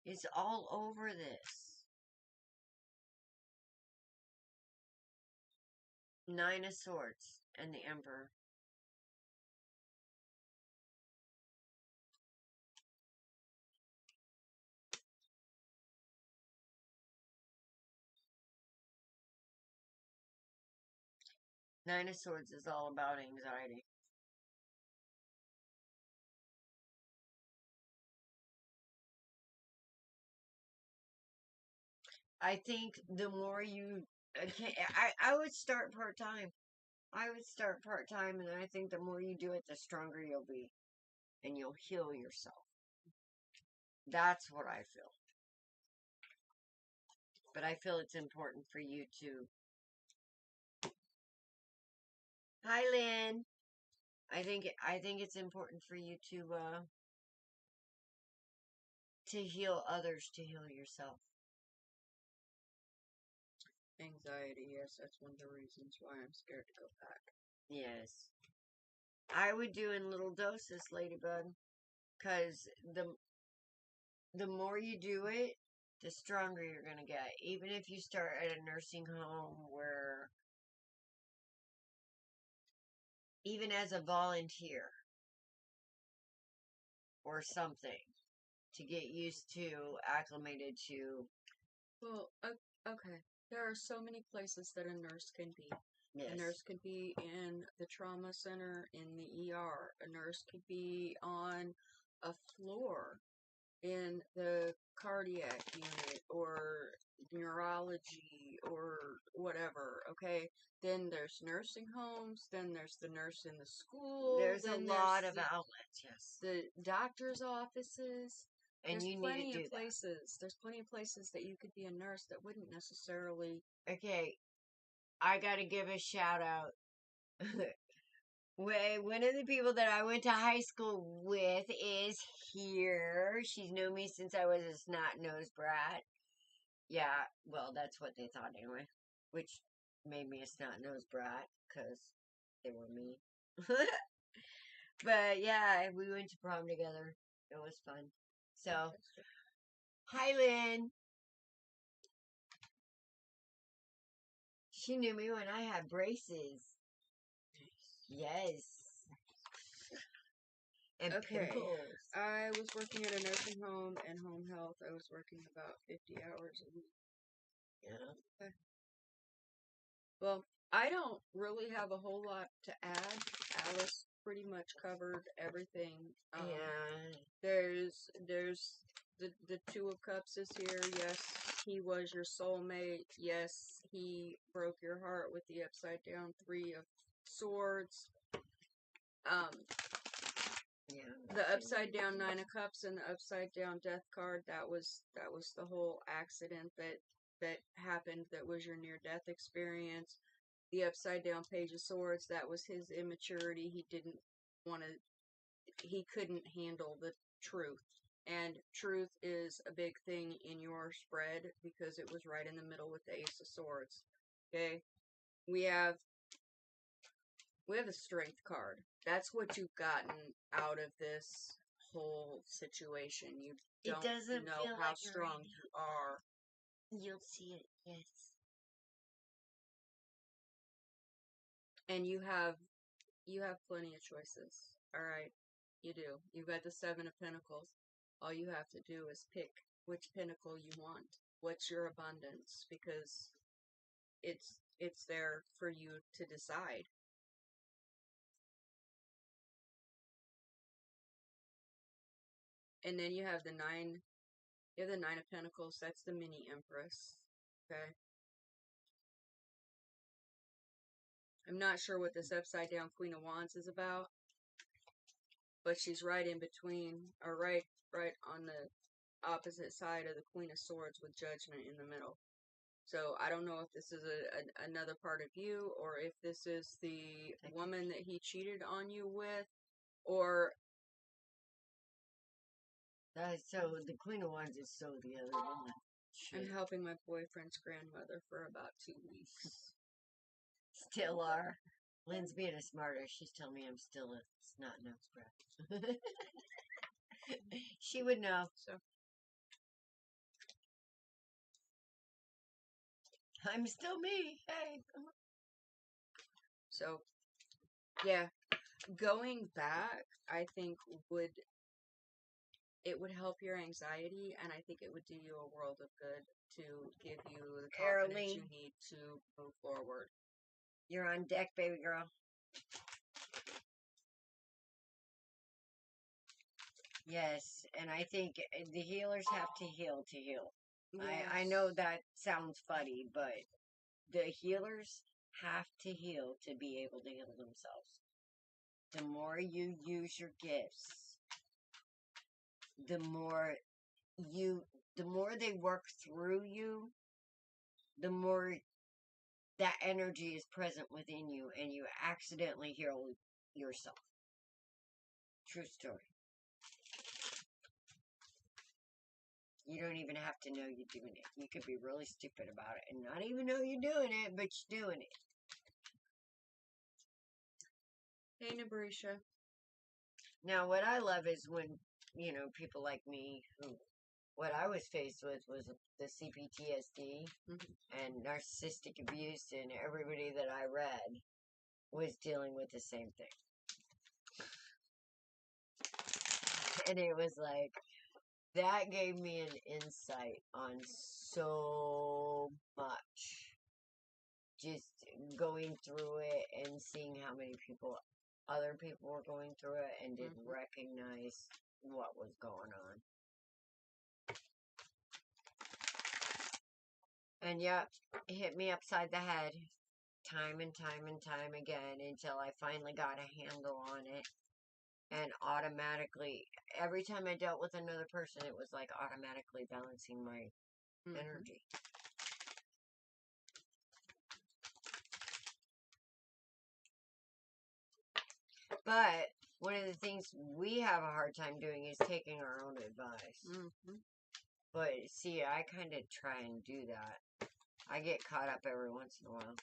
It's all over this. Nine of Swords and the Emperor. Nine of Swords is all about anxiety. I think the more you, I would start part-time. I would start part-time, and I think the more you do it, the stronger you'll be. And you'll heal yourself. That's what I feel. But I feel it's important for you to... Hi, Lynn. I think it's important for you to heal others, to heal yourself. Anxiety, yes, that's one of the reasons why I'm scared to go back. Yes. I would do in little doses, Ladybug. Because the more you do it, the stronger you're going to get. Even if you start at a nursing home where, even as a volunteer or something, to get used to, acclimated to. Well, okay. There are so many places that a nurse can be. Yes. A nurse could be in the trauma center, in the ER. A nurse could be on a floor in the cardiac unit or neurology or whatever, okay? Then there's nursing homes, then there's the nurse in the school. There's a lot of outlets, yes. The doctor's offices. And there's you plenty need to do of places. There's plenty of places that you could be a nurse that wouldn't necessarily. Okay, I gotta give a shout out. One of the people that I went to high school with is here. She's known me since I was a snot-nosed brat. Yeah, well, that's what they thought anyway. Which made me a snot-nosed brat, because they were me. But yeah, we went to prom together. It was fun. So, hi, Lynn. She knew me when I had braces. Yes. And Okay. pimples. I was working at a nursing home and home health. I was working about 50 hours a week. Yeah. Okay. Well, I don't really have a whole lot to add. Alice pretty much covered everything. Yeah. There's the Two of Cups is here. Yes, he was your soulmate. Yes, he broke your heart with the upside down Three of Swords. Yeah. The upside down Nine of Cups and the upside down Death card, that was the whole accident that happened, that was your near death experience. The upside down Page of Swords, that was his immaturity. He couldn't handle the truth. And truth is a big thing in your spread because it was right in the middle with the Ace of Swords. Okay? We have the Strength card. That's what you've gotten out of this whole situation. You don't know how strong you are. You'll see it, yes. And you have plenty of choices. All right, you do. You've got the Seven of Pentacles. All you have to do is pick which pinnacle you want. What's your abundance? Because it's there for you to decide. And then you have the nine. You have the Nine of Pentacles. That's the mini Empress. Okay. I'm not sure what this upside down Queen of Wands is about, but she's right in between, or right on the opposite side of the Queen of Swords with Judgment in the middle. So I don't know if this is another part of you, or if this is the woman that he cheated on you with, or so the Queen of Wands is so the other woman. I'm helping my boyfriend's grandmother for about 2 weeks. Still are. Lynn's being a smarter. She's telling me I'm still a snot nose breath. She would know. So I'm still me. Hey. So yeah, going back, I think would help your anxiety, and I think it would do you a world of good to give you the confidence you need to move forward. You're on deck, baby girl. Yes, and I think the healers have to heal to heal. Yes. I know that sounds funny, but the healers have to heal to be able to heal themselves. The more you use your gifts, the more they work through you, the more that energy is present within you, and you accidentally heal yourself. True story. You don't even have to know you're doing it. You could be really stupid about it and not even know you're doing it, but you're doing it. Hey, Nabrisha. Now, what I love is when, people like me what I was faced with was the CPTSD and narcissistic abuse, and everybody that I read was dealing with the same thing. And it was like, that gave me an insight on so much. Just going through it and seeing how many other people were going through it and didn't recognize what was going on. And yep, it hit me upside the head time and time and time again until I finally got a handle on it. And automatically, every time I dealt with another person, it was like automatically balancing my energy. But one of the things we have a hard time doing is taking our own advice. But see, I kind of try and do that. I get caught up every once in a while.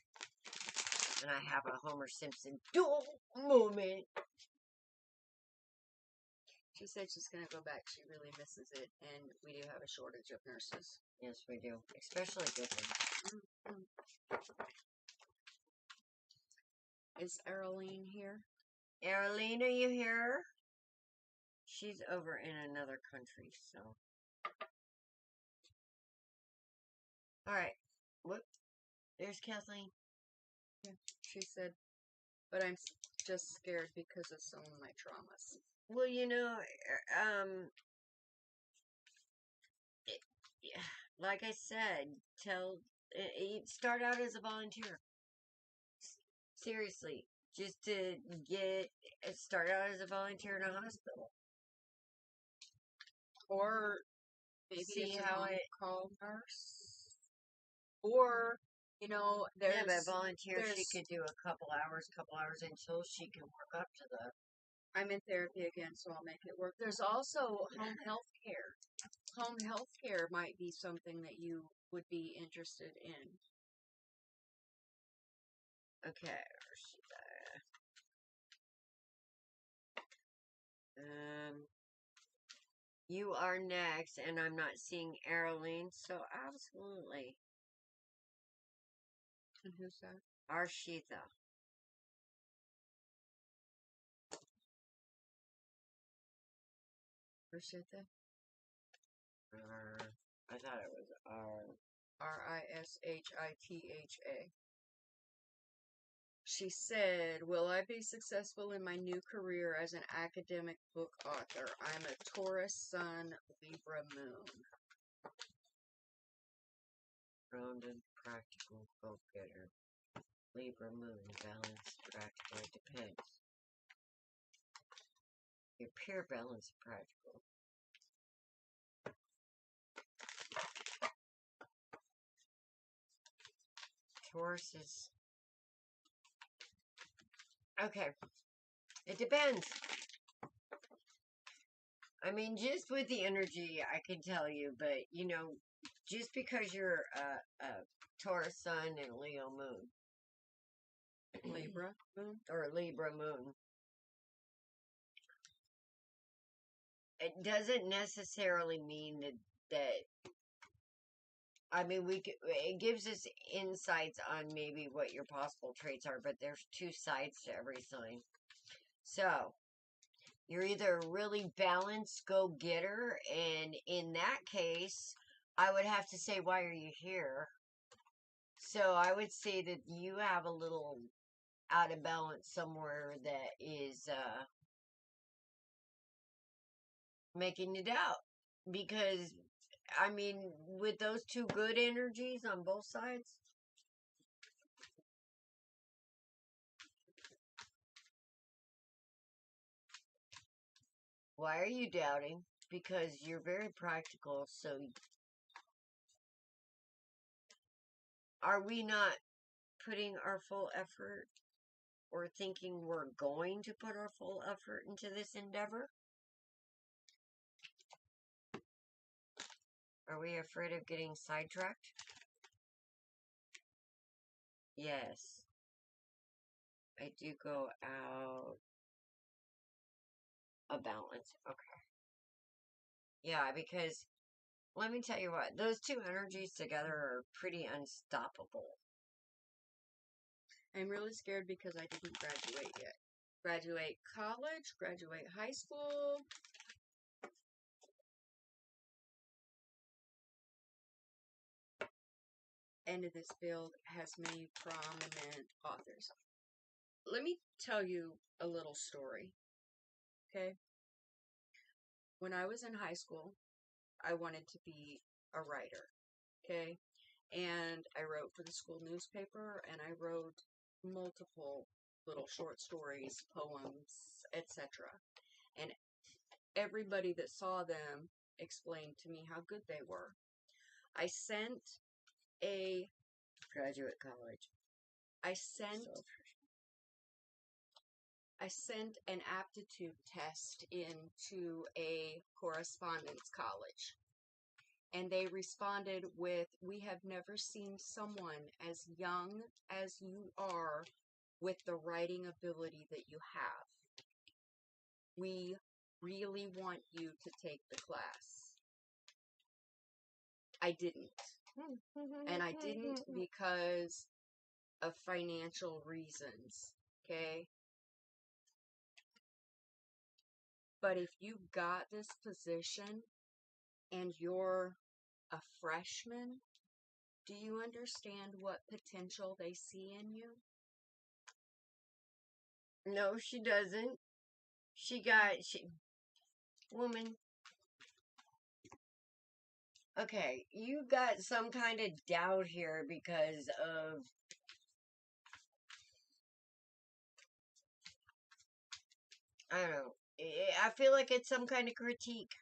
And I have a Homer Simpson dual moment. She said she's going to go back. She really misses it. And we do have a shortage of nurses. Yes, we do. Especially good ones. Is Arlene here? Arlene, are you here? She's over in another country, so. Alright. Whoop. There's Kathleen. Yeah, she said, but I'm just scared because of some of my traumas. Well, like I said, start out as a volunteer. Seriously, just to start out as a volunteer in a hospital. Or maybe see how it call nurse. Or, there's... Yeah, but volunteer, she could do a couple hours until she can work up to the... I'm in therapy again, so I'll make it work. There's also home health care. Home health care might be something that you would be interested in. Okay. You are next, and I'm not seeing Arlene, so absolutely. And who's that? Arshita. Risitha? I thought it was Risitha. She said, will I be successful in my new career as an academic book author? I'm a Taurus Sun, Libra Moon. rounded, practical, go-getter. Libra moon, balanced, practical, it depends. Your pure balance, practical. Taurus is... Okay. It depends. I mean, just with the energy, I can tell you, but, you know, just because you're a Taurus sun and Leo moon. Libra Moon? Or Libra moon. It doesn't necessarily mean that I mean, it gives us insights on maybe what your possible traits are, but there's two sides to every sign. So, you're either a really balanced go-getter, and in that case, I would have to say, why are you here? So, I would say that you have a little out of balance somewhere that is making you doubt. Because, I mean, with those two good energies on both sides, why are you doubting? Because you're very practical, so are we not putting our full effort or thinking we're going to put our full effort into this endeavor? Are we afraid of getting sidetracked? Yes. I do go out of balance. Okay. Yeah, because let me tell you what, those two energies together are pretty unstoppable. I'm really scared because I didn't graduate yet. Graduate college, graduate high school. And this field has many prominent authors. Let me tell you a little story, okay? When I was in high school, I wanted to be a writer, okay? And I wrote for the school newspaper, and I wrote multiple little short stories, poems, etc. And everybody that saw them explained to me how good they were. I sent a Graduate college. I sent an aptitude test into a correspondence college. And they responded with, we have never seen someone as young as you are with the writing ability that you have. We really want you to take the class. I didn't. And I didn't because of financial reasons, okay? But if you got this position and you're a freshman, do you understand what potential they see in you? No, she doesn't. Woman. Okay, you got some kind of doubt here because of, I don't know. I feel like it's some kind of critique.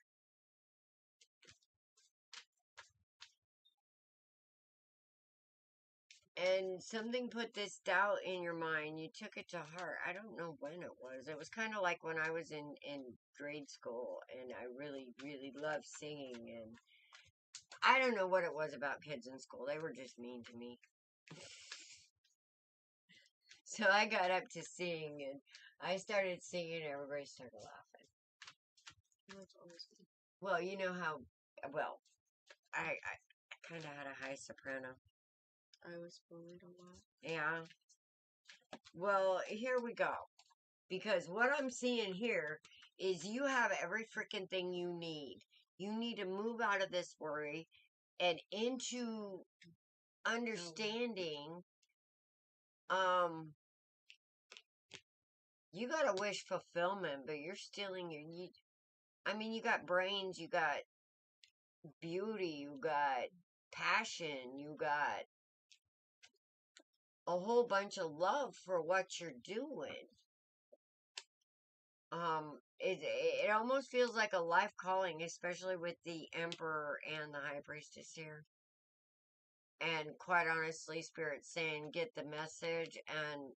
And something put this doubt in your mind. You took it to heart. I don't know when it was. It was kind of like when I was in grade school and I really, really loved singing. And I don't know what it was about kids in school. They were just mean to me. So I got up to sing and I started singing and everybody started laughing. Well, you know how, well, I kind of had a high soprano. I was bullied a lot. Yeah. Well, here we go. Because what I'm seeing here is you have every freaking thing you need. You need to move out of this worry and into understanding. You gotta wish fulfillment, but you're stealing you got brains, you got beauty, you got passion, you got a whole bunch of love for what you're doing. It almost feels like a life calling, especially with the Emperor and the High Priestess here. And quite honestly, Spirit's saying get the message and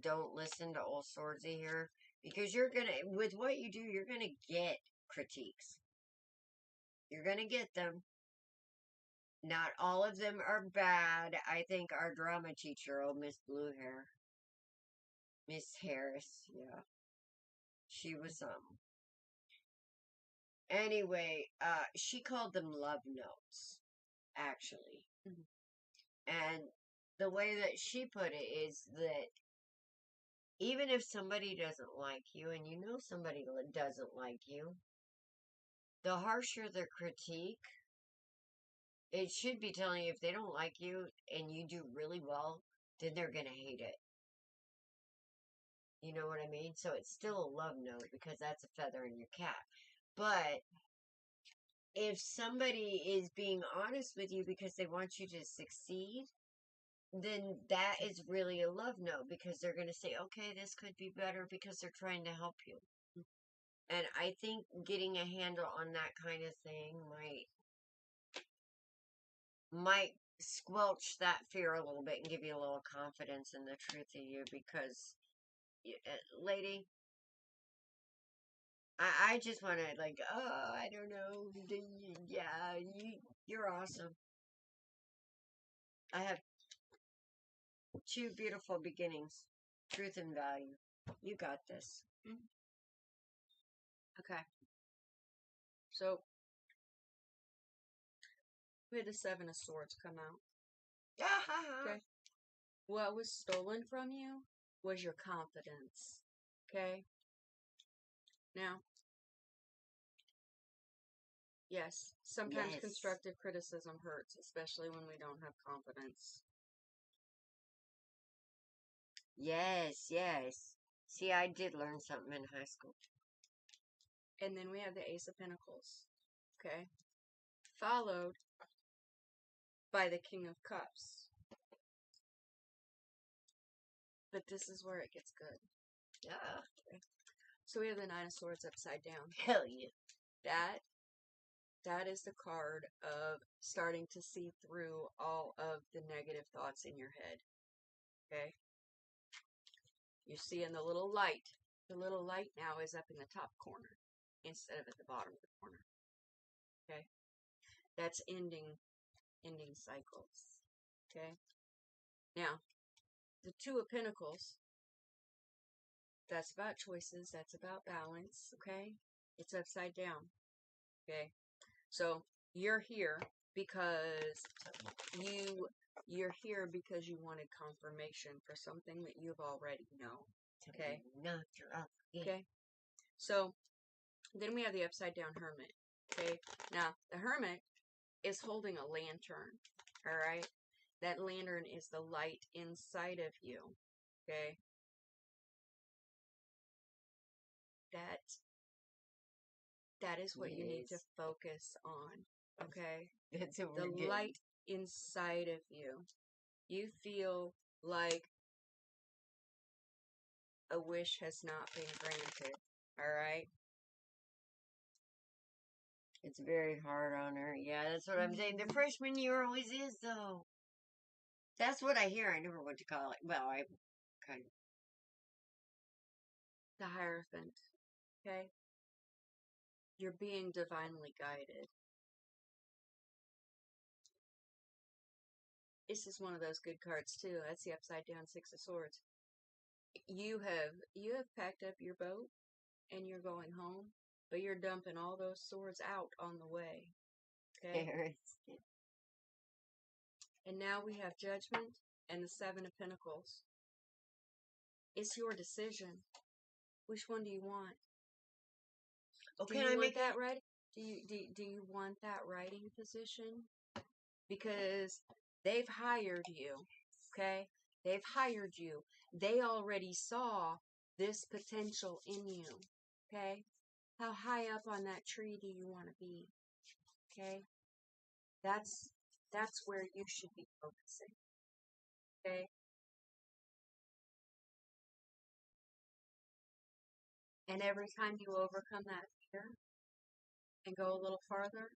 don't listen to old swordsy here. Because with what you do, you're gonna get critiques. You're gonna get them. Not all of them are bad. I think our drama teacher, old Miss Blue Hair, Miss Harris, yeah. She was, anyway, she called them love notes, actually. Mhm. And the way that she put it is that even if somebody doesn't like you, and you know somebody doesn't like you, the harsher their critique, it should be telling you if they don't like you and you do really well, then they're gonna hate it. You know what I mean? So it's still a love note because that's a feather in your cap. But if somebody is being honest with you because they want you to succeed, then that is really a love note because they're going to say, okay, this could be better because they're trying to help you. And I think getting a handle on that kind of thing might squelch that fear a little bit and give you a little confidence in the truth of you because, lady, I just want to I don't know, yeah, you're awesome. I have two beautiful beginnings, truth and value. You got this. Okay. So, we had the Seven of Swords come out. Okay. What was stolen from you was your confidence. Okay. Now, yes, sometimes Yes. constructive criticism hurts, especially when we don't have confidence. Yes, yes. See, I did learn something in high school. And then we have the Ace of Pentacles. Okay. Followed by the King of Cups. But this is where it gets good. Yeah. Okay. So we have the Nine of Swords upside down. Hell yeah. That is the card of starting to see through all of the negative thoughts in your head. Okay? You see in the little light. The little light now is up in the top corner instead of at the bottom of the corner. Okay? That's ending cycles. Okay? Now, the Two of Pentacles, that's about choices, that's about balance, okay? It's upside down. Okay? So, you're here because you're here because you wanted confirmation for something that you've already known. Okay? No, you're up. Yeah. Okay? So, then we have the upside down Hermit. Okay? Now, the Hermit is holding a lantern. Alright? That lantern is the light inside of you. Okay? That is what you need to focus on. Okay? That's what the we're getting. light inside of you. You feel like a wish has not been granted. Alright? It's very hard on her. Yeah, that's what I'm saying. The freshman year always is, though. That's what I hear. I never went to college. Well, I kind of. The Hierophant. Okay? You're being divinely guided. This is one of those good cards, too. That's the upside down Six of Swords. You have packed up your boat and you're going home, but you're dumping all those swords out on the way. Okay? And now we have Judgment and the Seven of Pentacles. It's your decision. Which one do you want? Oh, Do can you I want make that it? right? Do you want that writing position? Because they've hired you, okay? They've hired you. They already saw this potential in you, okay? How high up on that tree do you want to be, okay? That's where you should be focusing, okay? And every time you overcome that fear and go a little farther,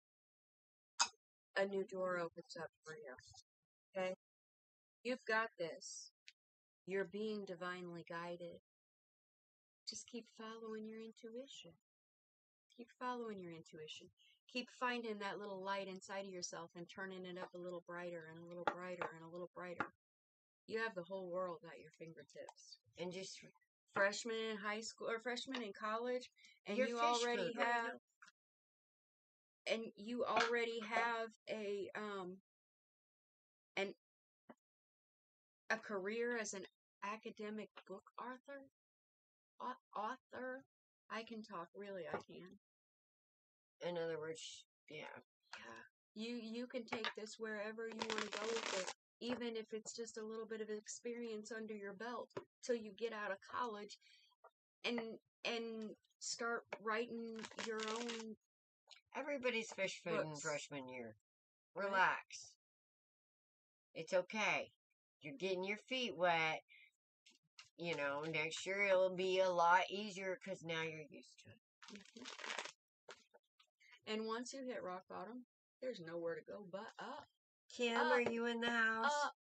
a new door opens up for you, okay? You've got this. You're being divinely guided. Just keep following your intuition. Keep following your intuition. Keep finding that little light inside of yourself and turning it up a little brighter and a little brighter and a little brighter. You have the whole world at your fingertips. And just Freshman in high school or freshman in college, and your you fish already food. have an a career as an academic book author. I can talk, really I can. In other words, yeah. You can take this wherever you want to go with it, even if it's just a little bit of experience under your belt till you get out of college and start writing your own. Everybody's fish food in books. freshman year. Right? Relax. It's okay. You're getting your feet wet. You know, next year it'll be a lot easier because now you're used to it. And once you hit rock bottom, there's nowhere to go but up. Kim, Up. are you in the house? Up.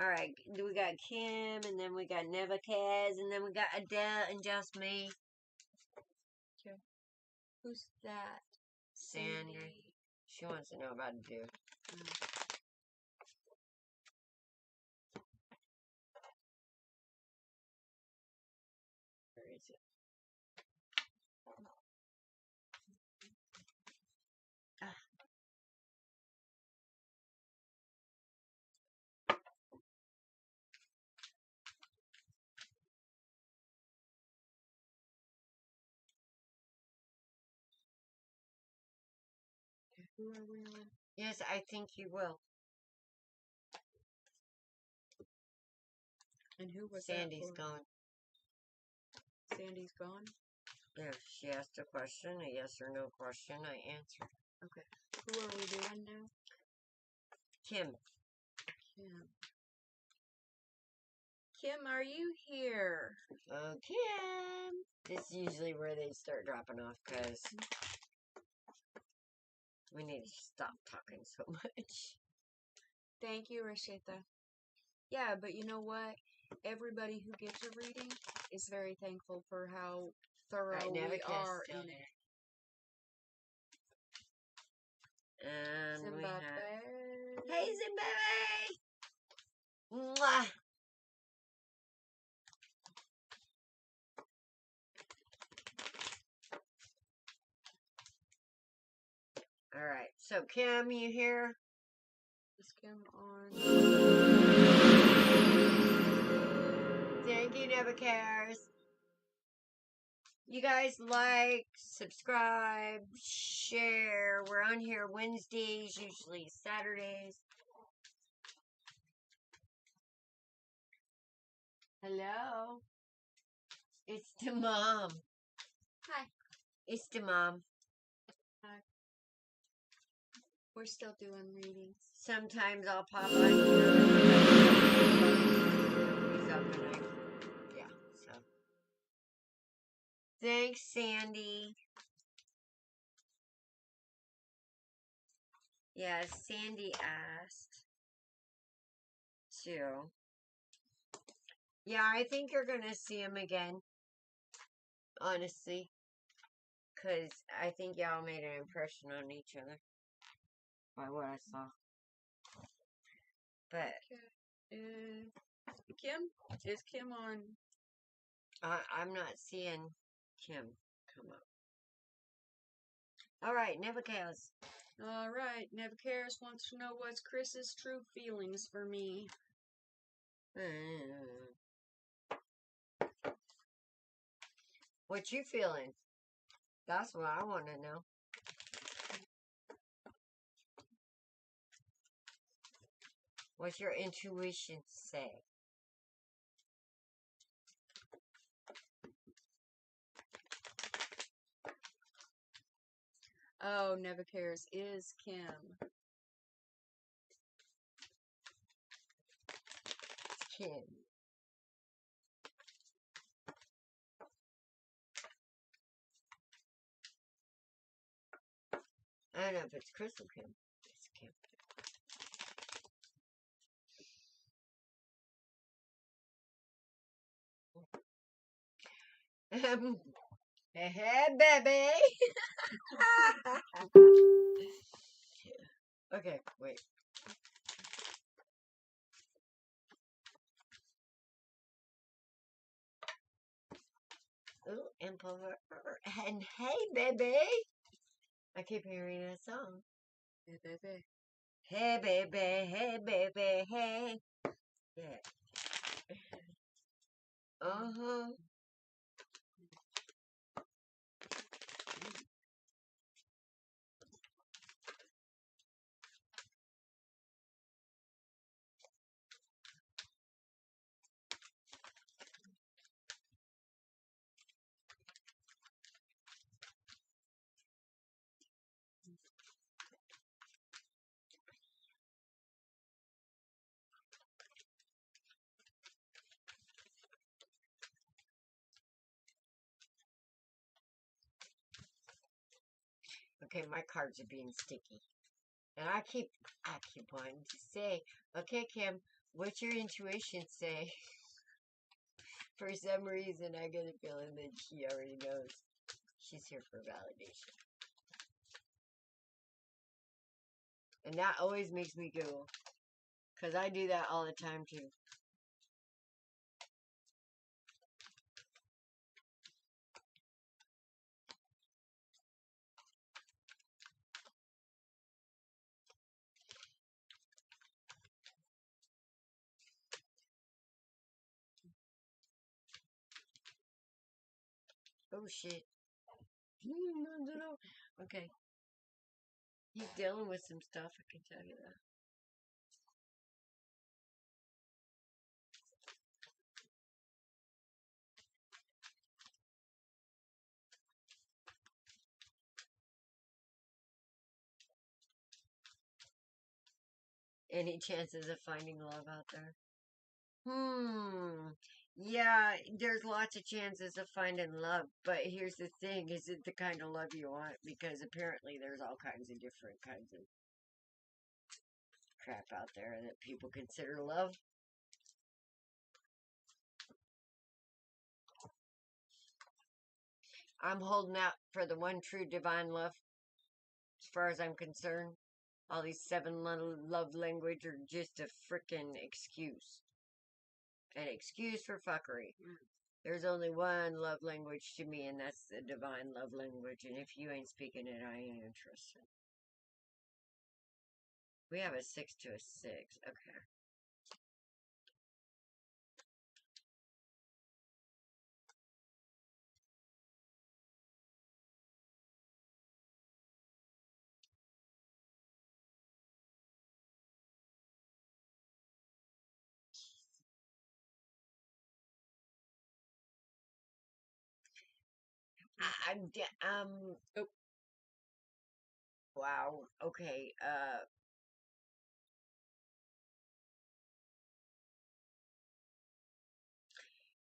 Alright, we got Kim, and then we got Nebuchadnezzar, and then we got Adele, and just me. Okay. Who's that? Sandy. She wants to know about a dude. Where is it? Who are we on? Yes, I think you will. And who was Sandy's that for? gone. Sandy's gone? Yeah, she asked a question, a yes or no question, I answered. Okay. Who are we doing now? Kim. Kim, are you here? Oh, Kim. This is usually where they start dropping off because we need to stop talking so much. Thank you, Rashita. Yeah, but you know what? Everybody who gets a reading is very thankful for how thorough we are in it. And Zimbabwe. we have... Hey, Zimbabwe! Mwah! Alright, so Kim, you here? Is Kim on? Thank you, Nebuchadnezzar. You guys like, subscribe, share. We're on here Wednesdays, usually Saturdays. Hello. It's the mom. Hi. It's the mom. Hi. We're still doing readings. Sometimes I'll pop on here. Yeah, so. Thanks, Sandy. Yeah, Sandy asked too. Yeah, I think you're going to see him again. Honestly. Because I think y'all made an impression on each other. By what I saw. But. Kim? Is Kim on? I'm not seeing Kim come up. Alright, Nebuchadnezzar. Alright, Nebuchadnezzar wants to know what's Chris's true feelings for me. What you feeling? That's what I want to know. What's your intuition say? Oh, never cares. Is Kim. Kim. I don't know if it's Crystal Kim. It's Kim. Hey, baby. Okay, wait. Ooh, and hey, baby. I keep hearing that song. Hey, baby. Hey, baby. Hey, baby. Hey. Yeah. Uh-huh. Okay, my cards are being sticky. And I keep wanting to say, okay, Kim, what's your intuition say? For some reason, I get a feeling that she already knows. She's here for validation. And that always makes me giggle. Because I do that all the time, too. Oh, shit. Okay. He's dealing with some stuff, I can tell you that. Any chances of finding love out there? Yeah, there's lots of chances of finding love, but here's the thing, is it the kind of love you want? Because apparently there's all kinds of different kinds of crap out there that people consider love. I'm holding out for the one true divine love, as far as I'm concerned. All these seven love language are just a freaking excuse. An excuse for fuckery. There's only one love language to me, and that's the divine love language. And if you ain't speaking it, I ain't interested. We have a 6 to a 6. Okay. Oh. Wow. Okay.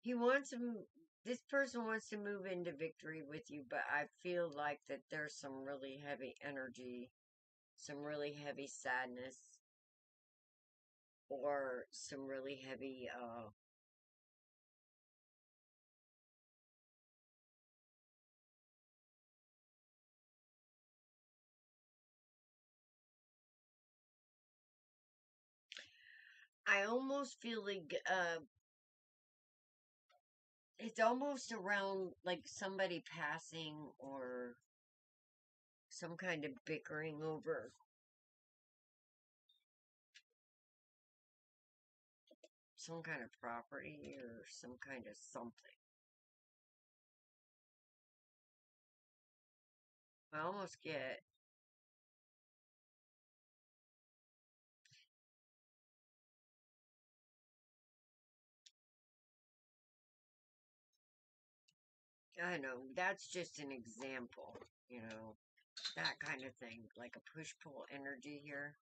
He wants him. This person wants to move into victory with you, but I feel like that there's some really heavy energy, some really heavy sadness, or some really heavy. I almost feel like it's almost around like somebody passing or some kind of bickering over some kind of property or some kind of something. I almost get. I know, that's just an example, that kind of thing, like a push-pull energy here.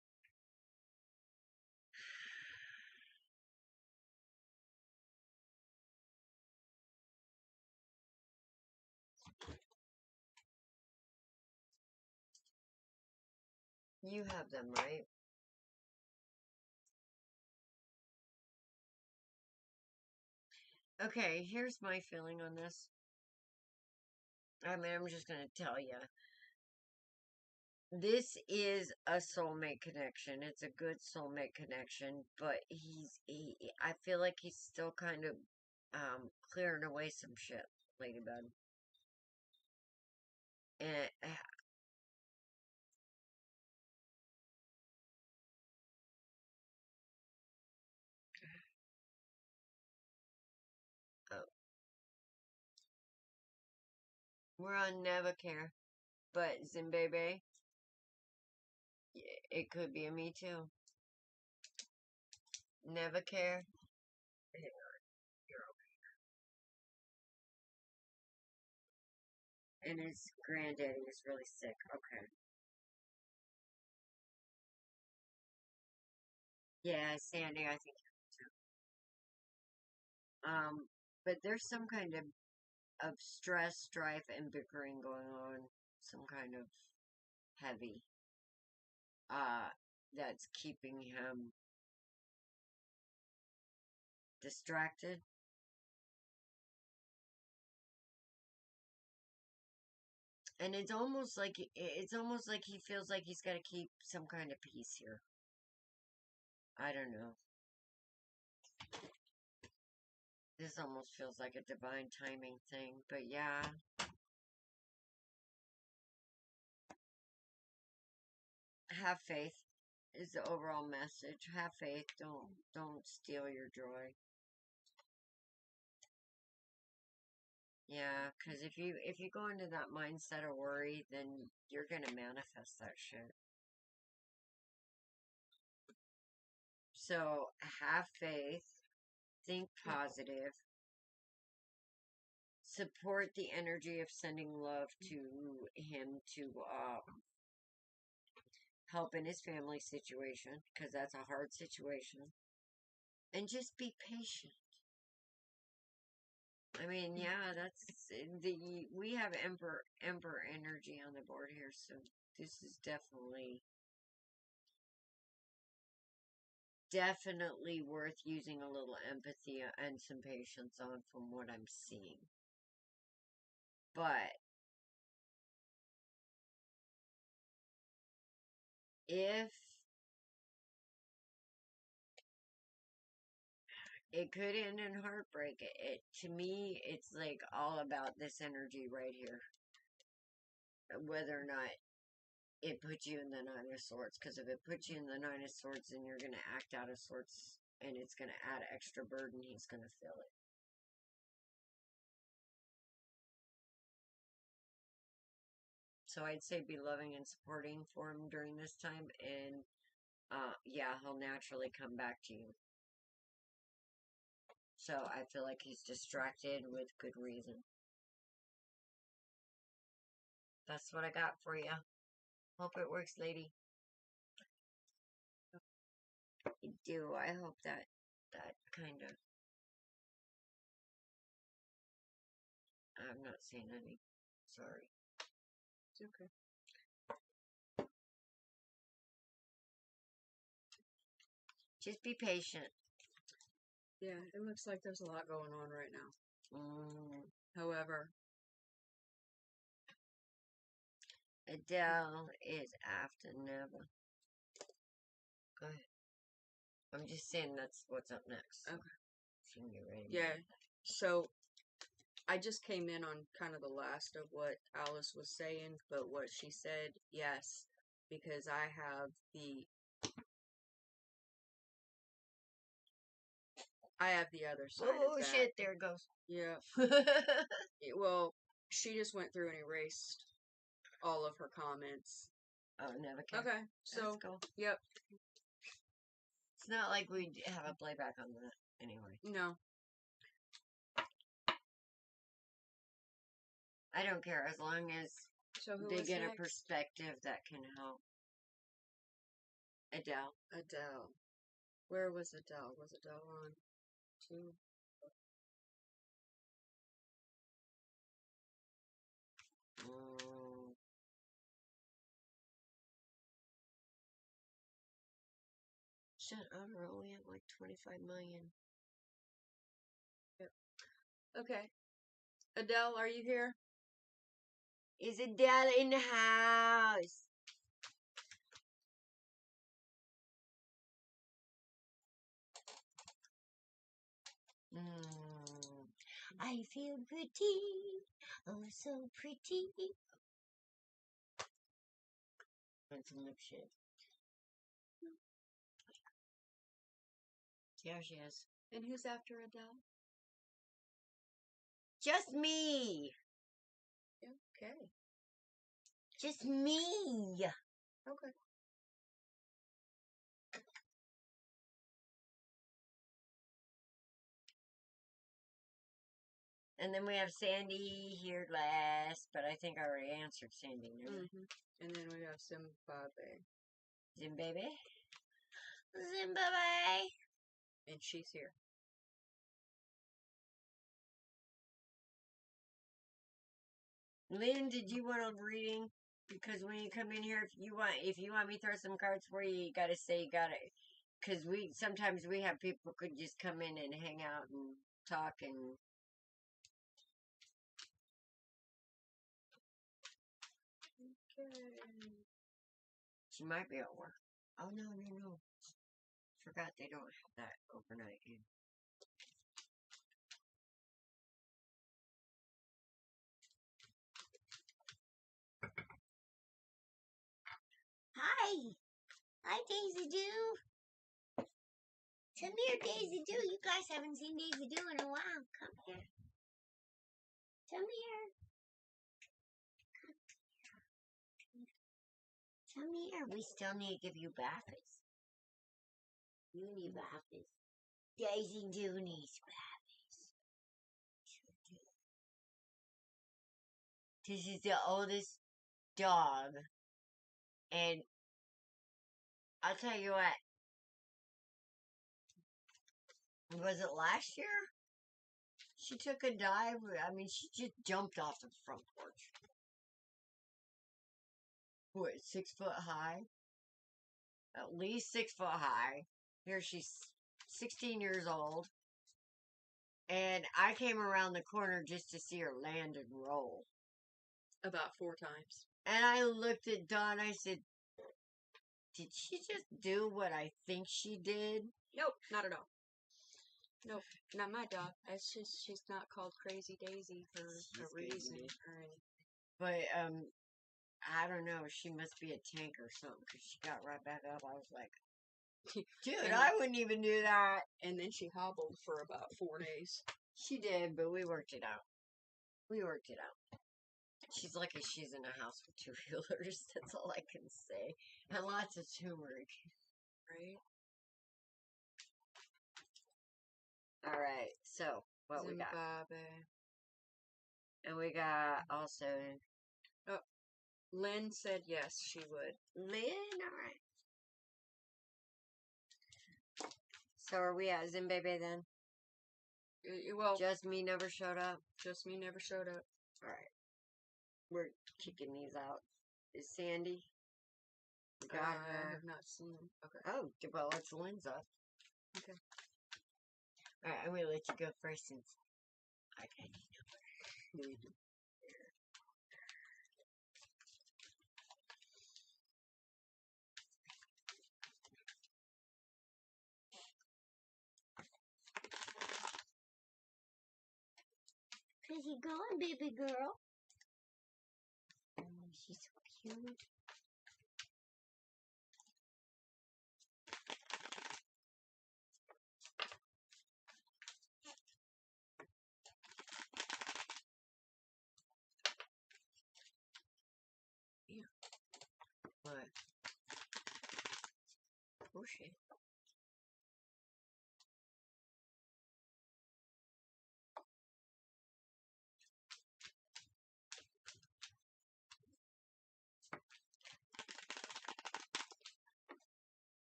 You have them, right? Okay, here's my feeling on this. I mean, I'm just gonna tell you. This is a soulmate connection. It's a good soulmate connection, but I feel like he's still kind of clearing away some shit, Ladybug. And uh, we're on Never Care, but Zimbabwe, it could be a me too. Never Care. And his granddaddy is really sick. Okay. Yeah, Sandy, I think too. But there's some kind of stress, strife, and bickering going on. Some kind of heavy. Uh, that's keeping him distracted. And it's almost like he feels like he's got to keep some kind of peace here. I don't know. This almost feels like a divine timing thing, but yeah. Have faith is the overall message. Have faith. Don't steal your joy. Yeah, because if you go into that mindset of worry, then you're gonna manifest that shit. So have faith, think positive, support the energy of sending love to him to help in his family situation, because that's a hard situation, and just be patient. I mean, yeah, that's we have emperor energy on the board here, so this is definitely worth using a little empathy and some patience on from what I'm seeing. But if it could end in heartbreak, to me it's like all about this energy right here. Whether or not it puts you in the Nine of Swords, because if it puts you in the Nine of Swords, then you're gonna act out of sorts, and it's gonna add extra burden. He's gonna feel it. So I'd say be loving and supporting for him during this time, and yeah, he'll naturally come back to you. So I feel like he's distracted with good reason. That's what I got for you. Hope it works, lady. I do. I hope that kind of. I'm not saying any. Sorry. It's okay. Just be patient. Yeah, it looks like there's a lot going on right now. Mm. However, Adele is after Never. Go ahead. I'm just saying that's what's up next. okay. So you can get ready. Yeah. So I just came in on kind of the last of what Alice was saying, but what she said, yes, because I have the other side Oh of that. shit! There it goes. Yeah. Well, she just went through and erased all of her comments. Oh, never care. Okay, so, That's cool. Yep. It's not like we have a playback on that anyway. No. I don't care as long as So who they was get next? a perspective that can help. Adele. Adele. Where was Adele? Was Adele on 2? Shit, I don't know. We have like 25 million. Yep. Okay. Adele, are you here? Is Adele in the house? I feel pretty. Oh, so pretty. And some lip shit. Yeah, she is. And who's after Adele? Just me. Okay. Just me. Okay. And then we have Sandy here last, but I think I already answered Sandy. Mm-hmm. And then we have Zimbabwe. Zimbabwe. Zimbabwe. And she's here. Lynn, did you want a reading? Because when you come in here, if you want me to throw some cards for you, you gotta say you gotta. Because sometimes we have people who could just come in and hang out and talk and. Okay. She might be at work. Oh no. Forgot they don't have that overnight in. Hi, Daisy Doo. Come here, Daisy Doo. You guys haven't seen Daisy Doo in a while. Come here. Come here. Come here. We still need to give you baths. You need baths. Daisy Doo needs baths. This is the oldest dog. And I'll tell you what. Was it last year? She took a dive. I mean, she just jumped off the front porch. What, 6 foot high? At least 6 foot high. Here she's 16 years old. And I came around the corner just to see her land and roll. About 4 times. And I looked at Dawn. I said, did she just do what I think she did? Nope, not at all. Nope, not my dog. It's just she's not called Crazy Daisy for a reason or anything. But I don't know. She must be a tank or something because she got right back up. I was like, dude, I wouldn't even do that. And then she hobbled for about 4 days. She did, but we worked it out. She's lucky she's in a house with 2-wheelers. That's all I can say. And lots of turmeric. Right? All right. So, what we got? And we got also... Oh, Lynn said yes, she would. Lynn? All right. So, are we at Zimbabwe then? Well... Just me never showed up? Just me never showed up. All right. We're kicking these out. Is Sandy? We got her. I have not seen. Okay. Oh, well, it's Lynn's up. Okay. All right, I'm going to let you go first since I got your number. Where's he going, baby girl? Oh, she's so cute. Oh shit.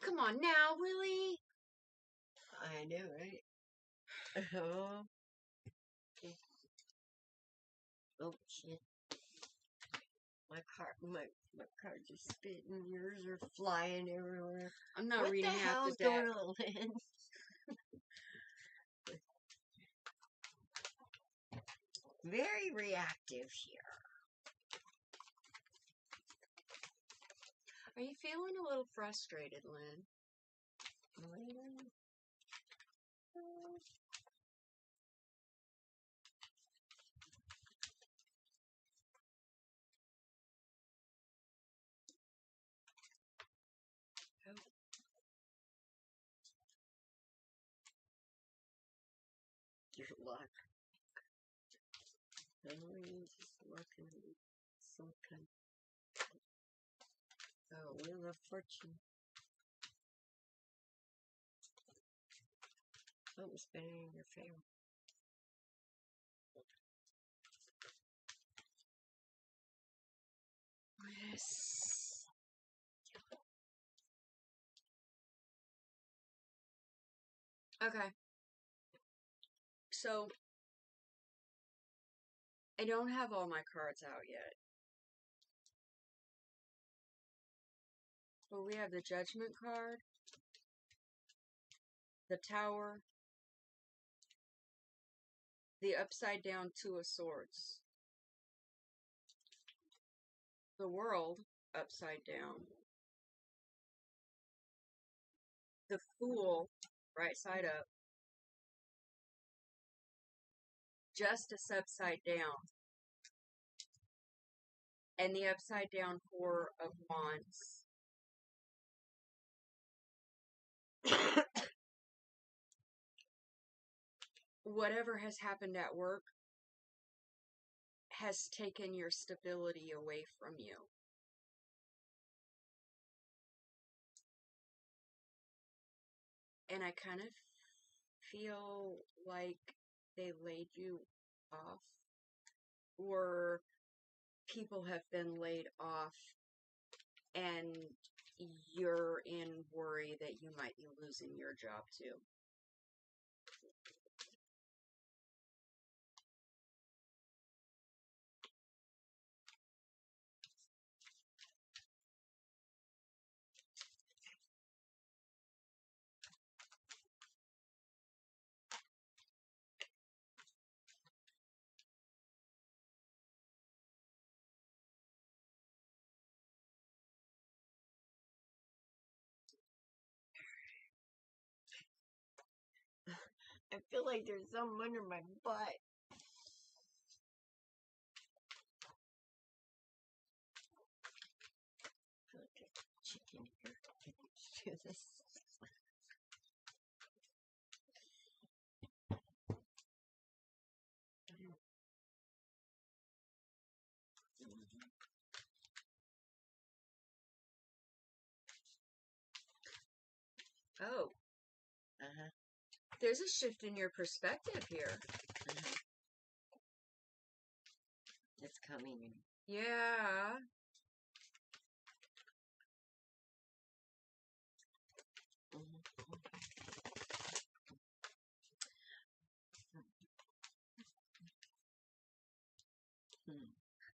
Come on now, really? I know, right? Oh. Okay. Oh shit. My car just spitting. Yours are flying everywhere. I'm not What reading the half hell's the deck. going on, Lynn? Very reactive here. Are you feeling a little frustrated, Lynn? Your luck. I'm just looking at some kind. Oh, Wheel of Fortune. Something spinning in your favor. Yes. Okay. So, I don't have all my cards out yet. But we have the Judgment card, the Tower, the Upside Down Two of Swords, the World upside down, the Fool right side up, Justice upside down, and the upside down Four of Wands. Whatever has happened at work has taken your stability away from you. And I kind of feel like they laid you off, or people have been laid off, and you're in worry that you might be losing your job too. I feel like there's something under my butt. Okay, chicken here. Let's do this. Oh, Uh-huh. there's a shift in your perspective here. Uh-huh. It's coming in. Yeah.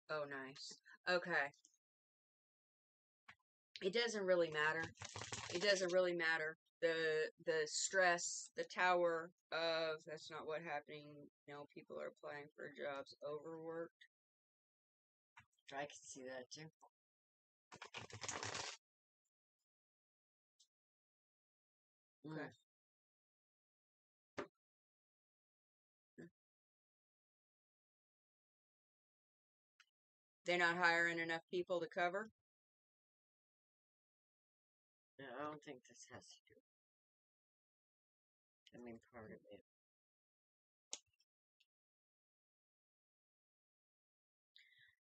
Oh, nice. Okay. It doesn't really matter. It doesn't really matter. The stress, the tower of that's not what happening. You know, people are applying for jobs, overworked. I can see that too. Okay. They're not hiring enough people to cover? No, I don't think this has to do. I mean, part of it.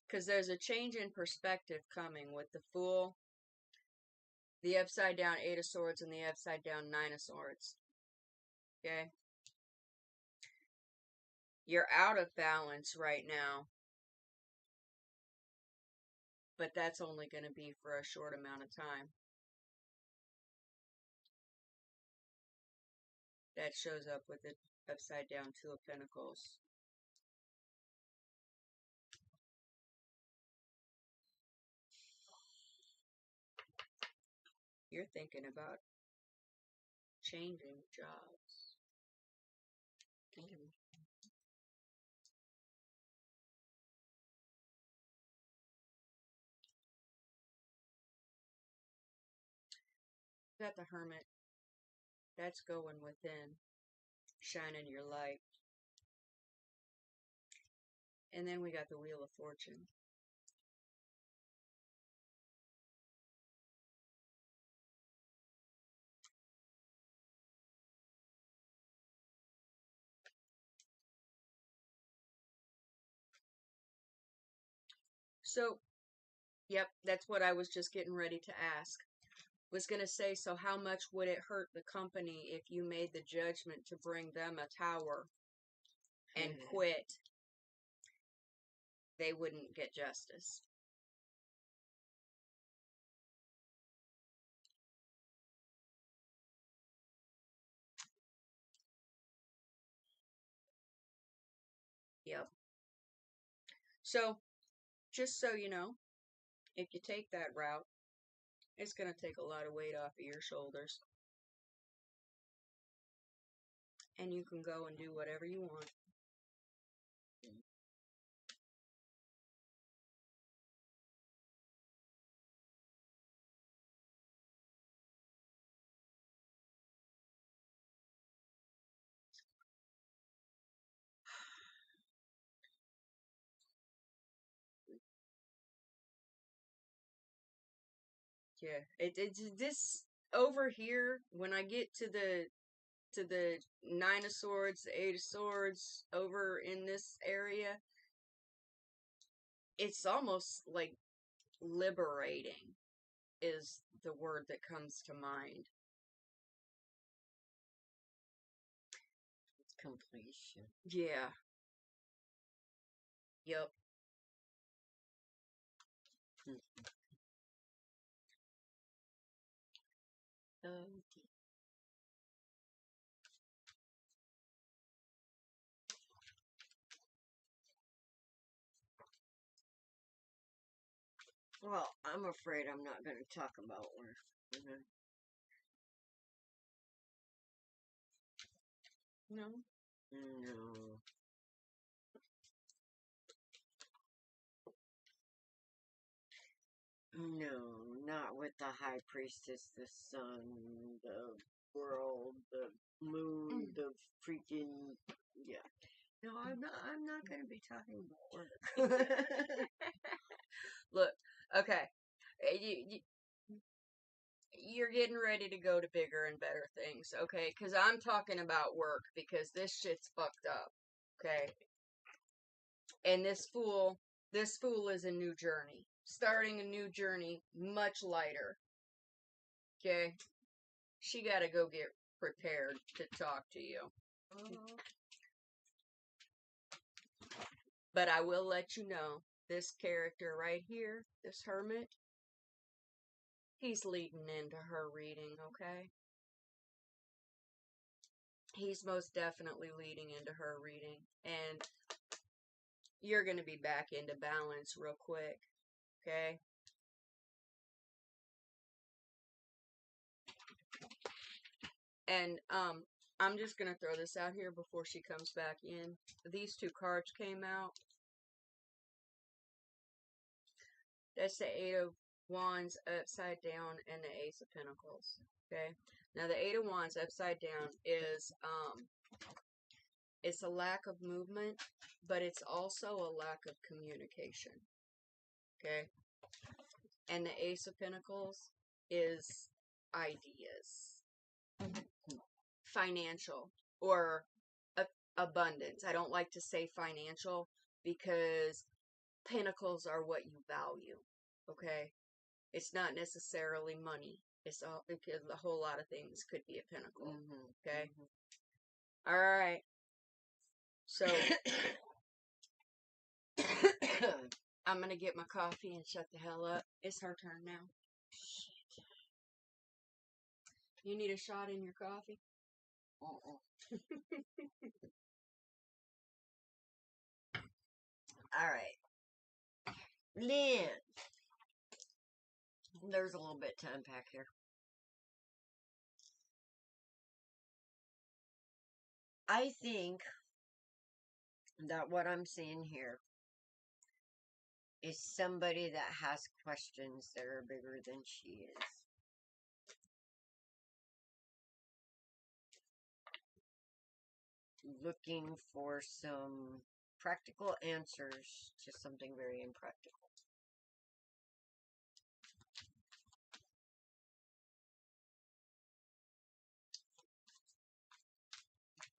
Because there's a change in perspective coming with the Fool, the upside down Eight of Swords, and the upside down Nine of Swords. Okay? You're out of balance right now. But that's only going to be for a short amount of time. That shows up with the upside down Two of Pentacles. You're thinking about changing jobs. Got the Hermit. That's going within, shining your light. And then we got the Wheel of Fortune. So, yep, that's what I was just getting ready to ask. Was going to say, so how much would it hurt the company if you made the judgment to bring them a tower and quit? They wouldn't get justice. Yep. So, just so you know, if you take that route, it's going to take a lot of weight off of your shoulders. And you can go and do whatever you want. Yeah, it's this over here. When I get to the Nine of Swords, the Eight of Swords, over in this area, it's almost like liberating is the word that comes to mind. It's completion. Yeah. Yep. Well, I'm afraid I'm not going to talk about work. No. No. No, not with the High Priestess, the sun, the world, the moon, the freaking yeah. No, I'm not going to be talking about work. Look, okay. You're getting ready to go to bigger and better things, okay? Because I'm talking about work because this shit's fucked up, okay? And this fool is a new journey. Starting a new journey, much lighter. Okay? She gotta go get prepared to talk to you. But I will let you know, this character right here, this hermit, he's leading into her reading, okay? He's most definitely leading into her reading. And you're gonna be back into balance real quick, okay? And I'm just gonna throw this out here before she comes back in. These two cards came out. That's the Eight of Wands upside down and the Ace of Pentacles. Okay. Now the Eight of Wands upside down is it's a lack of movement, but it's also a lack of communication. Okay? And the Ace of Pentacles is ideas, financial, or abundance. I don't like to say financial because pentacles are what you value. Okay? It's not necessarily money. It's all because a whole lot of things could be a pinnacle. Okay? All right. So I'm going to get my coffee and shut the hell up. It's her turn now. Shit. You need a shot in your coffee? All right. Lynn. There's a little bit to unpack here. I think that what I'm seeing here is somebody that has questions that are bigger than she is. Looking for some practical answers to something very impractical.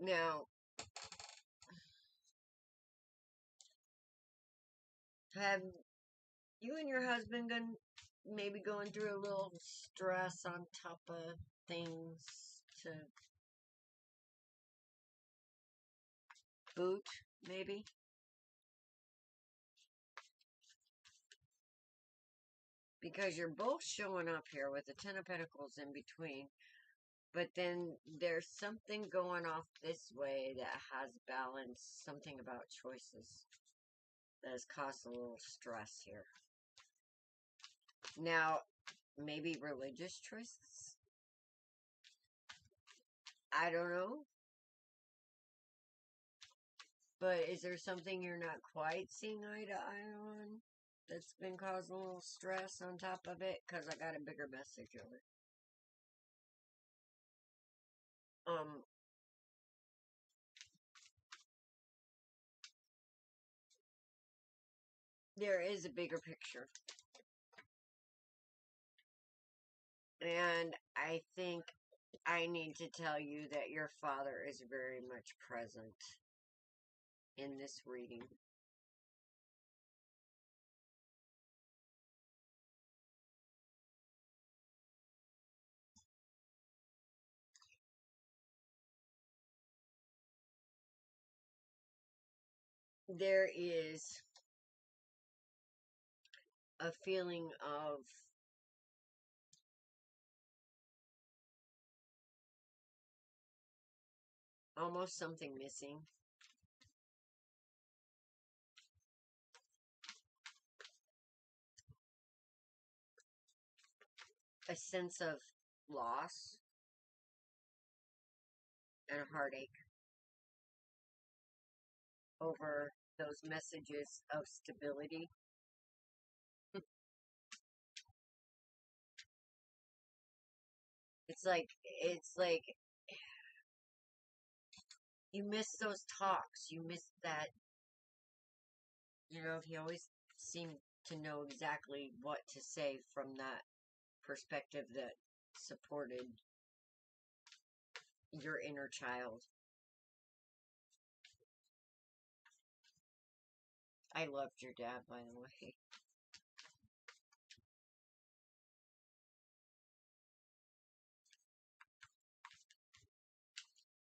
Now, have you and your husband maybe going through a little stress on top of things to boot, maybe? Because you're both showing up here with the Ten of Pentacles in between. But then there's something going off this way that has balance, something about choices that has caused a little stress here. Now, maybe religious choices? I don't know. But is there something you're not quite seeing eye to eye on that's been causing a little stress on top of it? Because I got a bigger message of it. There is a bigger picture. And I think I need to tell you that your father is very much present in this reading. There is a feeling of almost something missing. A sense of loss and heartache over those messages of stability. It's like you miss those talks. You miss that, he always seemed to know exactly what to say from that perspective that supported your inner child. I loved your dad, by the way.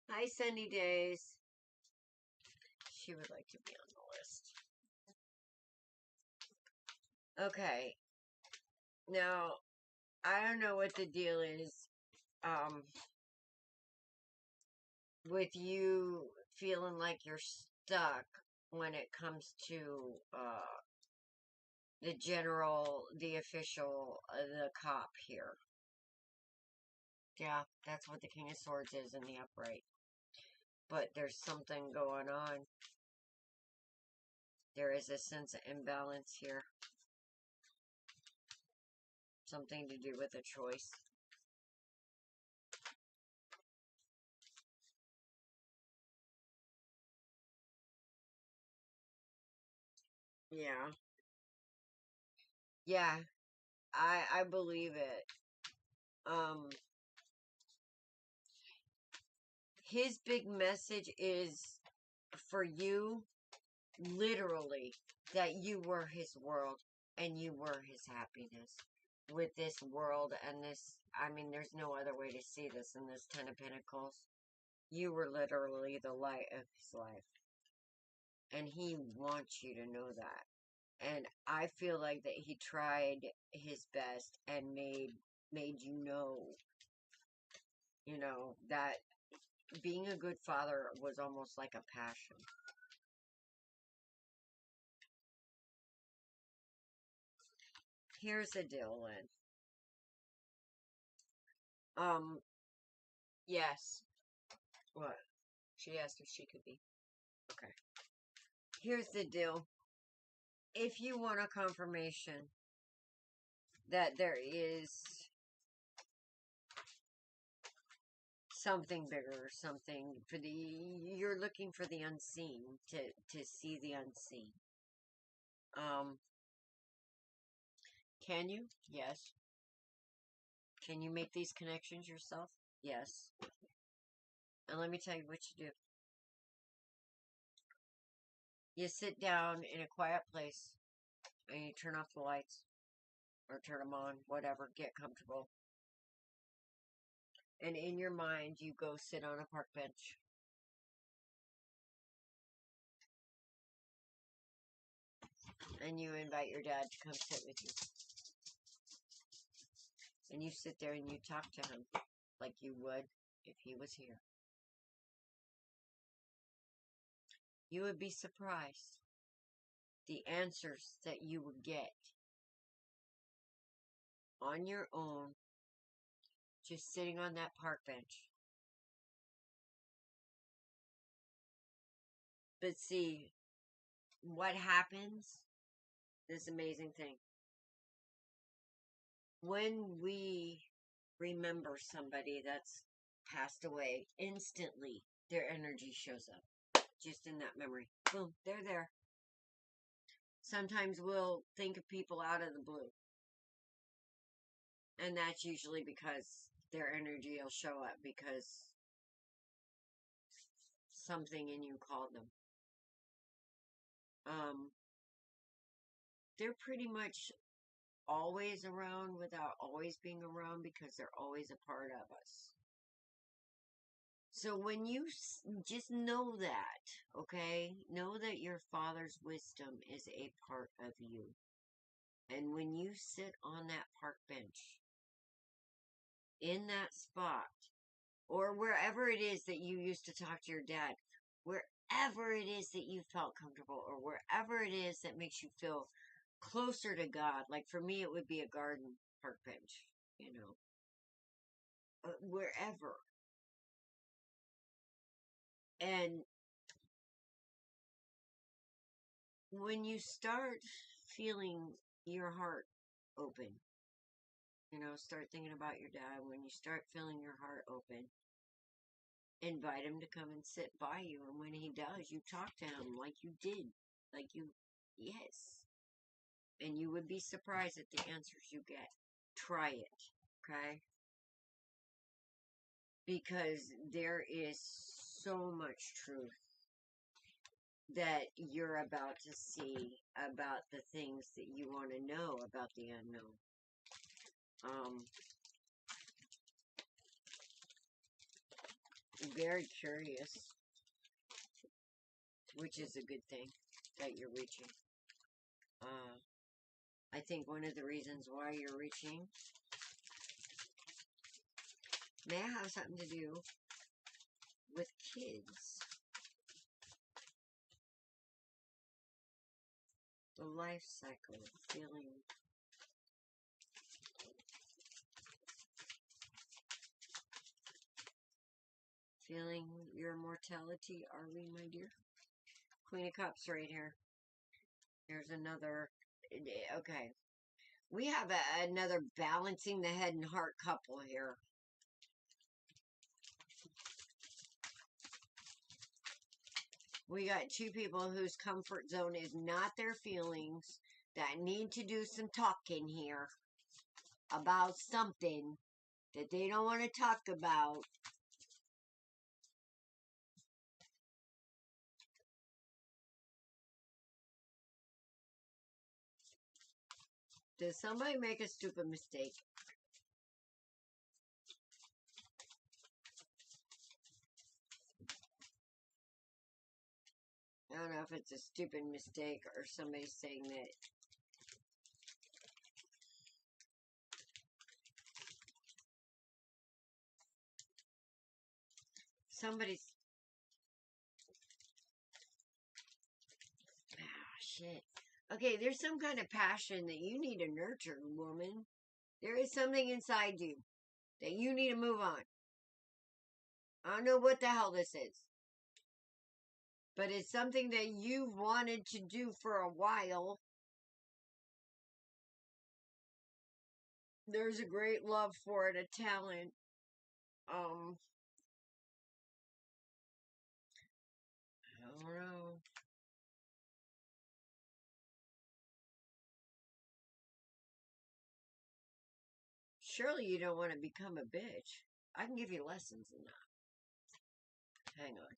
Hi, Sunny Days. She would like to be on the list. Okay. Now, I don't know what the deal is with you feeling like you're stuck when it comes to the official, the cop here. Yeah, that's what the King of Swords is in the upright. But there's something going on. There is a sense of imbalance here. Something to do with a choice. Yeah. Yeah, I believe it. His big message is for you, literally, that you were his world and you were his happiness with this world and this. I mean, there's no other way to see this in this Ten of Pentacles. You were literally the light of his life, and he wants you to know that. And I feel like that he tried his best and made you know, that being a good father was almost like a passion. Here's the deal, Lynn. Yes. What? She asked if she could be. Okay. Here's the deal. If you want a confirmation that there is something bigger, something for the, you're looking for the unseen, to see the unseen. Can you? Yes. Can you make these connections yourself? Yes. And let me tell you what you do. You sit down in a quiet place and you turn off the lights or turn them on, whatever, get comfortable. And in your mind, you go sit on a park bench. And you invite your dad to come sit with you. And you sit there and you talk to him like you would if he was here. You would be surprised the answers that you would get on your own, just sitting on that park bench. But see, what happens, this amazing thing, when we remember somebody that's passed away, instantly their energy shows up. Just in that memory. Boom, they're there. Sometimes we'll think of people out of the blue. And that's usually because their energy will show up because something in you called them. They're pretty much always around without always being around because they're always a part of us. So when you just know that, okay, know that your father's wisdom is a part of you. And when you sit on that park bench, in that spot, or wherever it is that you used to talk to your dad, wherever it is that you felt comfortable, or wherever it is that makes you feel closer to God, like for me, it would be a garden park bench, you know, wherever. And when you start feeling your heart open, you know, start thinking about your dad, when you start feeling your heart open, invite him to come and sit by you. And when he does, you talk to him like you did. Like you, yes. And you would be surprised at the answers you get. Try it, okay? Because there is so much truth that you're about to see about the things that you want to know about the unknown. Very curious, which is a good thing that you're reaching. I think one of the reasons why you're reaching may have something to do with kids. The life cycle, feeling your mortality, are we, my dear? Queen of Cups right here. Here's another, okay. We have another balancing the head and heart couple here. We got two people whose comfort zone is not their feelings. that need to do some talking here about something that they don't want to talk about. Did somebody make a stupid mistake? I don't know if it's a stupid mistake or somebody saying that somebody's... Ah, shit. Okay, there's some kind of passion that you need to nurture, woman. There is something inside you that you need to move on. I don't know what the hell this is, but it's something that you've wanted to do for a while. There's a great love for it, a talent. I don't know. Surely you don't want to become a bitch. I can give you lessons in that. Hang on.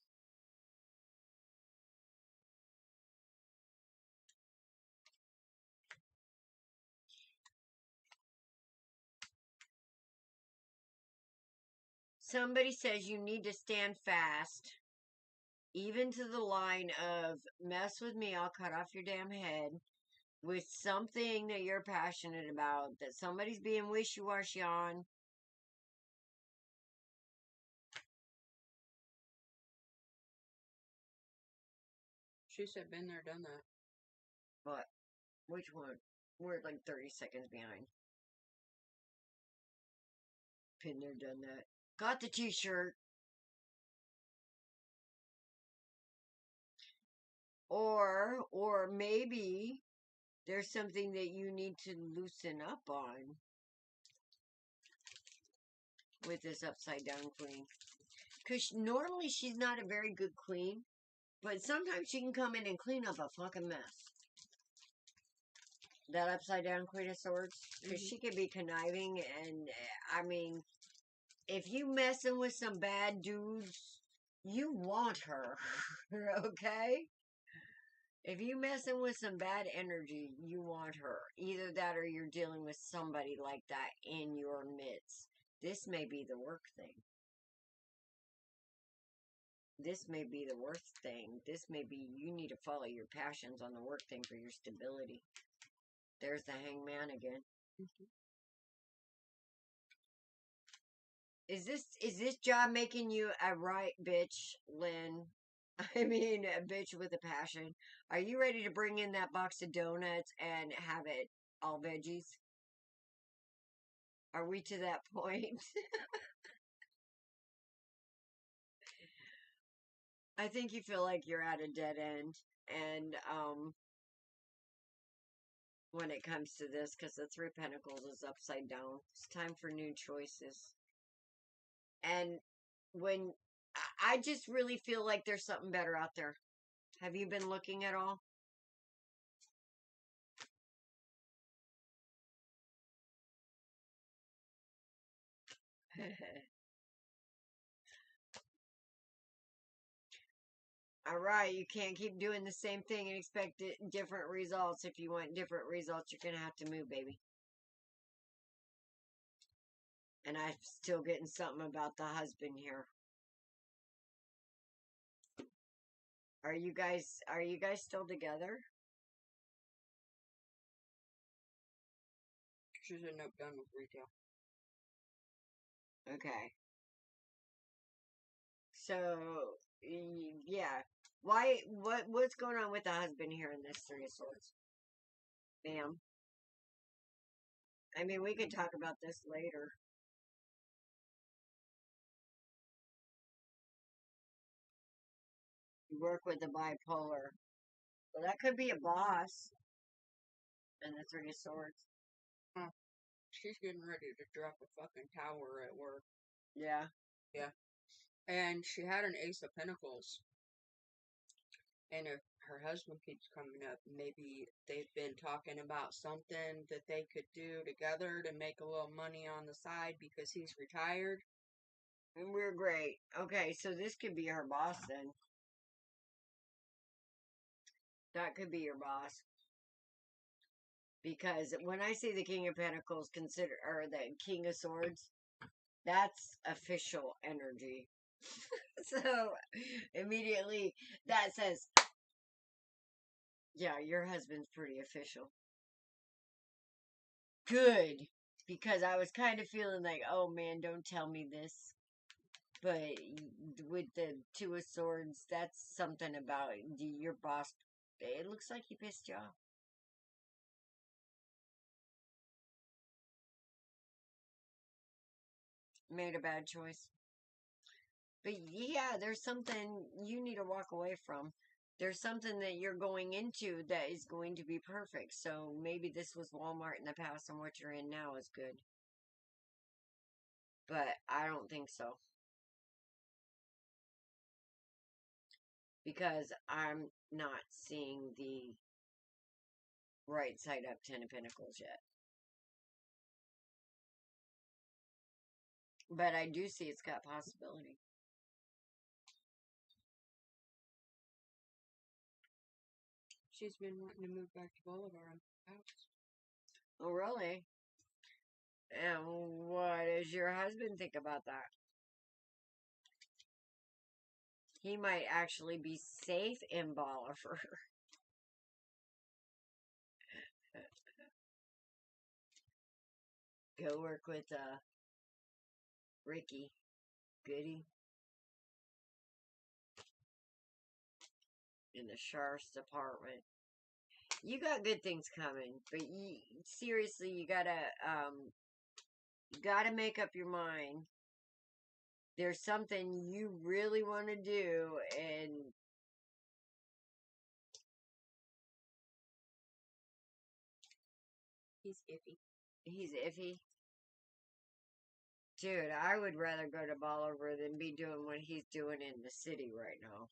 Somebody says you need to stand fast, even to the line of mess with me, I'll cut off your damn head, with something that you're passionate about, that somebody's being wishy-washy on. She said, been there, done that. But, which one? We're like 30 seconds behind. Been there, done that. Got the t-shirt. Or maybe there's something that you need to loosen up on with this upside down queen. Because normally she's not a very good queen, but sometimes she can come in and clean up a fucking mess. That upside down Queen of Swords. Because she can be conniving, and I mean, if you messing with some bad dudes, you want her. Okay? If you messing with some bad energy, you want her. Either that or you're dealing with somebody like that in your midst. This may be the work thing. This may be the work thing. This may be you need to follow your passions on the work thing for your stability. There's the Hangman again. Is this job making you a right bitch, Lynn? I mean, a bitch with a passion. Are you ready to bring in that box of donuts and have it all veggies? Are we to that point? I think you feel like you're at a dead end, and when it comes to this, because the Three of Pentacles is upside down, it's time for new choices. And when I just really feel like there's something better out there. Have you been looking at all? All right, you can't keep doing the same thing and expect different results. If you want different results, you're going to have to move, baby. And I'm still getting something about the husband here. Are you guys still together? She's ended up done with retail. Okay. So, yeah. What's going on with the husband here in this Three of Swords? Ma'am. I mean, we could talk about this later. You work with the bipolar. Well, that could be a boss in the Three of Swords. Huh. She's getting ready to drop a fucking tower at work. Yeah. Yeah. And she had an Ace of Pentacles. And if her husband keeps coming up, maybe they've been talking about something that they could do together to make a little money on the side because he's retired. And we're great. Okay, so this could be her boss then. That could be your boss. Because when I say the King of Pentacles, or the King of Swords, that's official energy. So immediately that says, yeah, your husband's pretty official. Good. Because I was kind of feeling like, oh man, don't tell me this. But with the Two of Swords, that's something about your boss. It looks like he pissed you off. Made a bad choice. But yeah, there's something you need to walk away from. There's something that you're going into that is going to be perfect. So maybe this was Walmart in the past and what you're in now is good. But I don't think so. Because I'm not seeing the right side up Ten of Pentacles yet. But I do see it's got possibility. She's been wanting to move back to Boulevard house. Oh, really? And what does your husband think about that? He might actually be safe in Bolivar. Go work with Ricky. Goody. In the sheriff's department. You got good things coming, but seriously, you gotta make up your mind. There's something you really want to do, and He's iffy. He's iffy. Dude, I would rather go to Bolivar than be doing what he's doing in the city right now.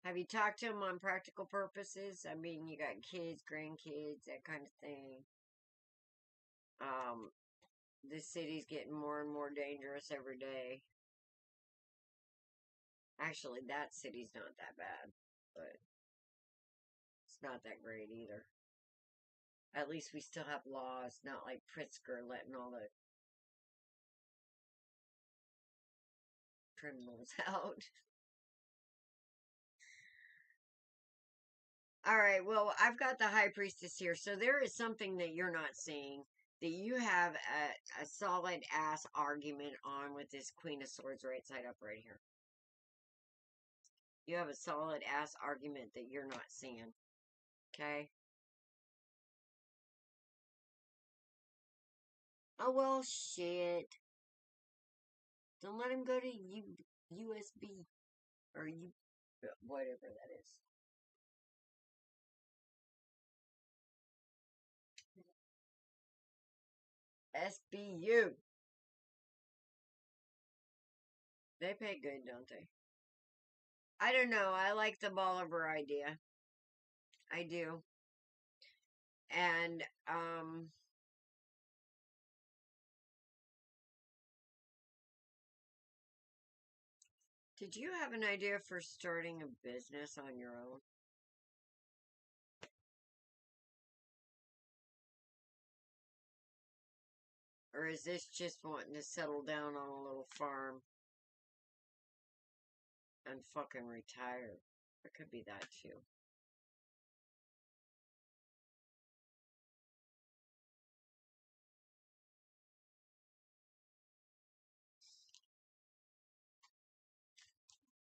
Have you talked to him on practical purposes? I mean, you got kids, grandkids, that kind of thing. This city's getting more and more dangerous every day. Actually, that city's not that bad, but it's not that great either. At least we still have laws, not like Pritzker letting all the criminals out. Alright, well, I've got the High Priestess here, so there is something that you're not seeing, that you have a solid ass argument on with this Queen of Swords right side up right here. You have a solid ass argument that you're not seeing. Okay? Oh, well, shit. Don't let him go to USB. Or whatever that is. SBU. They pay good, don't they? I don't know. I like the Bolivar idea. I do. And, did you have an idea for starting a business on your own? Or is this just wanting to settle down on a little farm and fucking retire? It could be that too.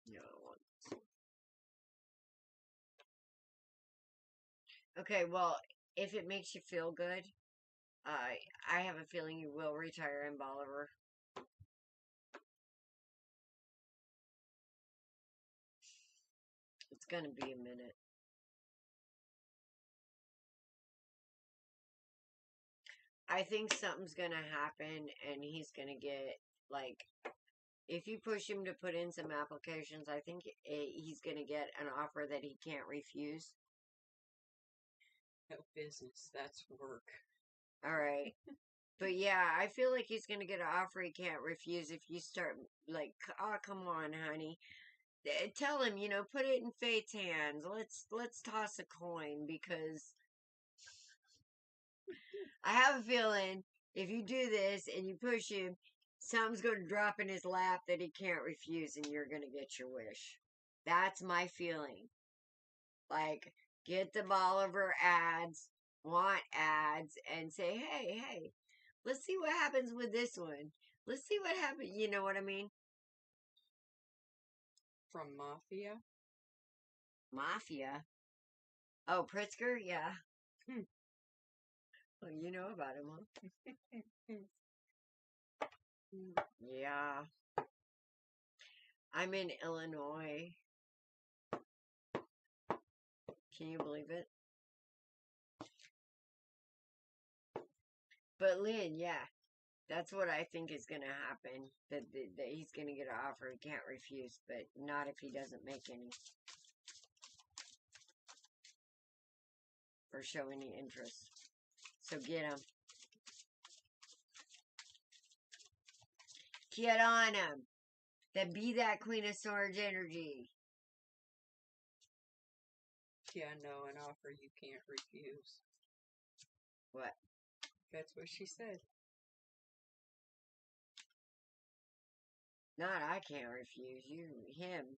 No, I want this one. Okay, well, if it makes you feel good, I have a feeling you will retire in Bolivar. It's gonna be a minute. I think something's gonna happen, and he's gonna get like. If you push him to put in some applications, I think he's gonna get an offer that he can't refuse. No business. That's work. All right. But yeah, I feel like he's gonna get an offer he can't refuse if you start like, oh come on, honey. Tell him, put it in fate's hands. Let's toss a coin because I have a feeling if you do this and you push him, something's gonna drop in his lap that he can't refuse, and you're gonna get your wish. That's my feeling. Like, get the Bolivar ads, want ads, and say, hey, let's see what happens with this one. Let's see what happens. You know what I mean? From Mafia? Mafia. Oh, Pritzker? Yeah. Hmm. Well, you know about him, huh? Yeah. I'm in Illinois. Can you believe it? But Lynn, yeah, that's what I think is going to happen. That he's going to get an offer he can't refuse, but not if he doesn't make any or show any interest. So get him. Get on him. Then be that Queen of Swords energy. Yeah, no, an offer you can't refuse. What? That's what she said. Not I can't refuse you, him.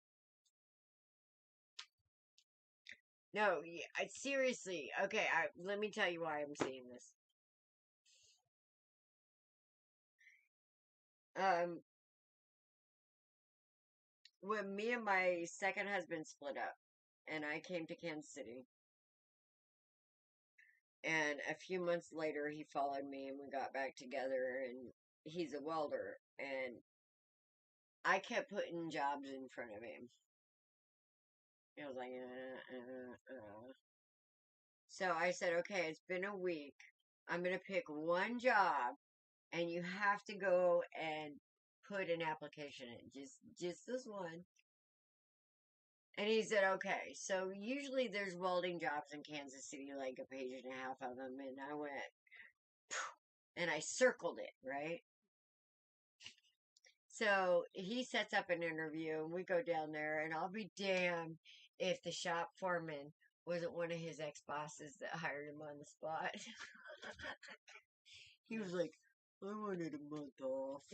No, seriously. Okay, let me tell you why I'm saying this. When me and my second husband split up, and I came to Kansas City, and a few months later he followed me, and we got back together, and he's a welder, and I kept putting jobs in front of him. I was like, So I said, okay, it's been a week. I'm going to pick one job, and you have to go and put an application in. Just this one. And he said, okay. So usually there's welding jobs in Kansas City, like a page and a half of them. And I went, and I circled it, right? So he sets up an interview, and we go down there, and I'll be damned if the shop foreman wasn't one of his ex-bosses that hired him on the spot. He was like, I wanted a month off.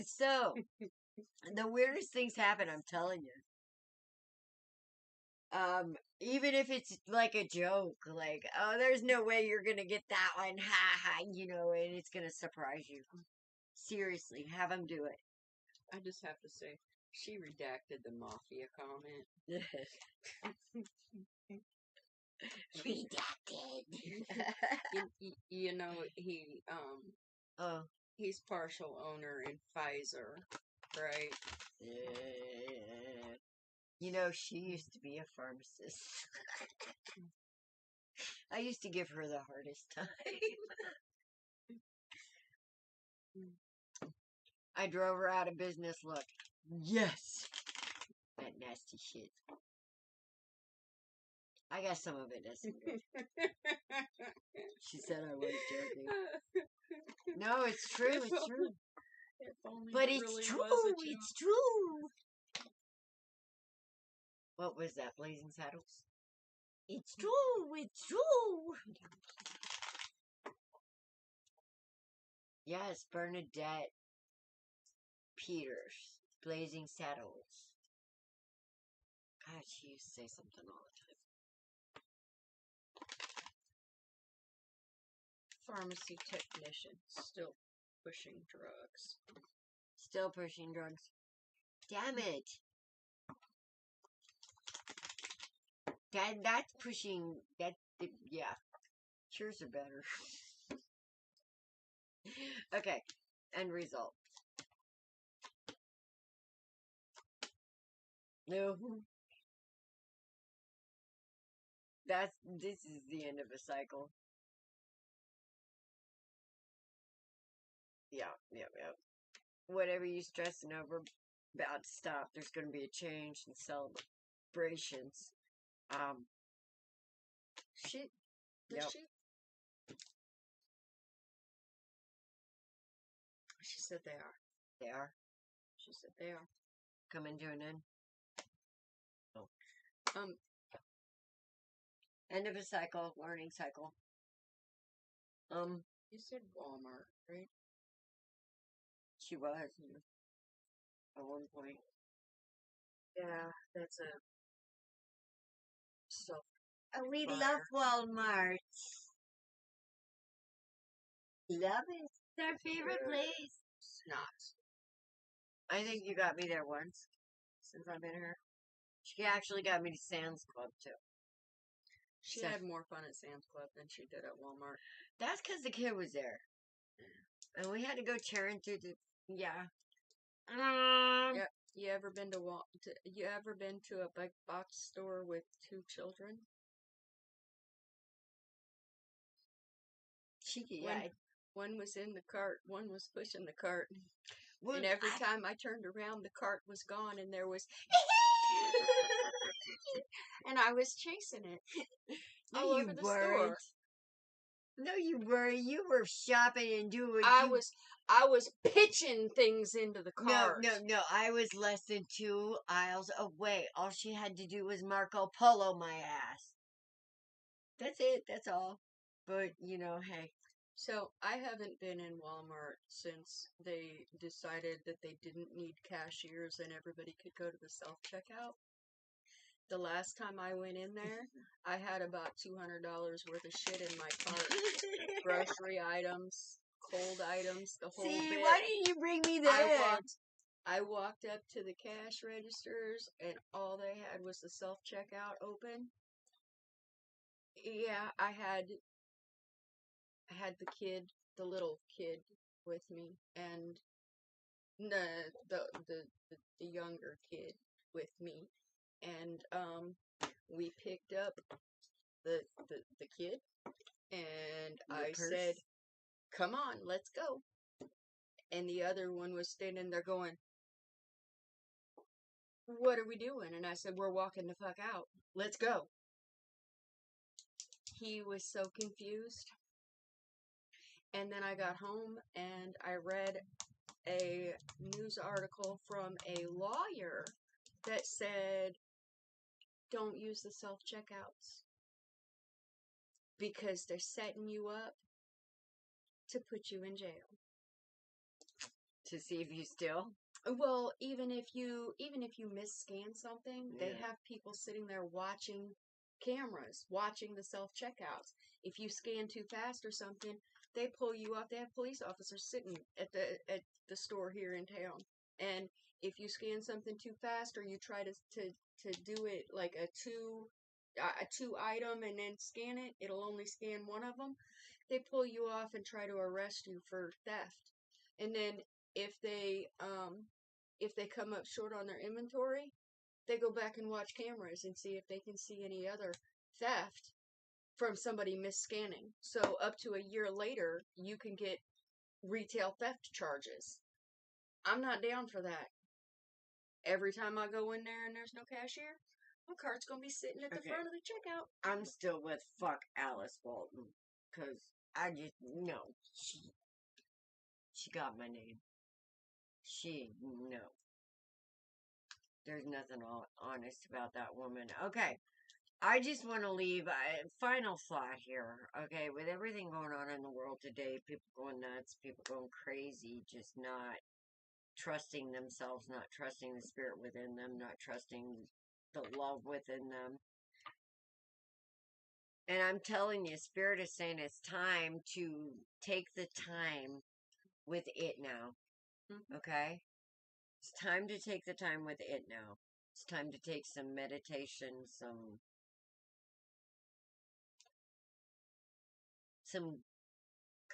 So, the weirdest things happen, I'm telling you. Even if it's like a joke, like, oh, there's no way you're gonna get that one, ha ha, and it's gonna surprise you. Seriously, have him do it. I just have to say, she redacted the Mafia comment. Redacted. You know, Oh. He's partial owner in Pfizer, right? She used to be a pharmacist. I used to give her the hardest time. I drove her out of business. Look. Yes. That nasty shit. I got some of it. She said I was joking. No, it's true. It's true. But it's really true. It's true. What was that? Blazing Saddles? It's true. It's true. Yes, Bernadette Peters. Blazing Saddles. God, she used to say something all the time. Pharmacy technician. Still pushing drugs. Still pushing drugs. Damn it. That's pushing. Yeah. Cures are better. Okay. End result. No. This is the end of a cycle. Yeah. Whatever you stressing over about to stop, there's going to be a change and celebrations. She, Yep. She said they are. They are. She said they are. Coming to an end. Oh. Um, End of a cycle, learning cycle. You said Walmart, right? She was at one point. Yeah, that's a self. We Fire. love Walmart. Love it. It's our favorite place. It's not. I think you got me there once since I've been here. She actually got me to Sam's Club too. She had more fun at Sam's Club than she did at Walmart. That's because the kid was there. And we had to go tearing through the. Yeah. Yeah. You ever been to a big box store with 2 children? One was in the cart, one was pushing the cart. Well, and every time I turned around, the cart was gone, and there was, and I was chasing it all over the store. No, you weren't. You were shopping and doing. I was pitching things into the cart. No. I was less than 2 aisles away. All she had to do was Marco Polo my ass. That's it. That's all. But hey. So I haven't been in Walmart since they decided that they didn't need cashiers and everybody could go to the self-checkout. The last time I went in there, I had about $200 worth of shit in my cart. Grocery items, cold items, the whole bit. Why didn't you bring me there? I walked up to the cash registers and all they had was the self-checkout open. Yeah, I had the little kid with me, and the younger kid with me, and we picked up the kid, and I said, "Come on, let's go." And the other one was standing there going, "What are we doing?" And I said, "We're walking the fuck out. Let's go." He was so confused. And then I got home and I read a news article from a lawyer that said, don't use the self-checkouts because they're setting you up to put you in jail. To see if you still? Well, even if you misscan something, they have people sitting there watching cameras, watching the self-checkouts. If you scan too fast or something, they pull you off. They have police officers sitting at the store here in town. And if you scan something too fast or you try to do it like a two item and then scan it, it'll only scan one of them. They pull you off and try to arrest you for theft. And then if they come up short on their inventory, they go back and watch cameras and see if they can see any other theft from somebody misscanning. So up to a year later, you can get retail theft charges. I'm not down for that. Every time I go in there and there's no cashier, my cart's going to be sitting at the front of the checkout. I'm still with fuck Alice Walton. Because I just, no. She got my name. No. There's nothing honest about that woman. Okay. I just want to leave a final thought here. Okay. With everything going on in the world today, people going nuts, people going crazy, just not trusting themselves, not trusting the spirit within them, not trusting the love within them. And I'm telling you, Spirit is saying it's time to take the time with it now. Okay? It's time to take the time with it now. It's time to take some meditation, some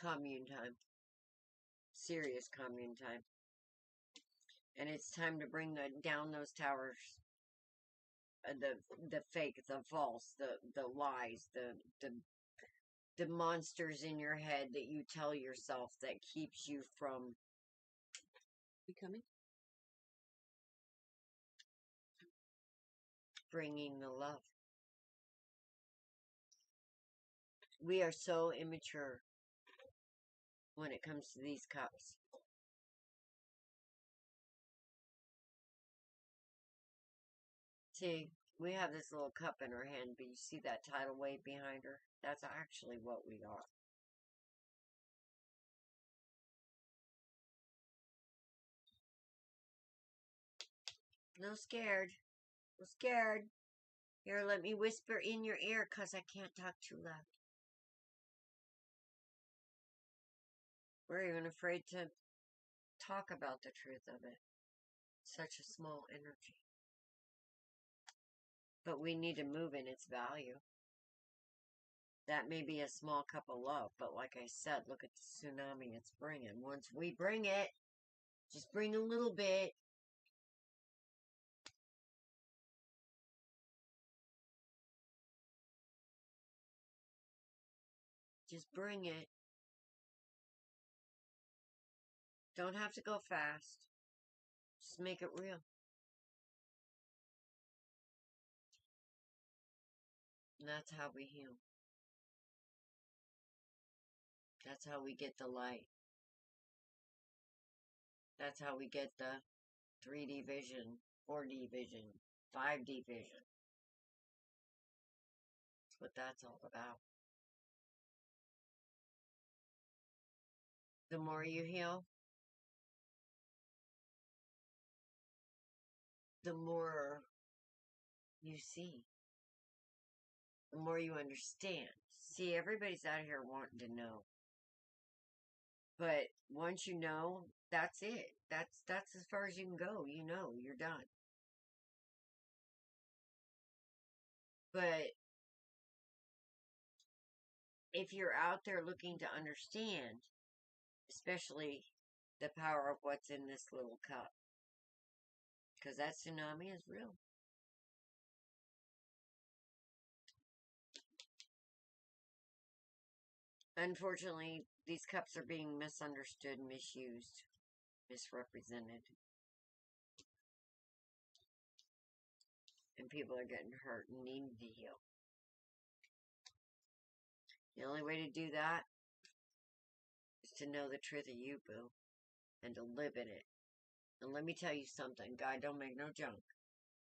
commune time. Serious commune time. And it's time to bring down those towers. the fake, the false, the lies, the monsters in your head that you tell yourself that keeps you from Becoming? bringing the love. We are so immature when it comes to these cups. See, we have this little cup in her hand, but you see that tidal wave behind her? That's actually what we are. No scared. No scared. Here, let me whisper in your ear, 'cause I can't talk too loud. We're even afraid to talk about the truth of it. Such a small energy. But we need to move in its value. That may be a small cup of love, but like I said, look at the tsunami it's bringing. Once we bring it, just bring a little bit. Just bring it. Don't have to go fast. Just make it real. And that's how we heal. That's how we get the light. That's how we get the 3D vision, 4D vision, 5D vision. That's what that's all about. The more you heal, the more you see. The more you understand. See, everybody's out here wanting to know. But once you know, that's it. That's as far as you can go. You know, you're done. But if you're out there looking to understand, especially the power of what's in this little cup, because that tsunami is real. Unfortunately, these cups are being misunderstood, misused, misrepresented. And people are getting hurt and needing to heal. The only way to do that is to know the truth of you, boo, and to live in it. And let me tell you something, God don't make no junk.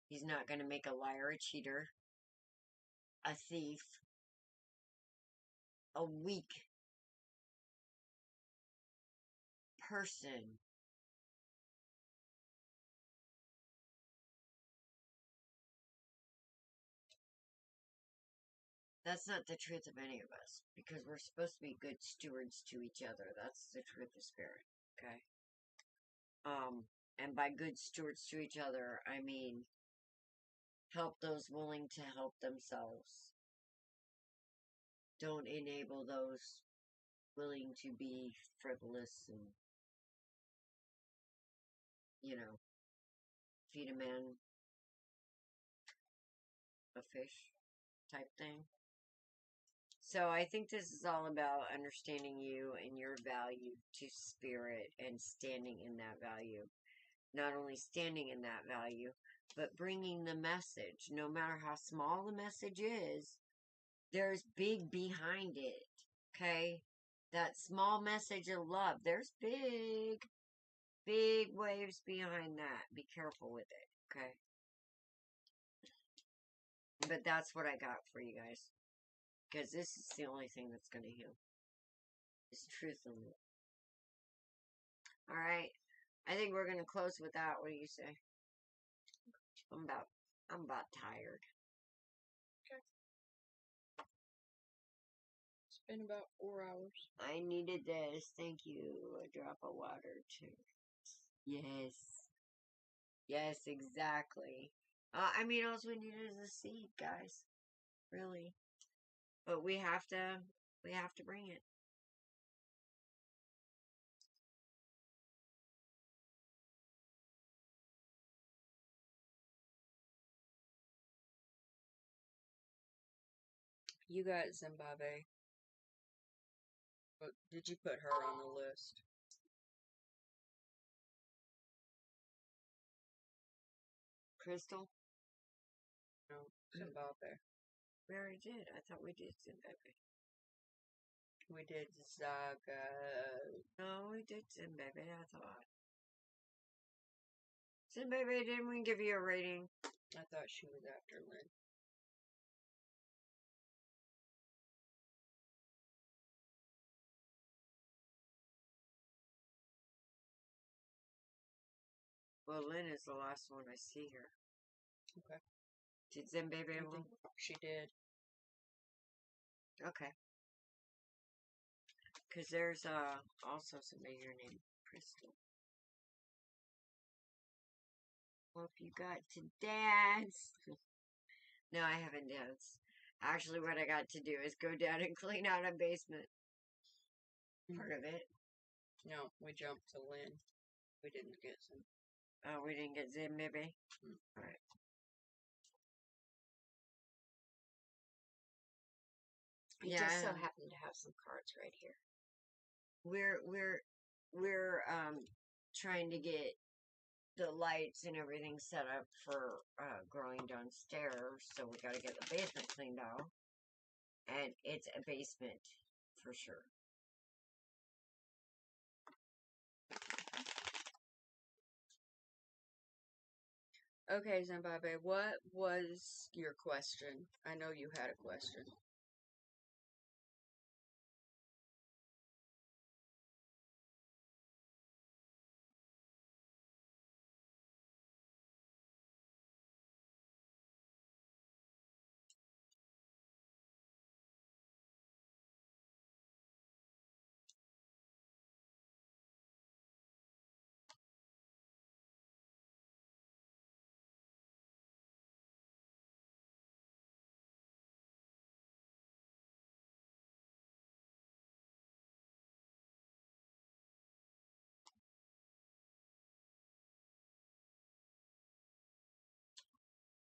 He's not going to make a liar, a cheater, a thief, a weak person. That's not the truth of any of us, because we're supposed to be good stewards to each other. That's the truth of spirit, okay? And by good stewards to each other, I mean help those willing to help themselves. Don't enable those willing to be frivolous and, feed a man a fish type thing. So I think this is all about understanding you and your value to spirit and standing in that value. Not only standing in that value, but bringing the message. No matter how small the message is, there's big behind it. Okay? That small message of love, there's big waves behind that. Be careful with it. Okay? But that's what I got for you guys. Because this is the only thing that's going to heal. It's truth and love. Alright. I think we're going to close with that. What do you say? I'm about tired. Okay. It's been about 4 hours. I needed this. Thank you. A drop of water, too. Yes. Yes, exactly. All we need is a seed, guys. Really. But we have to bring it. You got Zimbabwe. But did you put her on the list? Crystal? No, Zimbabwe. We already did. I thought we did Zimbabwe. We did Zaga. No, we did Zimbabwe, I thought. Zimbabwe, didn't we give you a rating? I thought she was after Lynn. Well, Lynn is the last one I see here. Okay. Did Zimbabwe I one? think she did. Okay. Because there's also somebody here named Crystal. Well, if you got to dance. No, I haven't danced. Actually, what I got to do is go down and clean out a basement. Part of it. No, we jumped to Lynn. We didn't get some. Oh, we didn't get Zimbabwe? Alright. We just so happen to have some cards right here. We're trying to get the lights and everything set up for growing downstairs, so we got to get the basement cleaned out, and it's a basement for sure. Okay, Zimbabwe, what was your question? I know you had a question.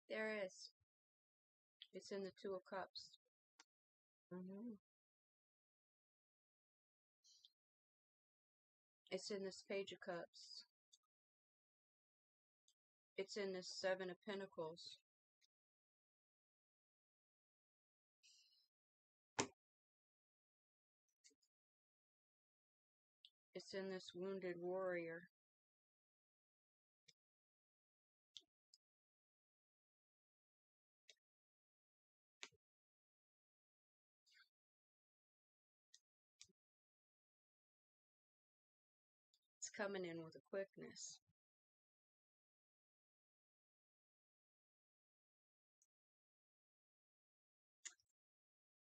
There is. It's in the Two of Cups. It's in this Page of Cups. It's in this Seven of Pentacles. It's in this Wounded Warrior. It's coming in with a quickness.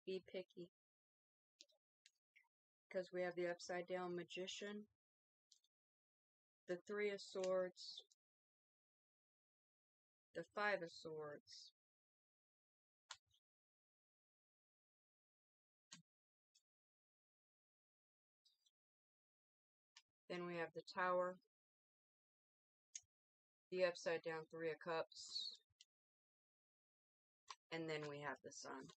Be picky. Because we have the Upside Down Magician, the Three of Swords, the Five of Swords, then we have the Tower, the Upside Down Three of Cups, and then we have the Sun.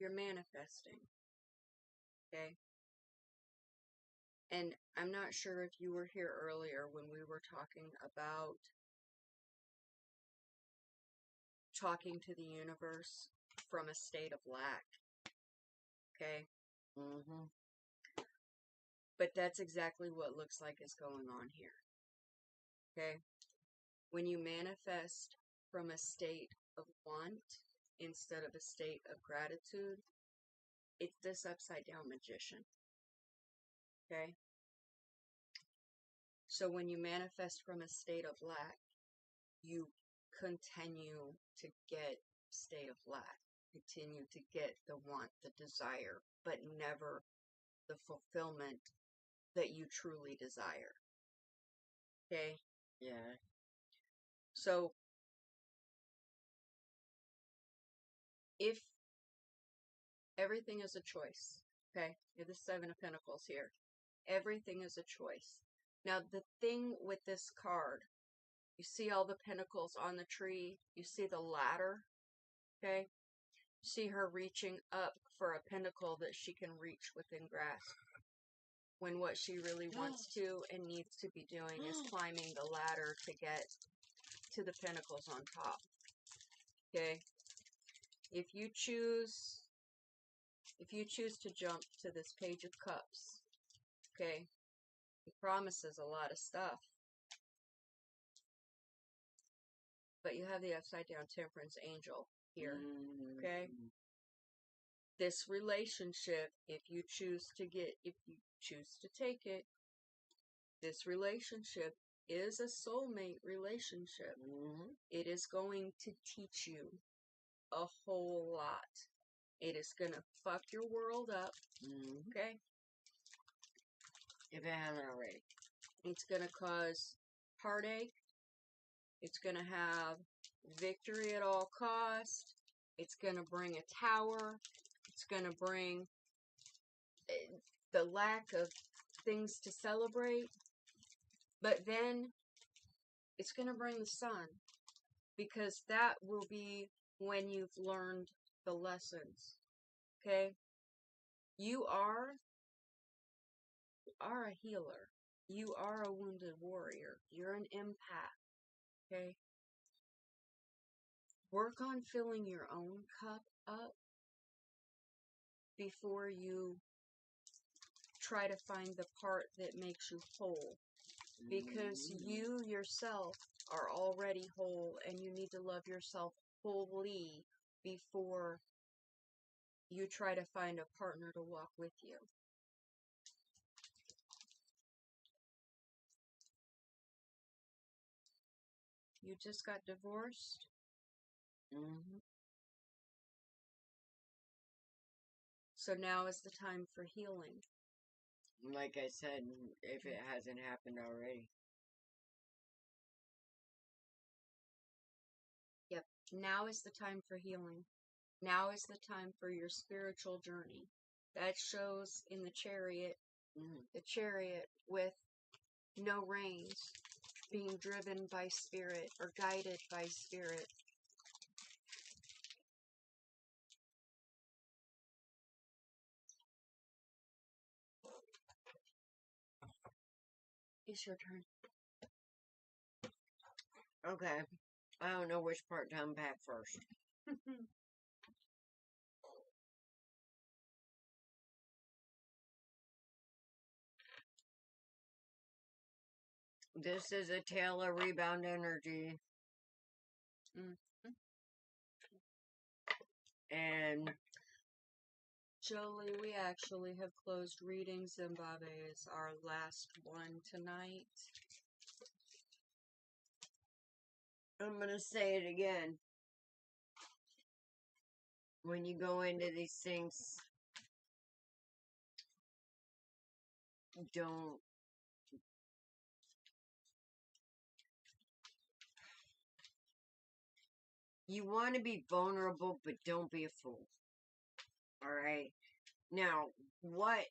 You're manifesting. Okay? And I'm not sure if you were here earlier when we were talking about talking to the universe from a state of lack. Okay? But that's exactly what looks like is going on here. Okay? When you manifest from a state of want instead of a state of gratitude, it's this upside down magician. Okay? So when you manifest from a state of lack, you continue to get state of lack, continue to get the want, the desire, but never the fulfillment that you truly desire. Okay? Yeah. So if everything is a choice, okay? You have the Seven of Pentacles here. Everything is a choice. Now, the thing with this card, you see all the pentacles on the tree. You see the ladder, okay? You see her reaching up for a pentacle that she can reach within grasp. When what she really wants to and needs to be doing is climbing the ladder to get to the pentacles on top, okay? If you choose to jump to this Page of Cups, okay, it promises a lot of stuff. But you have the upside down Temperance Angel here, okay? This relationship, if you choose to take it, this relationship is a soulmate relationship. It is going to teach you a whole lot. It is going to fuck your world up, okay? If it hasn't already. It's going to cause heartache. It's going to have victory at all cost. It's going to bring a tower. It's going to bring the lack of things to celebrate. But then it's going to bring the sun, because that will be when you've learned the lessons. Okay? You are a healer. You are a wounded warrior. You're an empath. Okay? Work on filling your own cup up before you try to find the part that makes you whole. Because you yourself are already whole, and you need to love yourself wholly before you try to find a partner to walk with you. You just got divorced? So now is the time for healing. Like I said, if it hasn't happened already. Yep. Now is the time for healing. Now is the time for your spiritual journey. That shows in the Chariot with no reins, being driven by spirit or guided by spirit. It's your turn. Okay. I don't know which part to unpack first. This is a tale of rebound energy. And Jolie, we actually have closed reading. Zimbabwe is our last one tonight. I'm going to say it again. When you go into these things, don't you want to be vulnerable, but don't be a fool. Alright? Now, what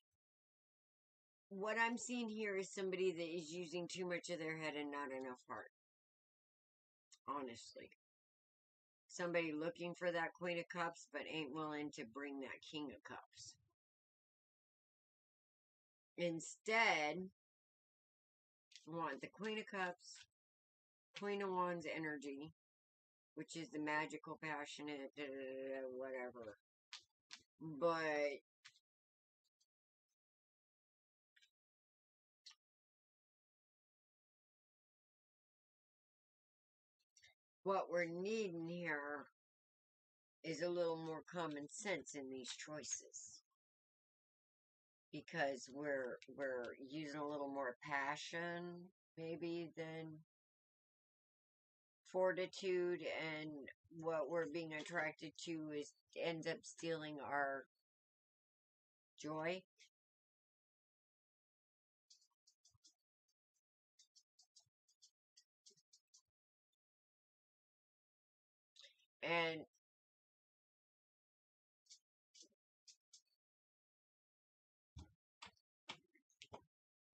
I'm seeing here is somebody that is using too much of their head and not enough heart. Honestly. Somebody looking for that Queen of Cups, but ain't willing to bring that King of Cups. Instead, want the Queen of Cups, Queen of Wands energy, which is the magical, passionate, whatever. But what we're needing here is a little more common sense in these choices. Because we're using a little more passion, maybe, than fortitude, and what we're being attracted to ends up stealing our joy. And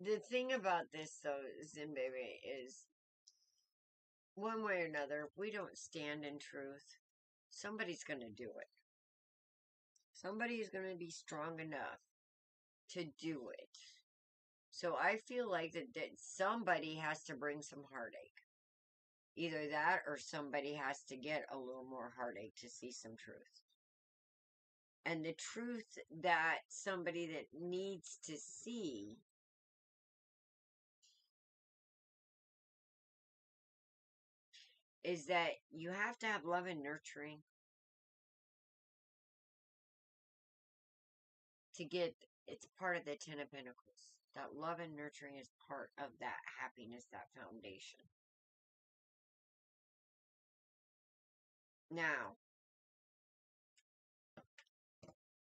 The thing about this, though, Zimbabwe, is one way or another, if we don't stand in truth, somebody's going to do it. Somebody is going to be strong enough to do it. So I feel like that somebody has to bring some heartache. Either that or somebody has to get a little more heartache to see some truth. And the truth that somebody that needs to see is that you have to have love and nurturing to get, it's part of the Ten of Pentacles. That love and nurturing is part of that happiness, that foundation. Now,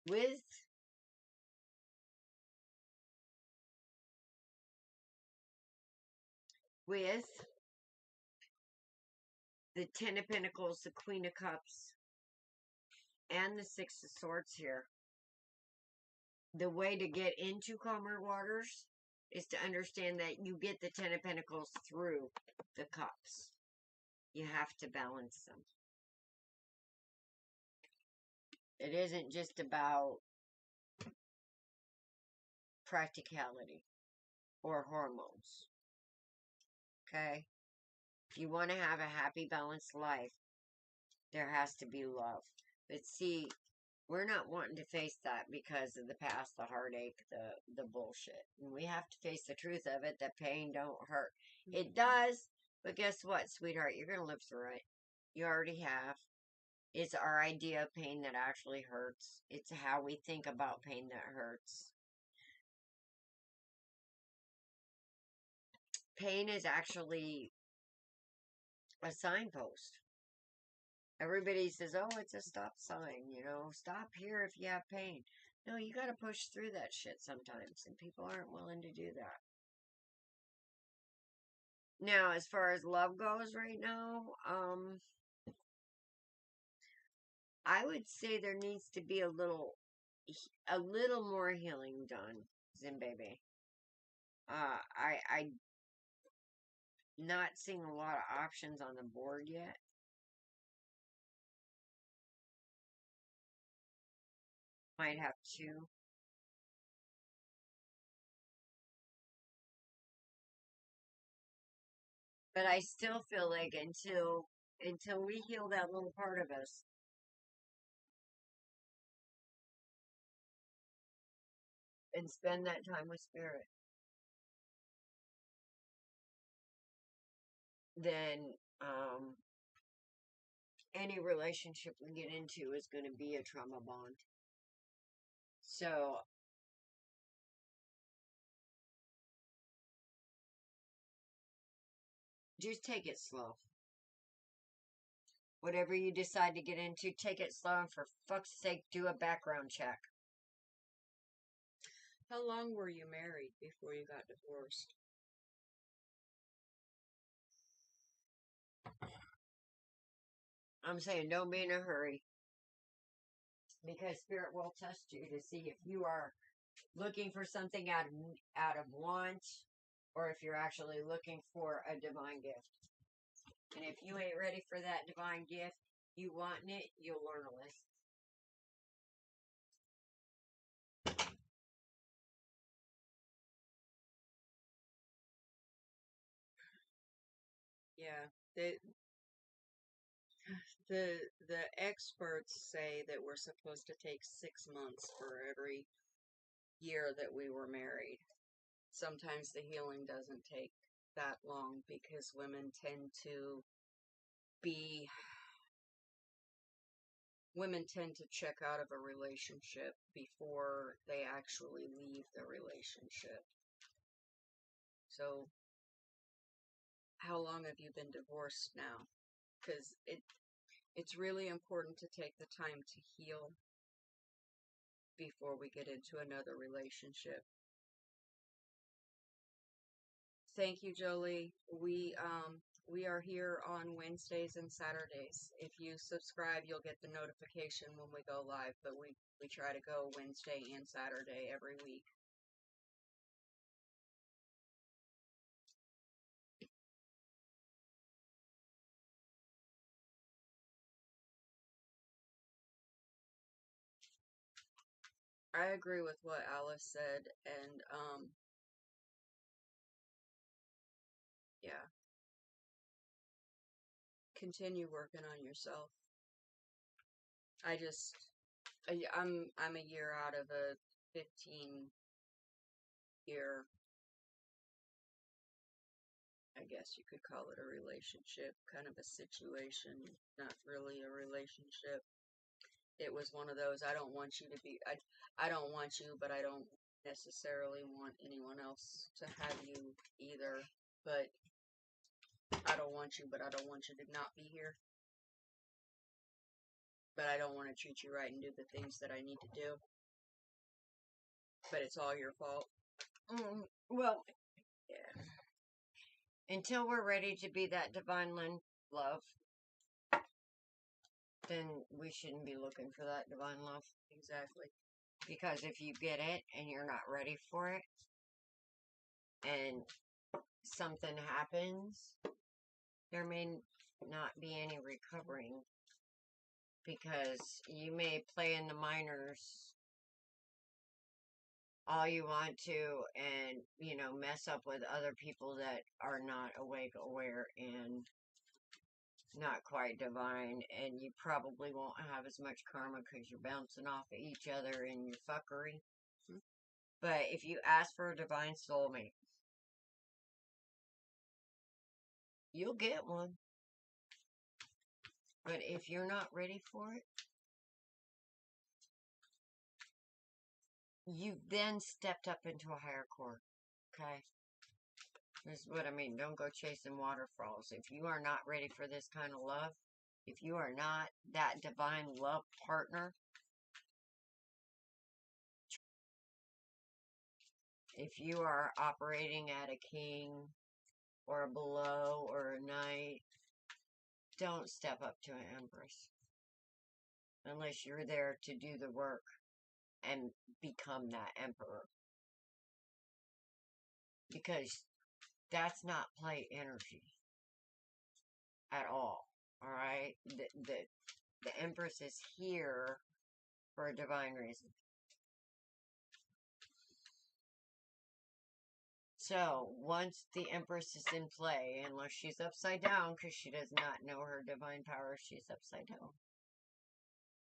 with the Ten of Pentacles, the Queen of Cups, and the Six of Swords here, the way to get into calmer waters is to understand that you get the Ten of Pentacles through the cups. You have to balance them. It isn't just about practicality or hormones. Okay? If you want to have a happy, balanced life, there has to be love. But see, we're not wanting to face that because of the past, the heartache, the bullshit. And we have to face the truth of it, that pain don't hurt. It does, but guess what, sweetheart? You're going to live through it. You already have. It's our idea of pain that actually hurts. It's how we think about pain that hurts. Pain is actually a signpost. Everybody says, oh, it's a stop sign, you know, stop here if you have pain. No, you got to push through that shit sometimes, and people aren't willing to do that. Now, as far as love goes right now, I would say there needs to be a little more healing done, Zimbabwe. I not seeing a lot of options on the board yet. Might have two. But I still feel like until we heal that little part of us, and spend that time with spirit, then any relationship we get into is going to be a trauma bond. So just take it slow. Whatever you decide to get into, take it slow, and for fuck's sake, do a background check. How long were you married before you got divorced? I'm saying don't be in a hurry, because spirit will test you to see if you are looking for something out of want, or if you're actually looking for a divine gift. And if you ain't ready for that divine gift, you wanting it, you'll learn a lesson. Yeah, the experts say that we're supposed to take 6 months for every year that we were married. Sometimes the healing doesn't take that long because women tend to check out of a relationship before they actually leave the relationship. So, how long have you been divorced now? Because it's really important to take the time to heal before we get into another relationship. Thank you, Jolie. We are here on Wednesdays and Saturdays. If you subscribe, you'll get the notification when we go live, but we try to go Wednesday and Saturday every week. I agree with what Alice said, and yeah, continue working on yourself. I'm a year out of a 15-year, I guess you could call it a relationship, kind of a situation, not really a relationship. It was one of those, I don't want you to be, I don't want you, but I don't necessarily want anyone else to have you either. But I don't want you, but I don't want you to not be here. But I don't want to treat you right and do the things that I need to do. But it's all your fault. Well, Yeah. until we're ready to be that divine love, then we shouldn't be looking for that divine love. Exactly. Because if you get it and you're not ready for it, and something happens, there may not be any recovering. Because you may play in the minors all you want to and, mess up with other people that are not awake, aware, and not quite divine, and you probably won't have as much karma because you're bouncing off of each other in your fuckery. Mhm. But if you ask for a divine soulmate, you'll get one. But if you're not ready for it, you've then stepped up into a higher court. Okay? This is what I mean. Don't go chasing waterfalls. If you are not ready for this kind of love, if you are not that divine love partner, if you are operating at a king or a below or a knight, don't step up to an empress. Unless you're there to do the work and become that emperor. Because that's not play energy at all. Alright? The empress is here for a divine reason. So, once the Empress is in play, unless she's upside down, because she does not know her divine power, she's upside down.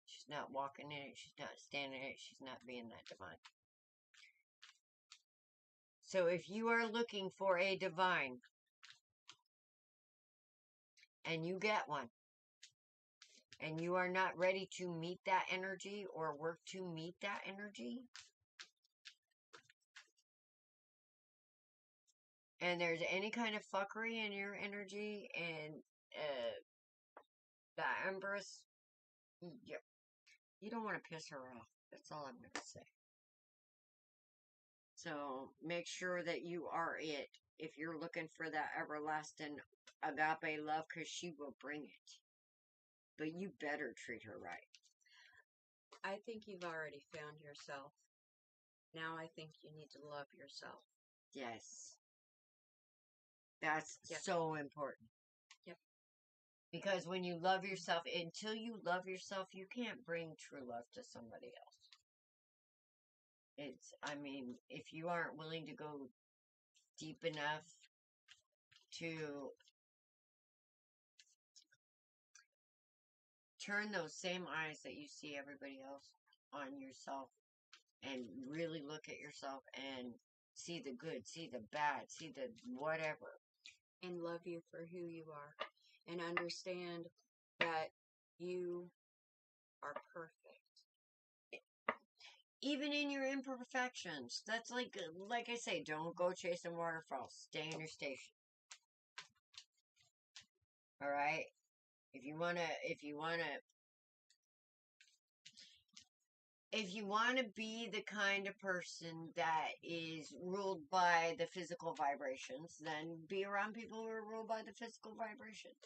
She's not walking in it, she's not standing in it, she's not being that divine. So, if you are looking for a divine, and you get one, and you are not ready to meet that energy, or work to meet that energy, and there's any kind of fuckery in your energy, and the Empress, you don't want to piss her off. That's all I'm going to say. So make sure that you are it if you're looking for that everlasting agape love, because she will bring it. But you better treat her right. I think you've already found yourself. Now I think you need to love yourself. Yes. That's Yep. so important. Yep. Because when you love yourself, until you love yourself, you can't bring true love to somebody else. If you aren't willing to go deep enough to turn those same eyes that you see everybody else on yourself and really look at yourself and see the good, see the bad, see the whatever. And love you for who you are. And understand that you are perfect. Even in your imperfections. That's like I say, don't go chasing waterfalls. Stay in your station. Alright? If you wanna be the kind of person that is ruled by the physical vibrations, then be around people who are ruled by the physical vibrations.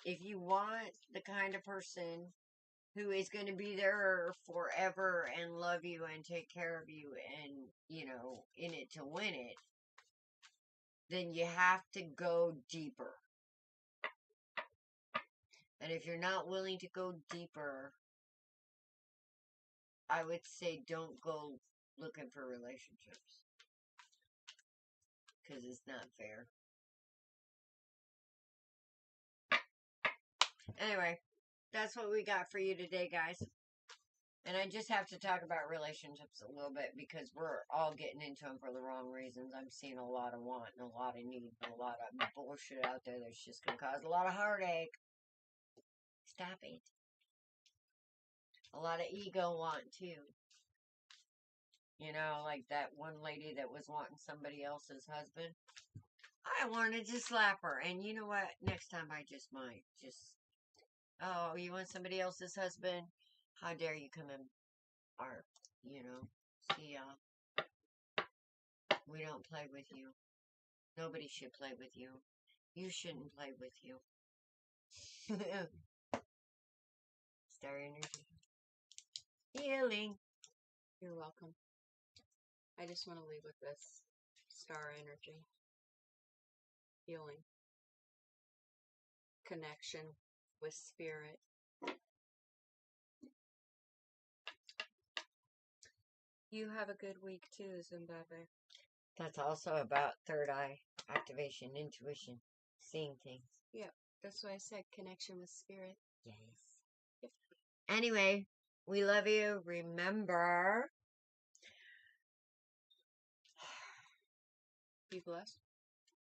If you want the kind of person who is going to be there forever and love you and take care of you and, in it to win it, then you have to go deeper. And if you're not willing to go deeper, I would say don't go looking for relationships. Because it's not fair. Anyway, that's what we got for you today, guys. And I just have to talk about relationships a little bit because we're all getting into them for the wrong reasons. I'm seeing a lot of want and a lot of need and a lot of bullshit out there that's just going to cause a lot of heartache. Stop it. A lot of ego want, too. You know, like that one lady that was wanting somebody else's husband. I wanted to slap her. And you know what? Next time I just might. Oh, you want somebody else's husband? How dare you come in our, see, we don't play with you. Nobody should play with you. You shouldn't play with you. Star energy. Healing. You're welcome. I just want to leave with this star energy. Healing. Connection with spirit. You have a good week too, Zimbabwe. That's also about third eye activation, intuition, seeing things. Yep, that's why I said connection with spirit. Yes. Yep. Anyway, we love you. Remember, be blessed.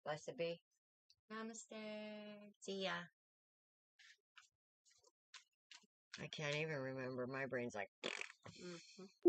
Blessed be. Namaste. See ya. I can't even remember. My brain's like...